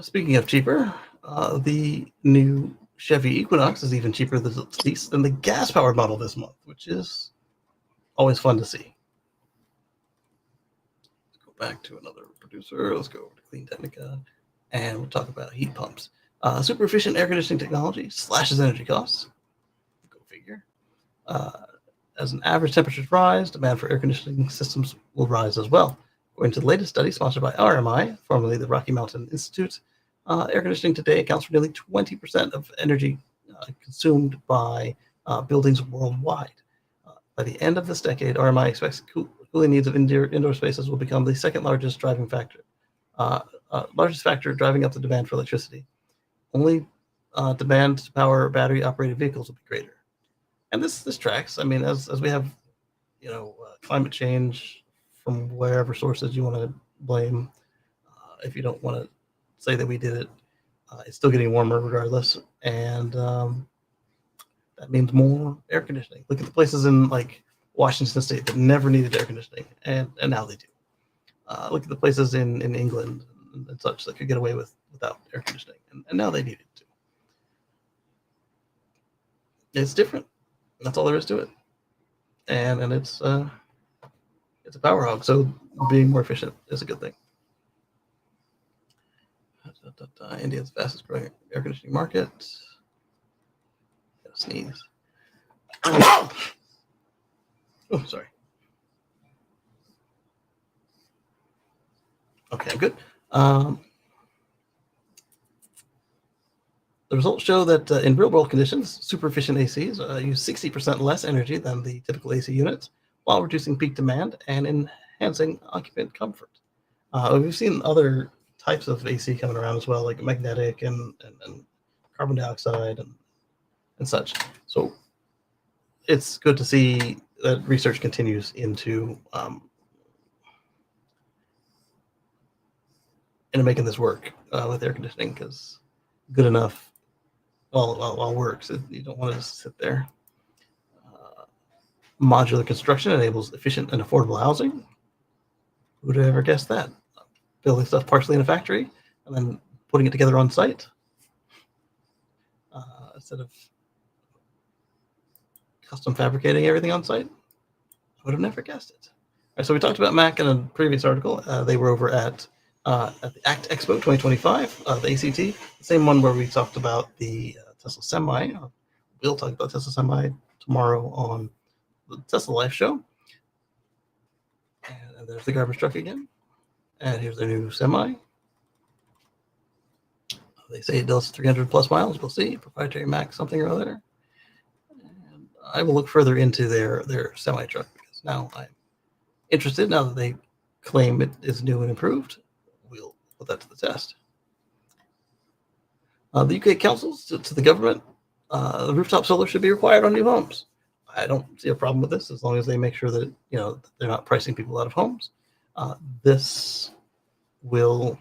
A: Speaking of cheaper, the new Chevy Equinox is even cheaper than the gas-powered model this month, which is always fun to see. Let's go back to another producer. Let's go over to Clean Technica, and we'll talk about heat pumps. Super efficient air conditioning technology slashes energy costs. Go figure. As an average temperatures rise, demand for air conditioning systems will rise as well. According to the latest study sponsored by RMI, formerly the Rocky Mountain Institute, air conditioning today accounts for nearly 20% of energy consumed by buildings worldwide. By the end of this decade, RMI expects cooling needs of indoor spaces will become the second largest driving factor, driving up the demand for electricity. Only demand to power battery-operated vehicles will be greater. And this tracks. I mean, as we have, climate change from wherever sources you want to blame. If you don't want to say that we did it, it's still getting warmer regardless, and that means more air conditioning. Look at the places in like Washington State that never needed air conditioning, and now they do. Look at the places in England and such that could get away without air conditioning, and now they need it too. It's different. That's all there is to it, and it's a power hog, so being more efficient is a good thing. India's fastest growing air conditioning market. Gotta sneeze. Oh, sorry. Okay, I'm good. The results show that in real-world conditions, super efficient ACs use 60% less energy than the typical AC units, while reducing peak demand and enhancing occupant comfort. We've seen other types of AC coming around as well, like magnetic and carbon dioxide and such. So it's good to see that research continues into making this work with air conditioning, because good enough all works. You don't want to just sit there. Modular construction enables efficient and affordable housing. Who would have ever guessed that? Building stuff partially in a factory and then putting it together on site instead of custom fabricating everything on site. I would have never guessed it. All right, so we talked about Mac in a previous article. They were over at the ACT Expo 2025, the ACT, the same one where we talked about the Tesla Semi. We'll talk about Tesla Semi tomorrow on the Tesla Life Show. And there's the garbage truck again. And here's their new Semi. They say it does 300 plus miles. We'll see. Proprietary Mac something or other. And I will look further into their Semi truck, because now I'm interested. Now that they claim it is new and improved, we'll put that to the test. The UK counsels to the government, the rooftop solar should be required on new homes. I don't see a problem with this as long as they make sure that they're not pricing people out of homes. This will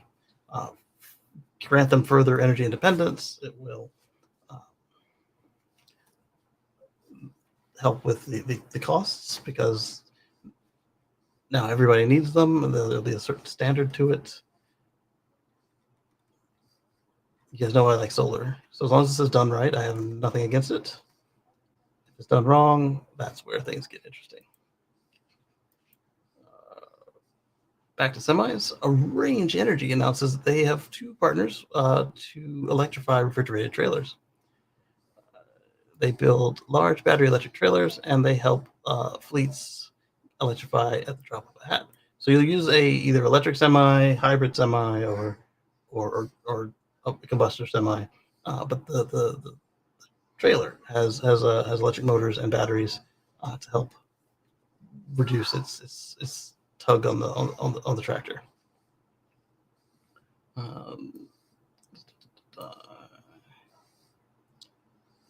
A: grant them further energy independence. It will help with the costs because now everybody needs them, and there'll be a certain standard to it. You guys know I like solar, so as long as this is done right, I have nothing against it. If it's done wrong, that's where things get interesting. Back to semis. Range Energy announces that they have 2 partners to electrify refrigerated trailers. They build large battery electric trailers, and they help fleets electrify at the drop of a hat. So you'll use either electric semi, hybrid semi, or a combustor semi, but the trailer has electric motors and batteries to help reduce its tug on the tractor.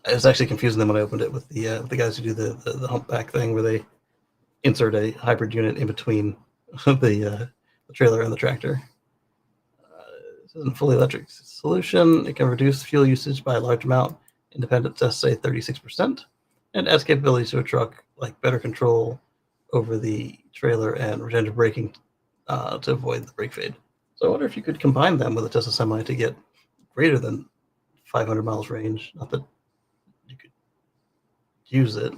A: It was actually confusing them when I opened it with the guys who do the humpback thing, where they insert a hybrid unit in between the trailer and the tractor. This is a fully electric solution. It can reduce fuel usage by a large amount. Independent tests say 36%, and adds capabilities to a truck like better control over the trailer and regenerative braking to avoid the brake fade. So I wonder if you could combine them with a Tesla Semi to get greater than 500 miles range. Not that you could use it,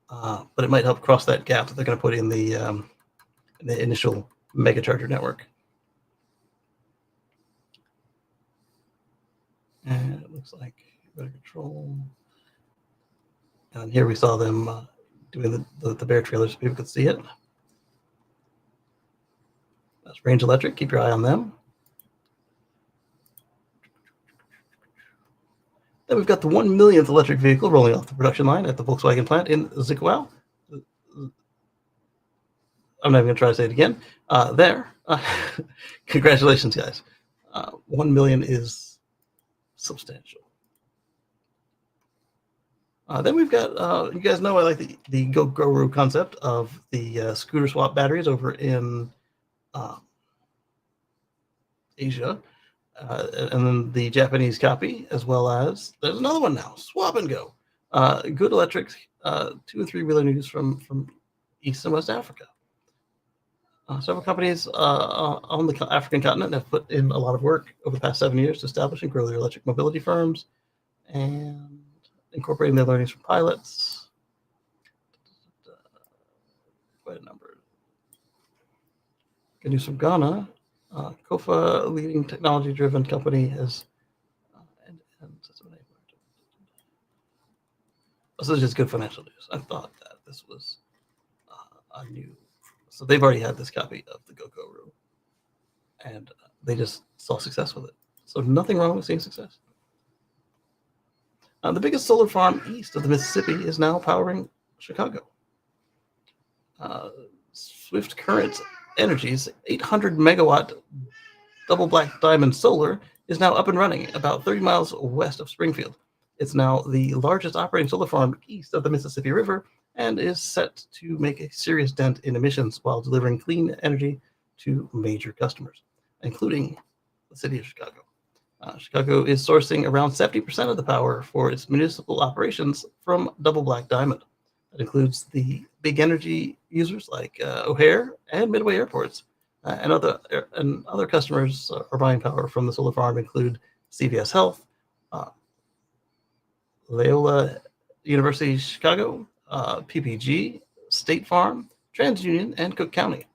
A: but it might help cross that gap that they're going to put in the initial megacharger network. And it looks like better control. And here we saw them doing the bear trailer so people could see it. That's Range Electric. Keep your eye on them. Then we've got the 1 millionth electric vehicle rolling off the production line at the Volkswagen plant in Zwickau. I'm not even going to try to say it again. Congratulations, guys. 1 million is substantial. Then we've got, you guys know I like the Gogoro concept of the scooter swap batteries over in Asia. And then the Japanese copy, as well as there's another one now, Swap and Go. Good Electric 2- and 3-wheeler news from East and West Africa. Several companies on the African continent have put in a lot of work over the past 7 years to establish and grow their electric mobility firms and incorporating their learnings from pilots. Quite a number. Good news from Ghana. Kofa, a leading technology-driven company, has this is just good financial news. I thought that this was a new. So they've already had this copy of the Gogoro, and they just saw success with it. So nothing wrong with seeing success. The biggest solar farm east of the Mississippi is now powering Chicago. Swift Current Energy's 800 megawatt double black diamond solar is now up and running about 30 miles west of Springfield. It's now the largest operating solar farm east of the Mississippi River and is set to make a serious dent in emissions while delivering clean energy to major customers, including the city of Chicago. Chicago is sourcing around 70% of the power for its municipal operations from double black diamond. That includes the big energy users like O'Hare and Midway airports, and other customers are buying power from the solar farm include CVS Health, Loyola University Chicago, PPG, State Farm, TransUnion, and Cook County,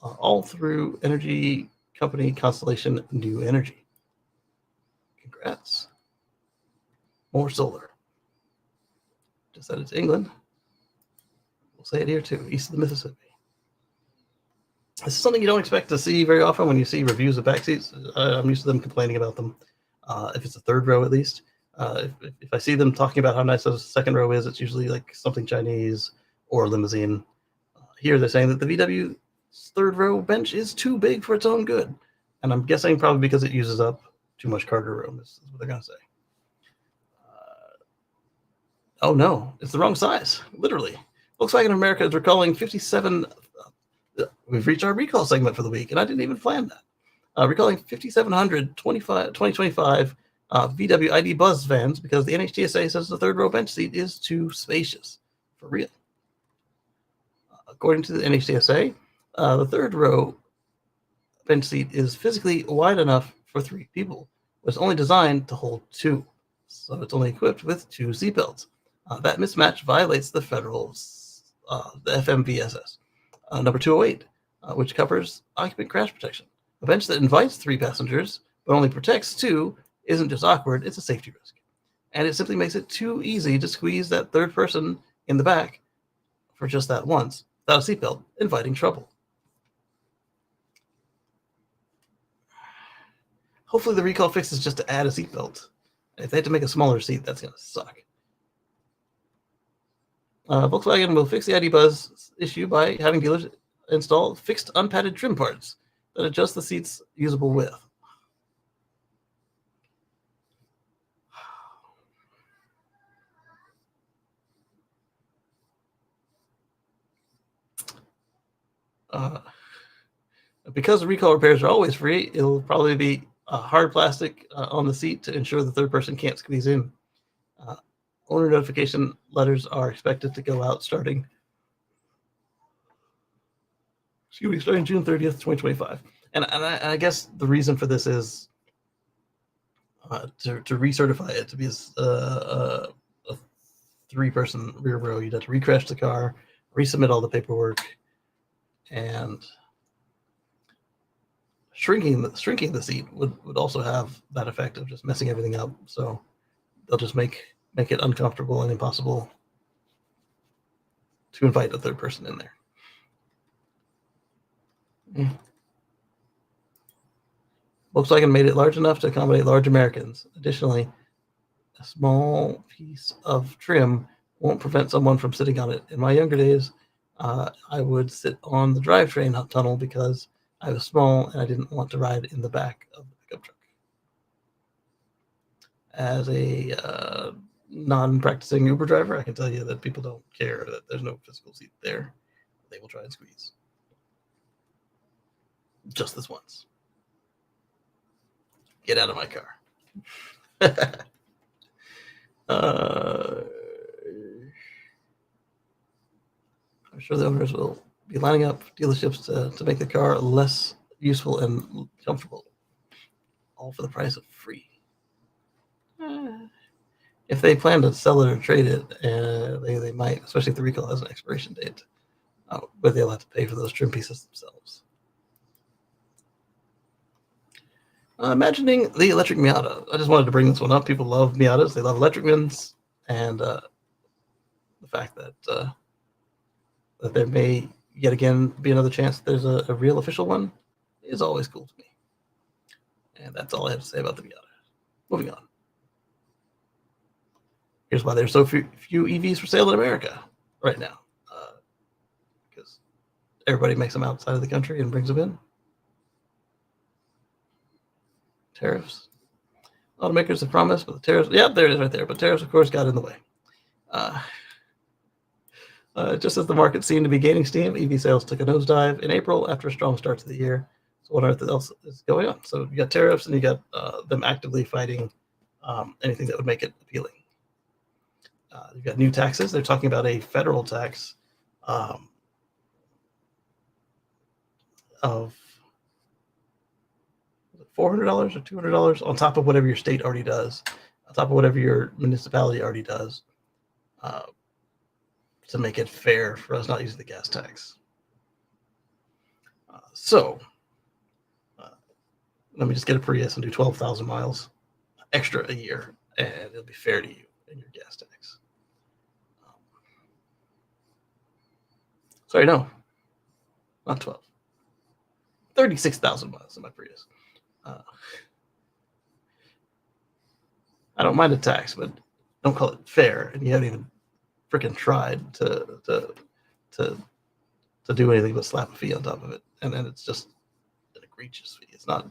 A: all through energy company Constellation New Energy. Congrats. More solar. Just said it's England. We'll say it here too, east of the Mississippi. This is something you don't expect to see very often when you see reviews of backseats. I'm used to them complaining about them, if it's a third row at least. If I see them talking about how nice the second row is, it's usually like something Chinese or a limousine. Here they're saying that the VW's third row bench is too big for its own good. And I'm guessing probably because it uses up too much cargo room is what they're going to say. Oh no, it's the wrong size, literally. Volkswagen America is recalling 57. We've reached our recall segment for the week, and I didn't even plan that. Recalling 5,700 2025 VW ID Buzz vans because the NHTSA says the third row bench seat is too spacious. For real. According to the NHTSA, the third row bench seat is physically wide enough for 3 people, but it's only designed to hold 2. So it's only equipped with 2 seatbelts. That mismatch violates the federal, the FMVSS, number 208, which covers occupant crash protection. A bench that invites 3 passengers but only protects 2 isn't just awkward, it's a safety risk. And it simply makes it too easy to squeeze that third person in the back for just that once, without a seatbelt, inviting trouble. Hopefully the recall fix is just to add a seatbelt. If they have to make a smaller seat, that's going to suck. Volkswagen will fix the ID Buzz issue by having dealers install fixed unpadded trim parts that adjust the seat's usable width. Because the recall repairs are always free, it'll probably be hard plastic on the seat to ensure the third person can't squeeze in. Owner notification letters are expected to go out starting June 30th, 2025. And I guess the reason for this is to recertify it to be a 3-person rear row. You'd have to recrash the car, resubmit all the paperwork, and shrinking the seat would also have that effect of just messing everything up. So they'll just make it uncomfortable and impossible to invite a third person in there. Volkswagen made it large enough to accommodate large Americans. Additionally, a small piece of trim won't prevent someone from sitting on it. In my younger days, I would sit on the drivetrain tunnel because I was small and I didn't want to ride in the back of the pickup truck. As a non-practicing Uber driver, I can tell you that people don't care that there's no physical seat there. They will try and squeeze. Just this once. Get out of my car. I'm sure the owners will be lining up dealerships to make the car less useful and comfortable, all for the price of free. If they plan to sell it or trade it, they might, especially if the recall has an expiration date, but they'll have to pay for those trim pieces themselves. Imagining the electric Miata. I just wanted to bring this one up. People love Miatas. They love electric ones. And the fact that that there may yet again be another chance that there's a real official one is always cool to me. And that's all I have to say about the Miata. Moving on. Here's why there's so few EVs for sale in America right now. Because everybody makes them outside of the country and brings them in. Tariffs. Automakers have promised, but the tariffs, yeah, there it is right there. But tariffs, of course, got in the way. Just as the market seemed to be gaining steam, EV sales took a nosedive in April after a strong start to the year. So what else is going on? So you got tariffs and you got them actively fighting anything that would make it appealing. You've got new taxes. They're talking about a federal tax of $400 or $200 on top of whatever your state already does, on top of whatever your municipality already does, to make it fair for us not using the gas tax. So let me just get a Prius and do 12,000 miles extra a year, and it'll be fair to you and your gas tax. Sorry, no, not 12. 36,000 miles in my Prius. I don't mind a tax, but don't call it fair. And you haven't even freaking tried to do anything but slap a fee on top of it. And then it's just an egregious fee. It's not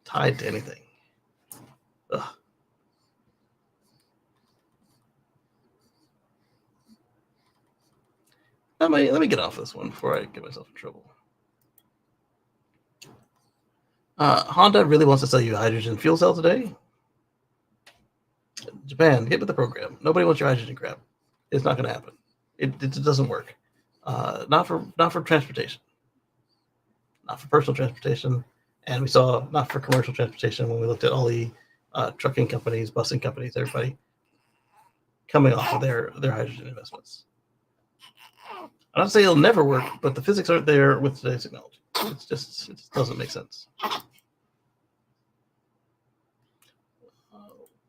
A: tied to anything. Ugh.
E: Let me get off this one before I get myself in trouble. Honda really wants to sell you a hydrogen fuel cell today. Japan, get with the program. Nobody wants your hydrogen crap. It's not going to happen. It doesn't work. Not for transportation. Not for personal transportation. And we saw not for commercial transportation when we looked at all the trucking companies, busing companies, everybody coming off of their hydrogen investments. I'm not saying it'll never work, but the physics aren't there with today's technology. It just doesn't make sense.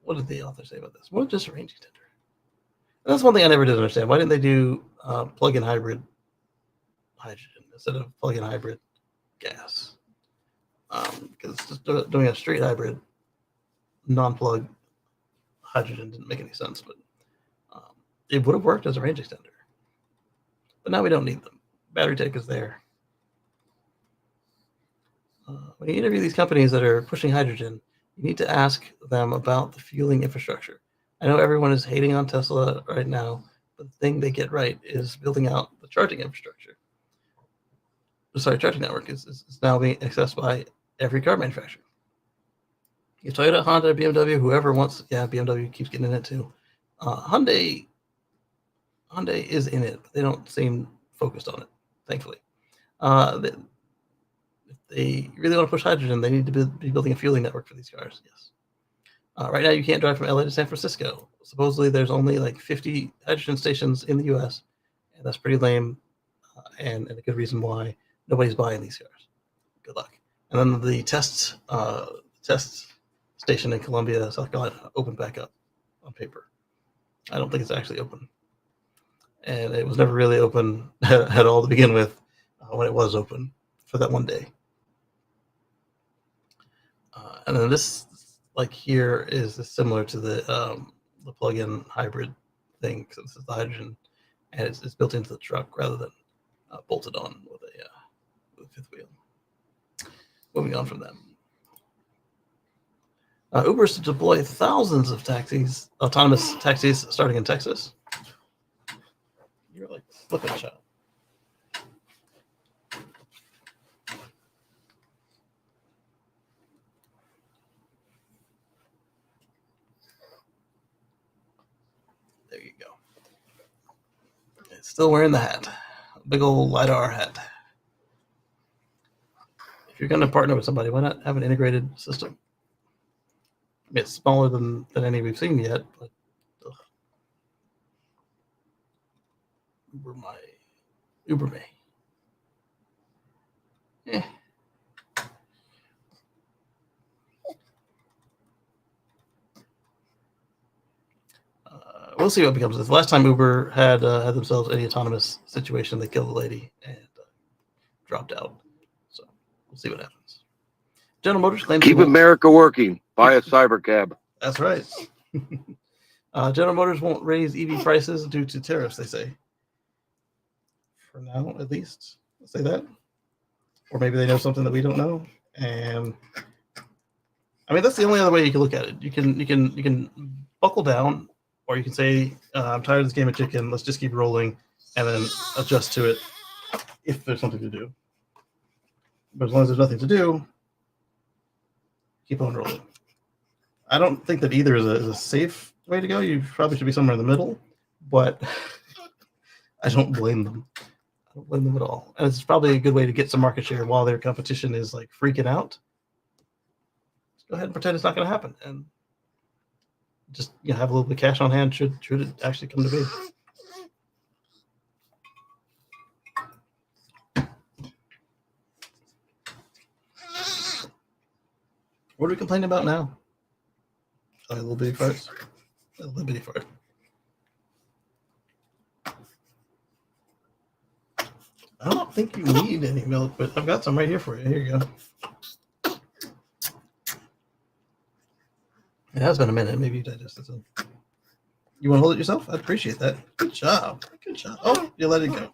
E: What did the author say about this? What just a range extender? And that's one thing I never did understand. Why didn't they do plug-in hybrid hydrogen instead of plug-in hybrid gas? Because just doing a straight hybrid, non-plug hydrogen didn't make any sense. But it would have worked as a range extender. But now we don't need them. Battery tech is there. When you interview these companies that are pushing hydrogen, you need to ask them about the fueling infrastructure. I know everyone is hating on Tesla right now, but the thing they get right is building out the charging infrastructure. Charging network is now being accessed by every car manufacturer. Toyota, Honda, BMW, whoever wants, BMW keeps getting in it too. Hyundai is in it, but they don't seem focused on it, thankfully. If they really want to push hydrogen, they need to be building a fueling network for these cars, yes. Right now, you can't drive from LA to San Francisco. Supposedly, there's only like 50 hydrogen stations in the US, and that's pretty lame, and a good reason why nobody's buying these cars. Good luck. And then the test station in Columbia, South Carolina, opened back up on paper. I don't think it's actually open. And it was never really open at all to begin with when it was open for that one day. And then this, like here, is similar to the plug-in hybrid thing. So this is the hydrogen, and it's built into the truck rather than bolted on with a fifth wheel. Moving on from them. Uber is to deploy thousands of autonomous taxis starting in Texas. You're like flipping a shot. There you go. It's still wearing the hat. Big old LiDAR hat. If you're going to partner with somebody, why not have an integrated system? I mean, it's smaller than any we've seen yet, but Uber may. We'll see what becomes of this. Last time Uber had themselves any autonomous situation, they killed a lady and dropped out. So we'll see what happens. General Motors claims
B: keep America working. Buy a cyber cab.
E: That's right. General Motors won't raise EV prices due to tariffs, they say. For now, at least. I'll say that. Or maybe they know something that we don't know. And I mean, that's the only other way you can look at it. You can buckle down, or you can say, I'm tired of this game of chicken. Let's just keep rolling and then adjust to it if there's something to do. But as long as there's nothing to do, keep on rolling. I don't think that either is a safe way to go. You probably should be somewhere in the middle, but I don't blame them. I don't blame them at all. And it's probably a good way to get some market share while their competition is like freaking out. Just go ahead and pretend it's not going to happen, and just have a little bit of cash on hand should it actually come to be. What are we complaining about now? A little bitty farts. A little bitty fart. I don't think you need any milk, but I've got some right here for you. Here you go. It has been a minute. Maybe you digested some. You want to hold it yourself? I'd appreciate that. Good job. Good job. Oh, you let it go.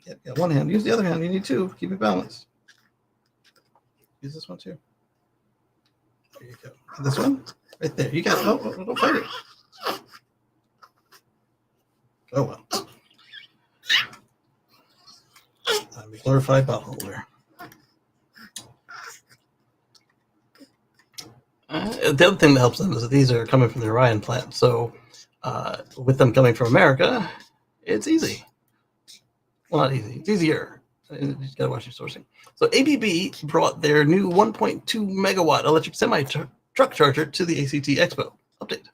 E: Yep, got one hand. Use the other hand. You need two. Keep it balanced. Use this one too. There you go. And this one? Right there. You got it. Oh, don't fight it. Oh well. I'm a glorified bottle holder. The other thing that helps them is that these are coming from the Orion plant. So with them coming from America, it's easy. Well, not easy. It's easier. You just got to watch your sourcing. So ABB brought their new 1.2 megawatt electric semi-truck charger to the ACT Expo. Update.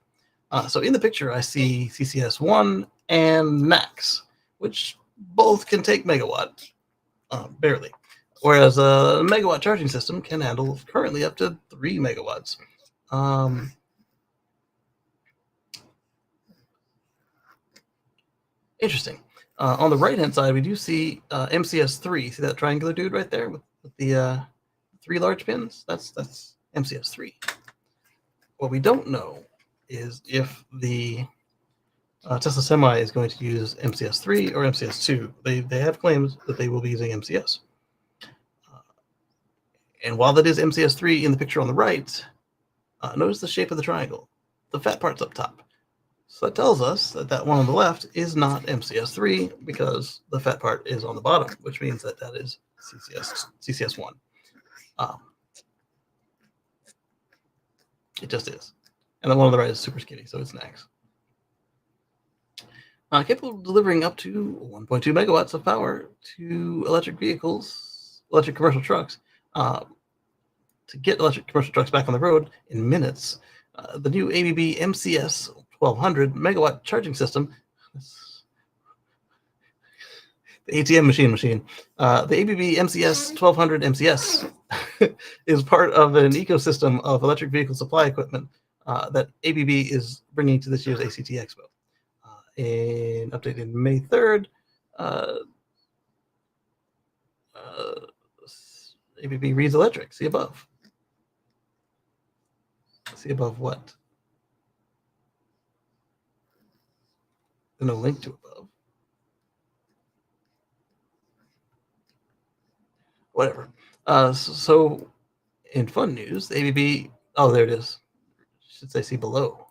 E: So in the picture, I see CCS1 and Max, which both can take megawatt, barely. Whereas a megawatt charging system can handle currently up to 3 megawatts. Interesting. On the right-hand side, we do see MCS3. See that triangular dude right there with the 3 large pins? That's MCS3. What we don't know is if the Tesla Semi is going to use MCS3 or MCS2. They have claims that they will be using MCS. And while that is MCS3 in the picture on the right, notice the shape of the triangle. The fat part's up top. So that tells us that that one on the left is not MCS3 because the fat part is on the bottom, which means that that is CCS1. It just is. And the one on the right is super skinny, so it's NAX. Capable of delivering up to 1.2 megawatts of power to electric vehicles, electric commercial trucks. To get electric commercial trucks back on the road in minutes, the new ABB MCS 1200 megawatt charging system, the ATM machine. The ABB MCS 1200 MCS is part of an ecosystem of electric vehicle supply equipment that ABB is bringing to this year's ACT Expo. In updated May 3rd, ABB reads electric. See above. See above what? There's no link to above. Whatever. So in fun news, the ABB, oh, there it is. Should say see below.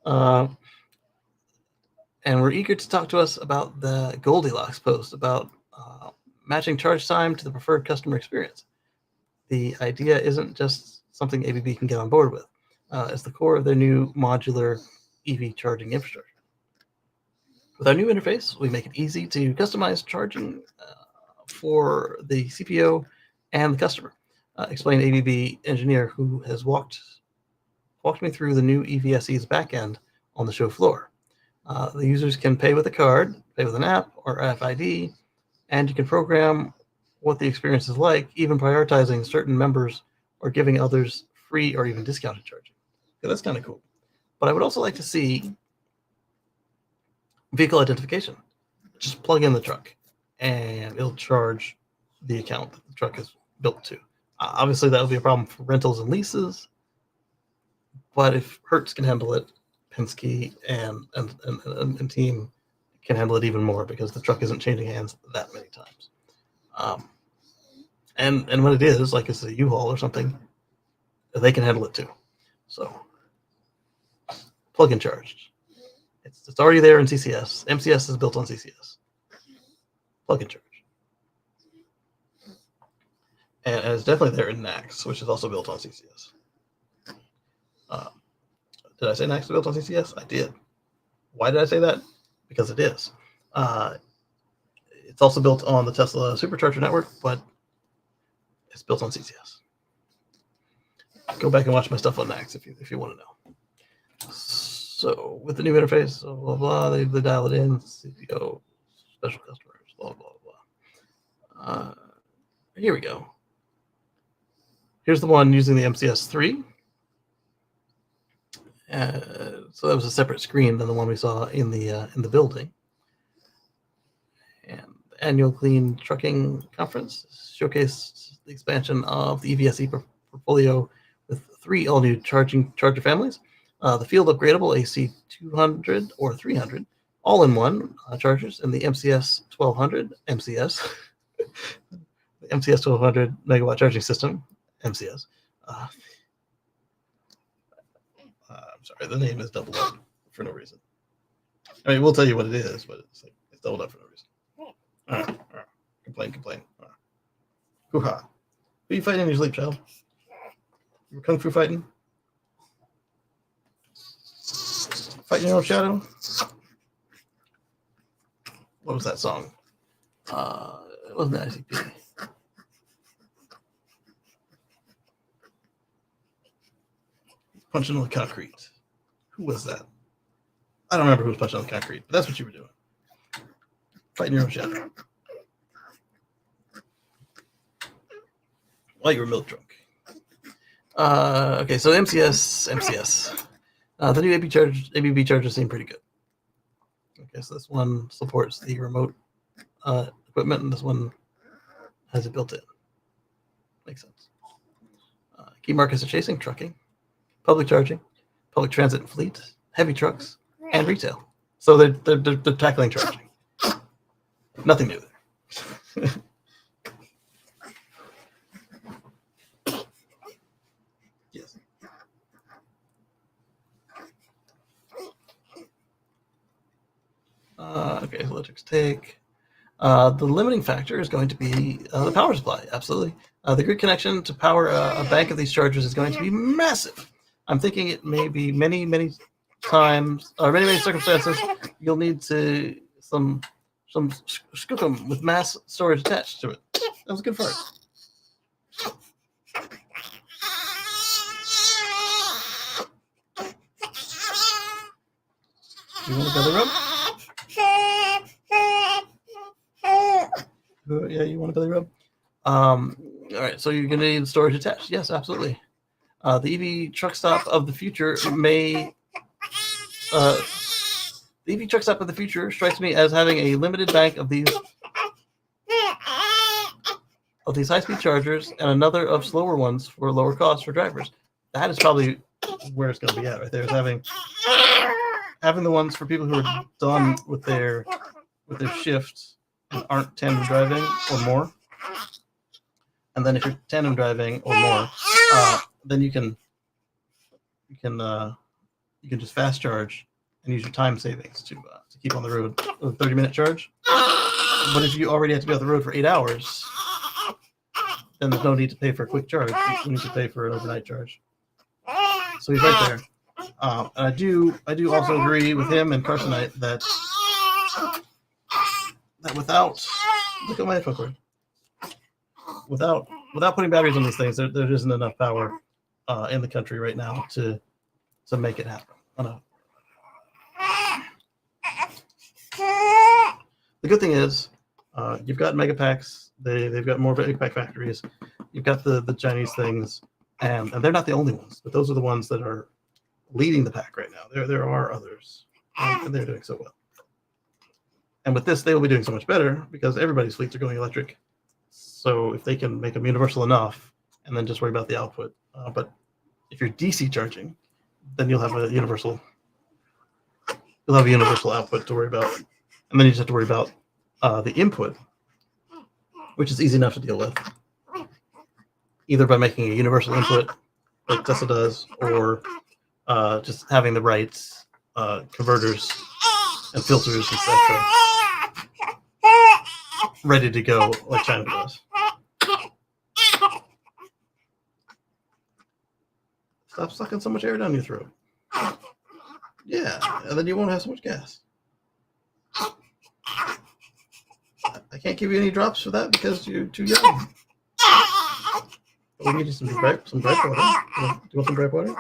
E: And we're eager to talk to us about the Goldilocks post about matching charge time to the preferred customer experience. The idea isn't just something ABB can get on board with. It's the core of their new modular EV charging infrastructure. With our new interface, we make it easy to customize charging for the CPO and the customer. Explained ABB engineer who has walked me through the new EVSE's backend on the show floor. The users can pay with a card, pay with an app or RFID, and you can program what the experience is like, even prioritizing certain members or giving others free or even discounted charging. Okay, that's kind of cool. But I would also like to see vehicle identification. Just plug in the truck and it'll charge the account that the truck is built to. Obviously, that would be a problem for rentals and leases. But if Hertz can handle it, Penske and team can handle it even more because the truck isn't changing hands that many times. And when it is, like it's a U-Haul or something, they can handle it too. So plug and charge. It's already there in CCS. MCS is built on CCS. Plug and charge. And it's definitely there in NAX, which is also built on CCS. Did I say NAX is built on CCS? I did. Why did I say that? Because it is. It's also built on the Tesla supercharger network, but it's built on CCS. Go back and watch my stuff on NAX if you want to know. So with the new interface, blah, blah, blah, they dial it in, CPO, special customers, blah, blah, blah. Here we go. Here's the one using the MCS3. So that was a separate screen than the one we saw in the building. And the annual Clean Trucking Conference showcased the expansion of the EVSE portfolio with 3 all-new charger families. The field upgradable AC200 or 300 all-in-one chargers and the MCS 1200 MCS, the MCS 1200 megawatt charging system MCS. I'm sorry, the name is doubled up for no reason. I mean, we'll tell you what it is, but it's like it's doubled up for no reason. All right. Complain. All right. Hoo-ha. Who are you fighting in your sleep, child? You were kung fu fighting? Fighting your own shadow? What was that song? It wasn't ICP. Punching on the concrete. Who was that? I don't remember who was punching on the concrete, but that's what you were doing. Fighting your own shadow. While you were milk drunk. Okay, so MCS. The new ABB chargers seem pretty good. Okay, so this one supports the remote equipment, and this one has it built in. Makes sense. Key markets are chasing trucking, public charging, public transit and fleet, heavy trucks, and retail. So they're tackling charging. Nothing new there. Yes. Okay, so electrics take. The limiting factor is going to be the power supply. Absolutely. The grid connection to power a bank of these chargers is going to be massive. I'm thinking it may be many times, or many circumstances, you'll need to some skookum with mass storage attached to it. That was a good fart. You want a belly rub? Yeah, you want a belly rub? All right, so you're going to need storage attached. Yes, absolutely. The EV truck stop of the future may... the EV truck stop of the future strikes me as having a limited bank of these high-speed chargers and another of slower ones for lower cost for drivers. That is probably where it's going to be at right there, is having the ones for people who are done with their shift and aren't tandem driving or more. And then if you're tandem driving or more, then you can just fast charge and use your time savings to keep on the road with a 30-minute charge. But if you already have to be on the road for 8 hours, then there's no need to pay for a quick charge. You need to pay for an overnight charge. So he's right there. And I do also agree with him and Carsonite that without, look at my headphone cord, without putting batteries on these things, there isn't enough power in the country right now to make it happen. I know. The good thing is you've got megapacks. They've got more megapack factories. You've got the Chinese things, and they're not the only ones, but those are the ones that are leading the pack right now. There are others, and they're doing so well. And with this, they will be doing so much better because everybody's fleets are going electric. So if they can make them universal enough, and then just worry about the output. But if you're DC charging, then you'll have a universal output to worry about, and then you just have to worry about the input, which is easy enough to deal with, either by making a universal input like Tesla does, or just having the right converters and filters, etc., ready to go like China does. Stop sucking so much air down your throat. Yeah, and then you won't have so much gas. I can't give you any drops for that because you're too young. We need some dry water. Do you want some dry water? All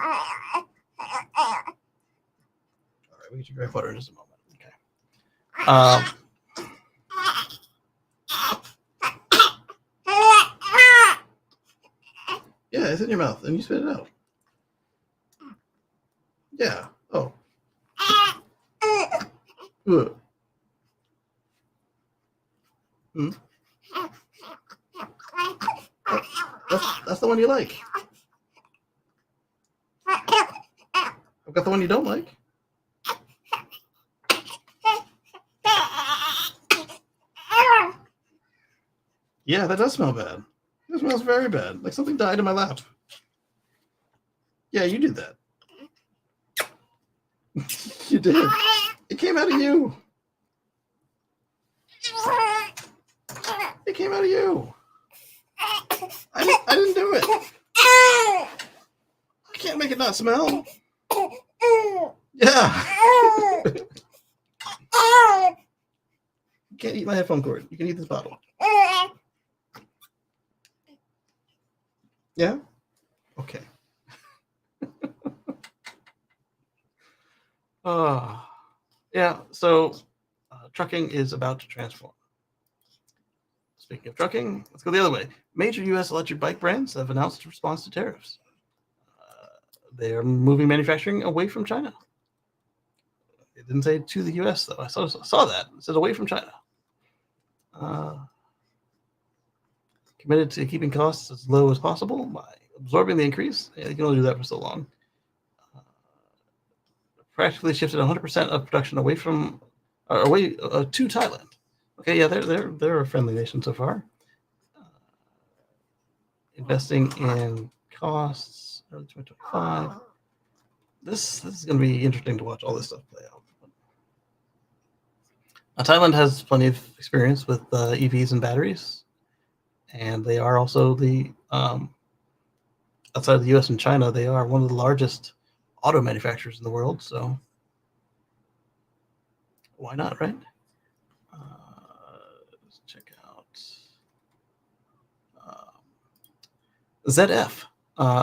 E: right, we'll get you dry water in just a moment. Okay. Yeah, it's in your mouth, and you spit it out. Yeah. Oh. Ugh. Hmm. That's the one you like. I've got the one you don't like. Yeah, that does smell bad. It smells very bad. Like something died in my lap. Yeah, you did that. You did. It came out of you. It came out of you. I didn't do it. I can't make it not smell. Yeah. You can't eat my headphone cord. You can eat this bottle. Yeah? Okay. Yeah, so trucking is about to transform. Speaking of trucking, let's go the other way. Major U.S. electric bike brands have announced a response to tariffs. They are moving manufacturing away from China. It didn't say to the U.S., though. I saw that. It said away from China. Committed to keeping costs as low as possible by absorbing the increase. Yeah, you can only do that for so long. Practically shifted 100% of production away from to Thailand. Okay, yeah, they're a friendly nation so far. Investing in costs early 2025. This is going to be interesting to watch all this stuff play out. Thailand has plenty of experience with EVs and batteries, and they are also the outside of the U.S. and China, they are one of the largest auto manufacturers in the world. So why not, right? Let's check out ZF.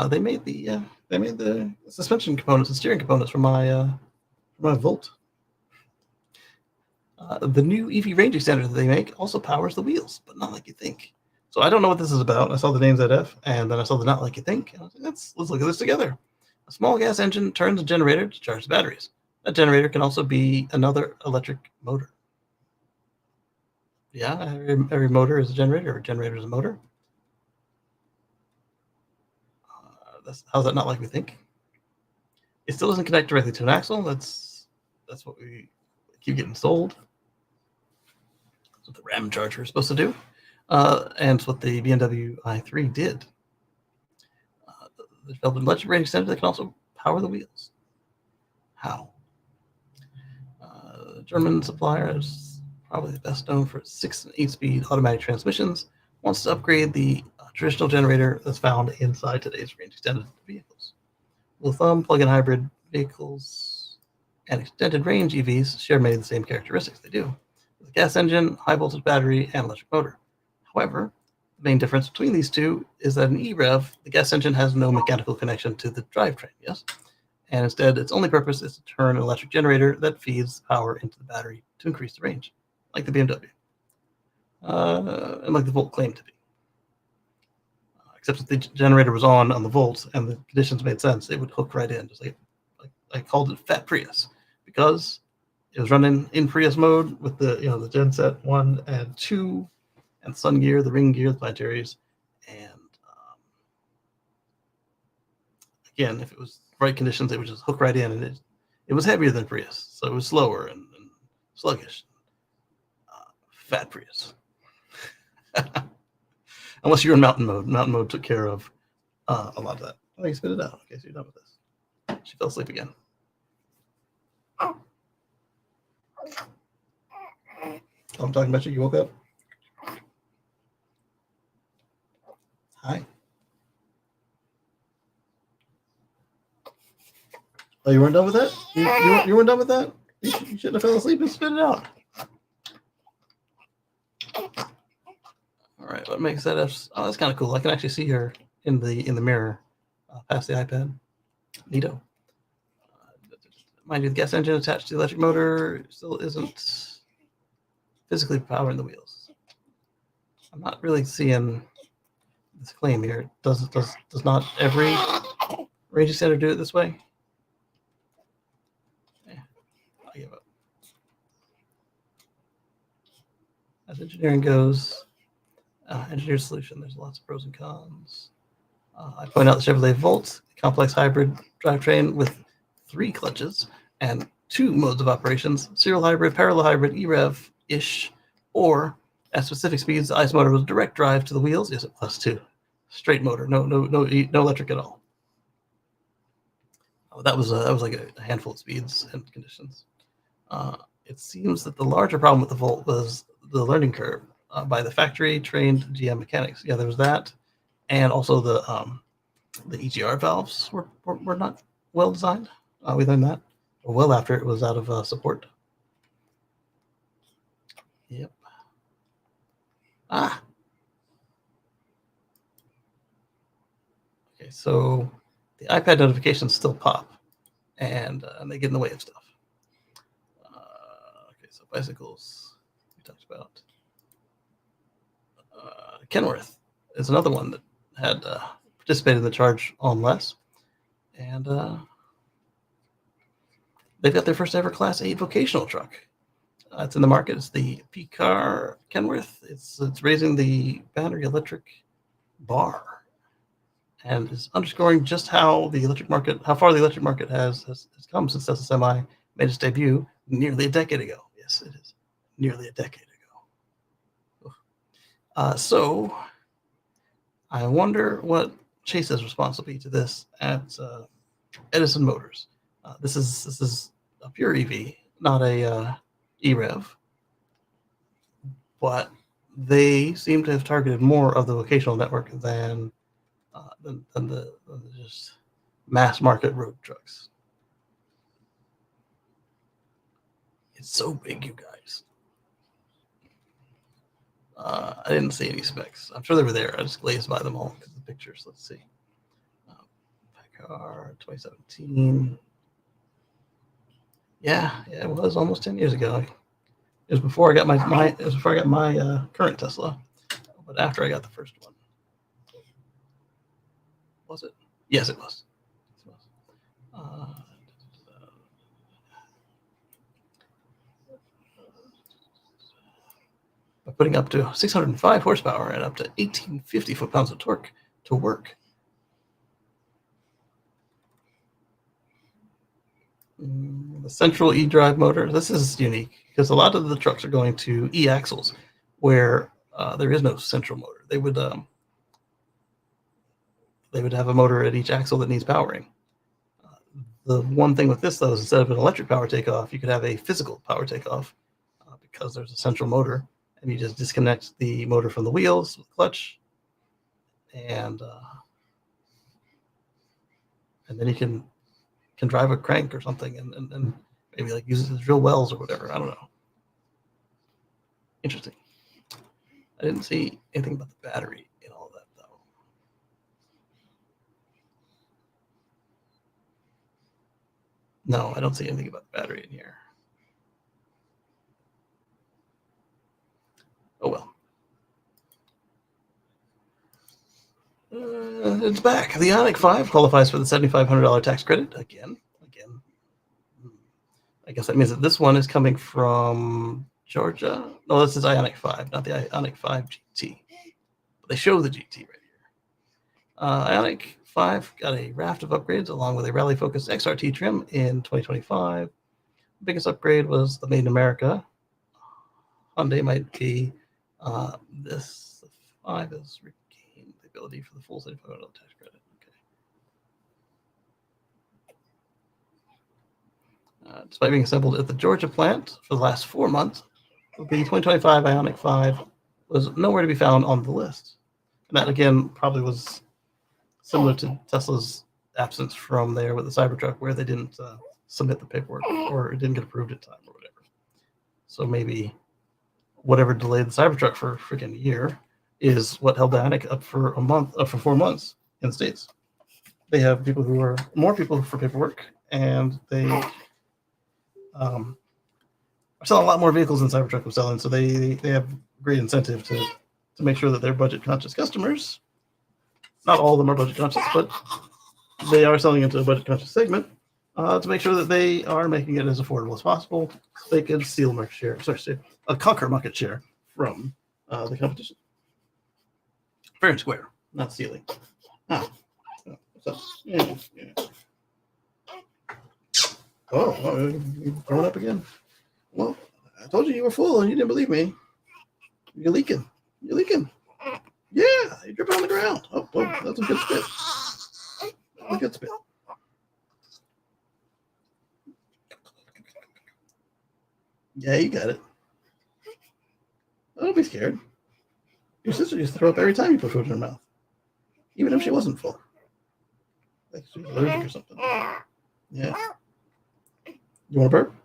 E: They made the suspension components and steering components for my Volt. The new EV range extender that they make also powers the wheels, but not like you think. So I don't know what this is about. I saw the name ZF, and then I saw the not like you think. And I was like, let's look at this together. A small gas engine turns a generator to charge the batteries. That generator can also be another electric motor. Yeah, every motor is a generator. Every generator is a motor. How's that not like we think? It still doesn't connect directly to an axle. That's what we keep getting sold. That's what the RAM charger is supposed to do. And it's what the BMW i3 did. They developed an electric range extender that can also power the wheels. How? The German supplier is probably the best known for 6 and 8-speed automatic transmissions. Wants to upgrade the traditional generator that's found inside today's range extended vehicles. With plug-in hybrid vehicles and extended range EVs share many of the same characteristics. They do. With a gas engine, high voltage battery, and electric motor. However, the main difference between these two is that in EREV, the gas engine has no mechanical connection to the drivetrain, yes? And instead, its only purpose is to turn an electric generator that feeds power into the battery to increase the range, like the BMW. And like the Volt claimed to be. Except that the generator was on the Volt and the conditions made sense, it would hook right in. Just like I called it Fat Prius, because it was running in Prius mode with the the genset 1 and 2 and Sun gear, the ring gear, the planetaries, and again, if it was right conditions, it would just hook right in, and it was heavier than Prius, so it was slower and sluggish. Fat Prius. Unless you're in mountain mode. Mountain mode took care of a lot of that. Oh, you spit it out. Okay, so you're done with this. She fell asleep again. Oh, I'm talking about you. You woke up? Hi. Oh, you weren't done with that? You weren't done with that? You shouldn't have fell asleep and spit it out. All right, what makes that? Oh, that's kind of cool. I can actually see her in the mirror past the iPad. Neato. Mind you, the gas engine attached to the electric motor still isn't physically powering the wheels. I'm not really seeing this claim here. Does not every range extender do it this way? Yeah, I give up. As engineering goes, engineered solution, there's lots of pros and cons. I point out the Chevrolet Volt, a complex hybrid drivetrain with 3 clutches and 2 modes of operations: serial hybrid, parallel hybrid, EREV-ish, or at specific speeds, the ICE motor was direct drive to the wheels. Yes, it plus 2. Straight motor, no electric at all. That was like a handful of speeds and conditions. It seems that the larger problem with the Volt was the learning curve by the factory-trained GM mechanics. Yeah, there was that, and also the EGR valves were not well designed. We learned that well after it was out of support. Yep. Ah. Okay, so the iPad notifications still pop, and they get in the way of stuff. Okay, so bicycles we talked about. Kenworth is another one that had participated in the charge on less, and they've got their first ever Class 8 vocational truck. It's in the market. It's the P-Car Kenworth. It's raising the battery electric bar, and is underscoring just how far the electric market has come since Tesla Semi made its debut nearly a decade ago. Yes, it is nearly a decade ago. So I wonder what Chase's response will be to this at Edison Motors. This is a pure EV, not a EREV, but they seem to have targeted more of the vocational network than the just mass market road trucks. It's so big, you guys. I didn't see any specs. I'm sure they were there. I just glazed by them all because of the pictures. Let's see. Car 2017. Yeah, it was almost 10 years ago. It was before I got my current Tesla, but after I got the first one. Was it? Yes, it was. By putting up to 605 horsepower and up to 1850 foot-pounds of torque to work. The central e-drive motor. This is unique because a lot of the trucks are going to e-axles where there is no central motor. They would have a motor at each axle that needs powering. The one thing with this, though, is instead of an electric power takeoff, you could have a physical power takeoff because there's a central motor, and you just disconnect the motor from the wheels with the clutch, and then you can drive a crank or something, and maybe like use it to drill wells or whatever. I don't know. Interesting. I didn't see anything about the battery in all of that, though. No, I don't see anything about the battery in here. Oh well. It's back. The Ioniq 5 qualifies for the $7,500 tax credit again. I guess that means that this one is coming from Georgia. No, this is Ioniq 5, not the Ioniq 5 GT. But they show the GT right here. Ioniq 5 got a raft of upgrades along with a rally-focused XRT trim in 2025. The biggest upgrade was the Made in America. Hyundai might be this. The 5 is regained the ability for the full $7,500 tax credit. Despite being assembled at the Georgia plant for the last 4 months, the 2025 Ioniq 5 was nowhere to be found on the list. And that, again, probably was similar to Tesla's absence from there with the Cybertruck, where they didn't submit the paperwork or it didn't get approved in time or whatever. So maybe whatever delayed the Cybertruck for a freaking year is what held the Ioniq up for 4 months in the States. They have more people for paperwork, and they are selling a lot more vehicles than Cybertruck was selling, so they have great incentive to make sure that their budget-conscious customers, not all of them are budget-conscious, but they are selling into a budget-conscious segment, to make sure that they are making it as affordable as possible so they can conquer market share from the competition. Fair and square, not stealing. What's up? Yeah. Oh, you throwing up again? Well, I told you were full and you didn't believe me. You're leaking. Yeah, you're dripping on the ground. Oh, that's a good spit. That's a good spit. Yeah, you got it. Don't be scared. Your sister used to throw up every time you put food in her mouth, even if she wasn't full. Like she was allergic or something. Yeah. You want to burp?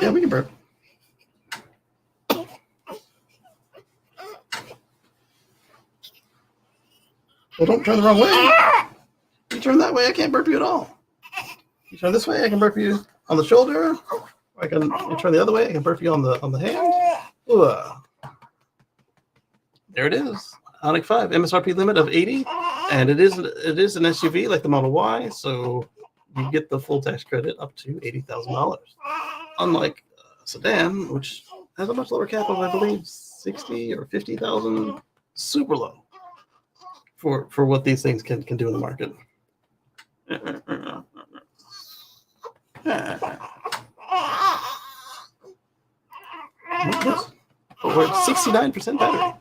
E: Yeah, we can burp. Well, don't turn the wrong way. You turn that way, I can't burp you at all. You turn this way, I can burp you on the shoulder. I can you turn the other way, I can burp you on the hand. Ugh. There it is. Ioniq 5 MSRP limit of 80, and it is an SUV like the Model Y, so you get the full tax credit up to $80,000. Unlike a sedan, which has a much lower cap of I believe 60 or 50,000, super low for what these things can do in the market. But we're at 69% battery.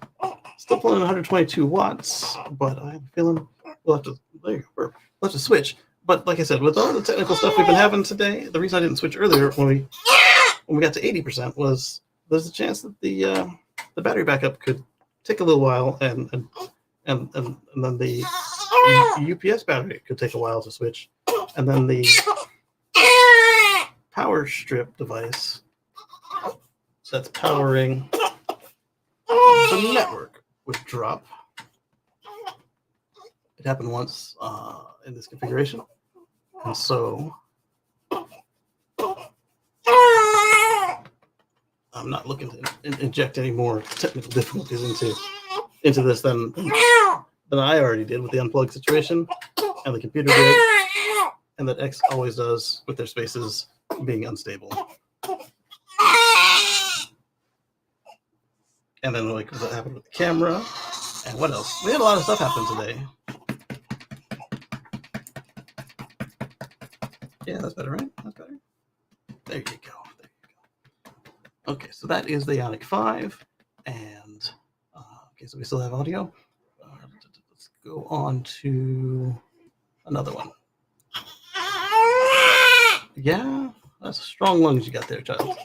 E: Still pulling 122 watts, but I'm feeling we'll have to switch. But like I said, with all the technical stuff we've been having today, the reason I didn't switch earlier when we got to 80% was there's a chance that the battery backup could take a little while, and then the UPS battery could take a while to switch, and then the power strip device that's powering the network would drop. It happened once in this configuration, and so I'm not looking to inject any more technical difficulties into this than I already did with the unplugged situation, and the computer did, and that X always does with their spaces being unstable. And then like what happened with the camera, and what else? We had a lot of stuff happen today. Yeah, that's better, right? That's better. There you go. Okay, so that is the Ioniq 5, and okay, so we still have audio. Let's go on to another one. Yeah, that's strong lungs you got there, child.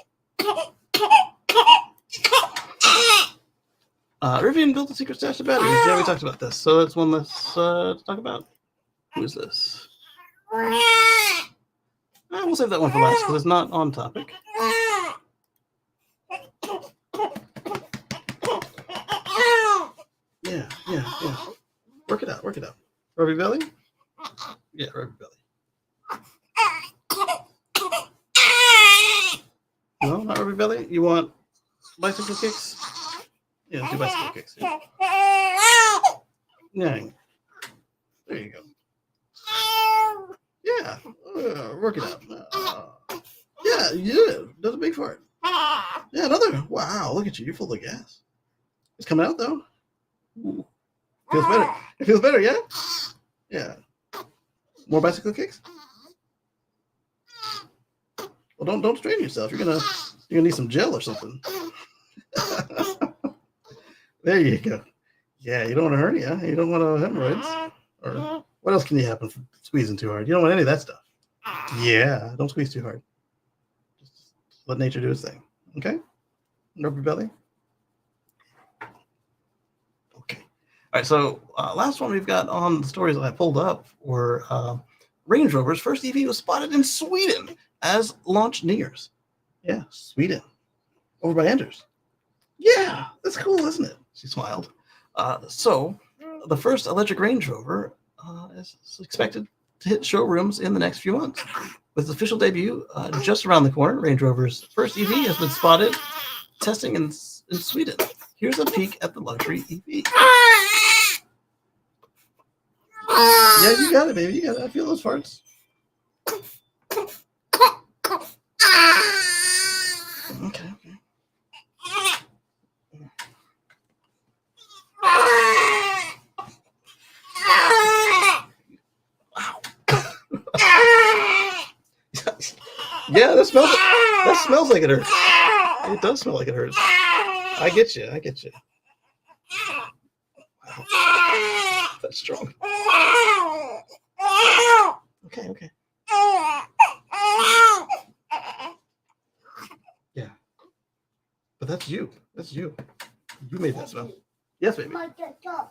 E: Rivian built a secret stash of batteries. Yeah, we talked about this, so that's one let's talk about. Who is this? We'll save that one for last because it's not on topic. Yeah. Work it out. Rubby belly? Yeah, rubby belly. No, not rubby belly? You want bicycle kicks? Yeah, do bicycle kicks. Yeah. There you go. Yeah, work it out. Yeah, you did it. Does it big for it. Yeah, another. Wow, look at you. You're full of gas. It's coming out, though. Ooh. Feels better. It feels better, yeah? Yeah. More bicycle kicks? Well, don't strain yourself. You're gonna need some gel or something. There you go. Yeah, you don't want a hernia. You don't want a hemorrhoids. Or what else can you happen from squeezing too hard? You don't want any of that stuff. Yeah, don't squeeze too hard. Just let nature do its thing. Okay? Rubber belly. Okay. All right, so last one we've got on the stories that I pulled up were Range Rover's first EV was spotted in Sweden as launch nears. Yeah, Sweden. Over by Anders. Yeah, that's cool, isn't it? She smiled. So the first electric Range Rover is expected to hit showrooms in the next few months. With its official debut just around the corner, Range Rover's first EV has been spotted testing in Sweden. Here's a peek at the luxury EV. Yeah, you got it, baby. You got it. I feel those farts. Okay. Yeah, that smells like it hurts. It does smell like it hurts. I get you. Wow. That's strong. Okay. That's you. That's you. You made that smell. Yes, baby.
C: My daughter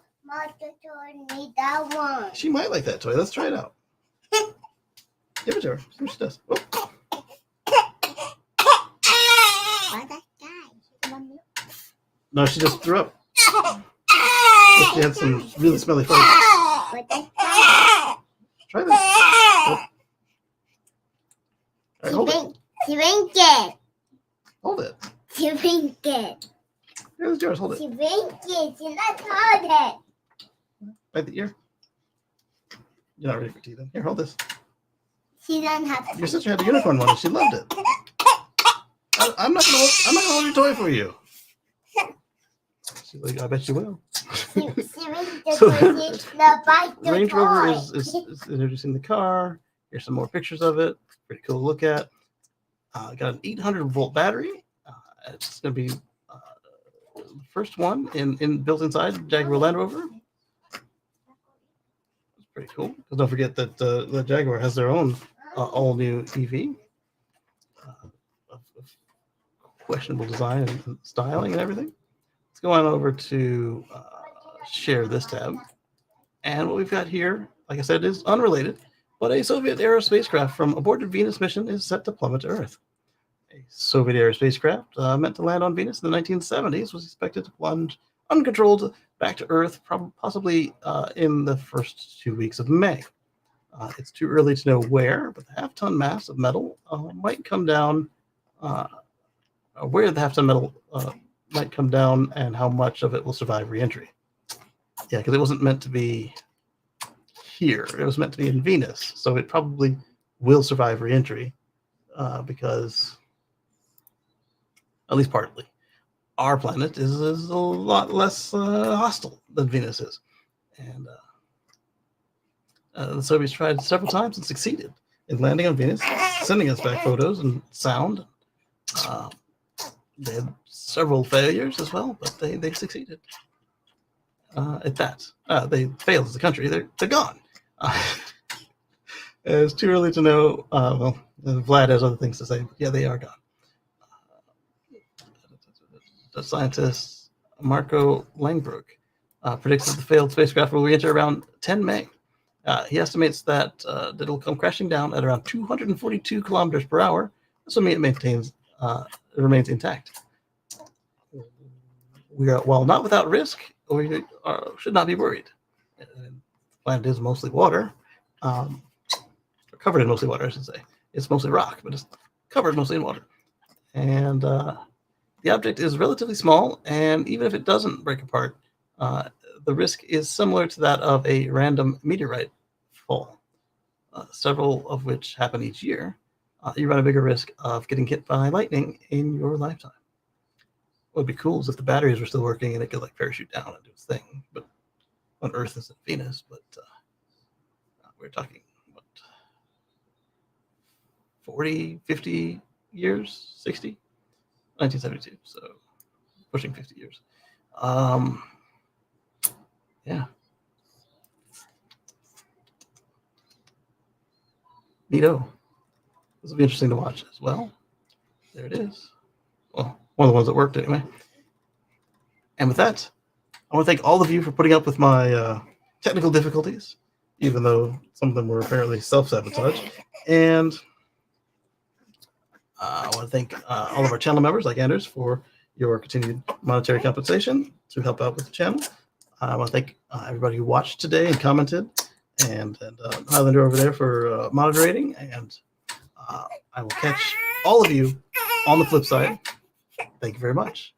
C: need that one.
E: She might like that toy. Let's try it out. Give it to her. See what she does. Oh.
C: Why that guy?
E: No, she just threw up. She had some really smelly food.
C: Why that guy?
E: Try this. Oh. All right, hold it.
C: Drink it.
E: Hold it.
C: Drink it.
E: Here's yours. Hold it.
C: Drink it. You're not hold
E: Bite the ear. You're not ready for tea then. Here, hold this.
C: it. She doesn't have to.
E: Your sister had a unicorn one and she loved it. I'm not gonna hold your toy for you. She's like, I bet you will. So, Range Rover is introducing the car. Here's some more pictures of it. Pretty cool to look at. Got an 800-volt battery. It's going to be the first one in built inside Jaguar Land Rover. It's pretty cool. Because don't forget that the Jaguar has their own all-new EV. Of questionable design and styling and everything. Let's go on over to share this tab. And what we've got here, like I said, is unrelated, but a Soviet-era spacecraft from aborted Venus mission is set to plummet to Earth. A Soviet-era spacecraft meant to land on Venus in the 1970s was expected to plunge uncontrolled back to Earth, possibly in the first 2 weeks of May. It's too early to know where, but the half-ton mass of metal might come down. Where the half-ton metal might come down and how much of it will survive re-entry. Yeah, because it wasn't meant to be here. It was meant to be in Venus, so it probably will survive re-entry because, at least partly, our planet is a lot less hostile than Venus is. And the Soviets tried several times and succeeded in landing on Venus, sending us back photos and sound. They had several failures as well, but they succeeded at that. They failed as a country. They're gone. It's too early to know. Well, Vlad has other things to say. But yeah, they are gone. The scientist Marco Langbroek predicts that the failed spacecraft will re-enter around 10 May. He estimates that it'll come crashing down at around 242 kilometers per hour, assuming it remains intact. We are, while not without risk, we should not be worried. The planet is mostly water, covered in mostly water, I should say. It's mostly rock, but it's covered mostly in water. And the object is relatively small, and even if it doesn't break apart, the risk is similar to that of a random meteorite fall, several of which happen each year. You run a bigger risk of getting hit by lightning in your lifetime. What would be cool is if the batteries were still working and it could like parachute down and do its thing, but on Earth instead of Venus. But we're talking what, 40, 50 years, 60, 1972, so pushing 50 years. Yeah. Neato. This will be interesting to watch as well. There it is. Well, one of the ones that worked anyway. And with that, I want to thank all of you for putting up with my technical difficulties, even though some of them were apparently self-sabotage. And I want to thank all of our channel members, like Anders, for your continued monetary compensation to help out with the channel. I want to thank everybody who watched today and commented, and Highlander over there for moderating. And I will catch all of you on the flip side. Thank you very much.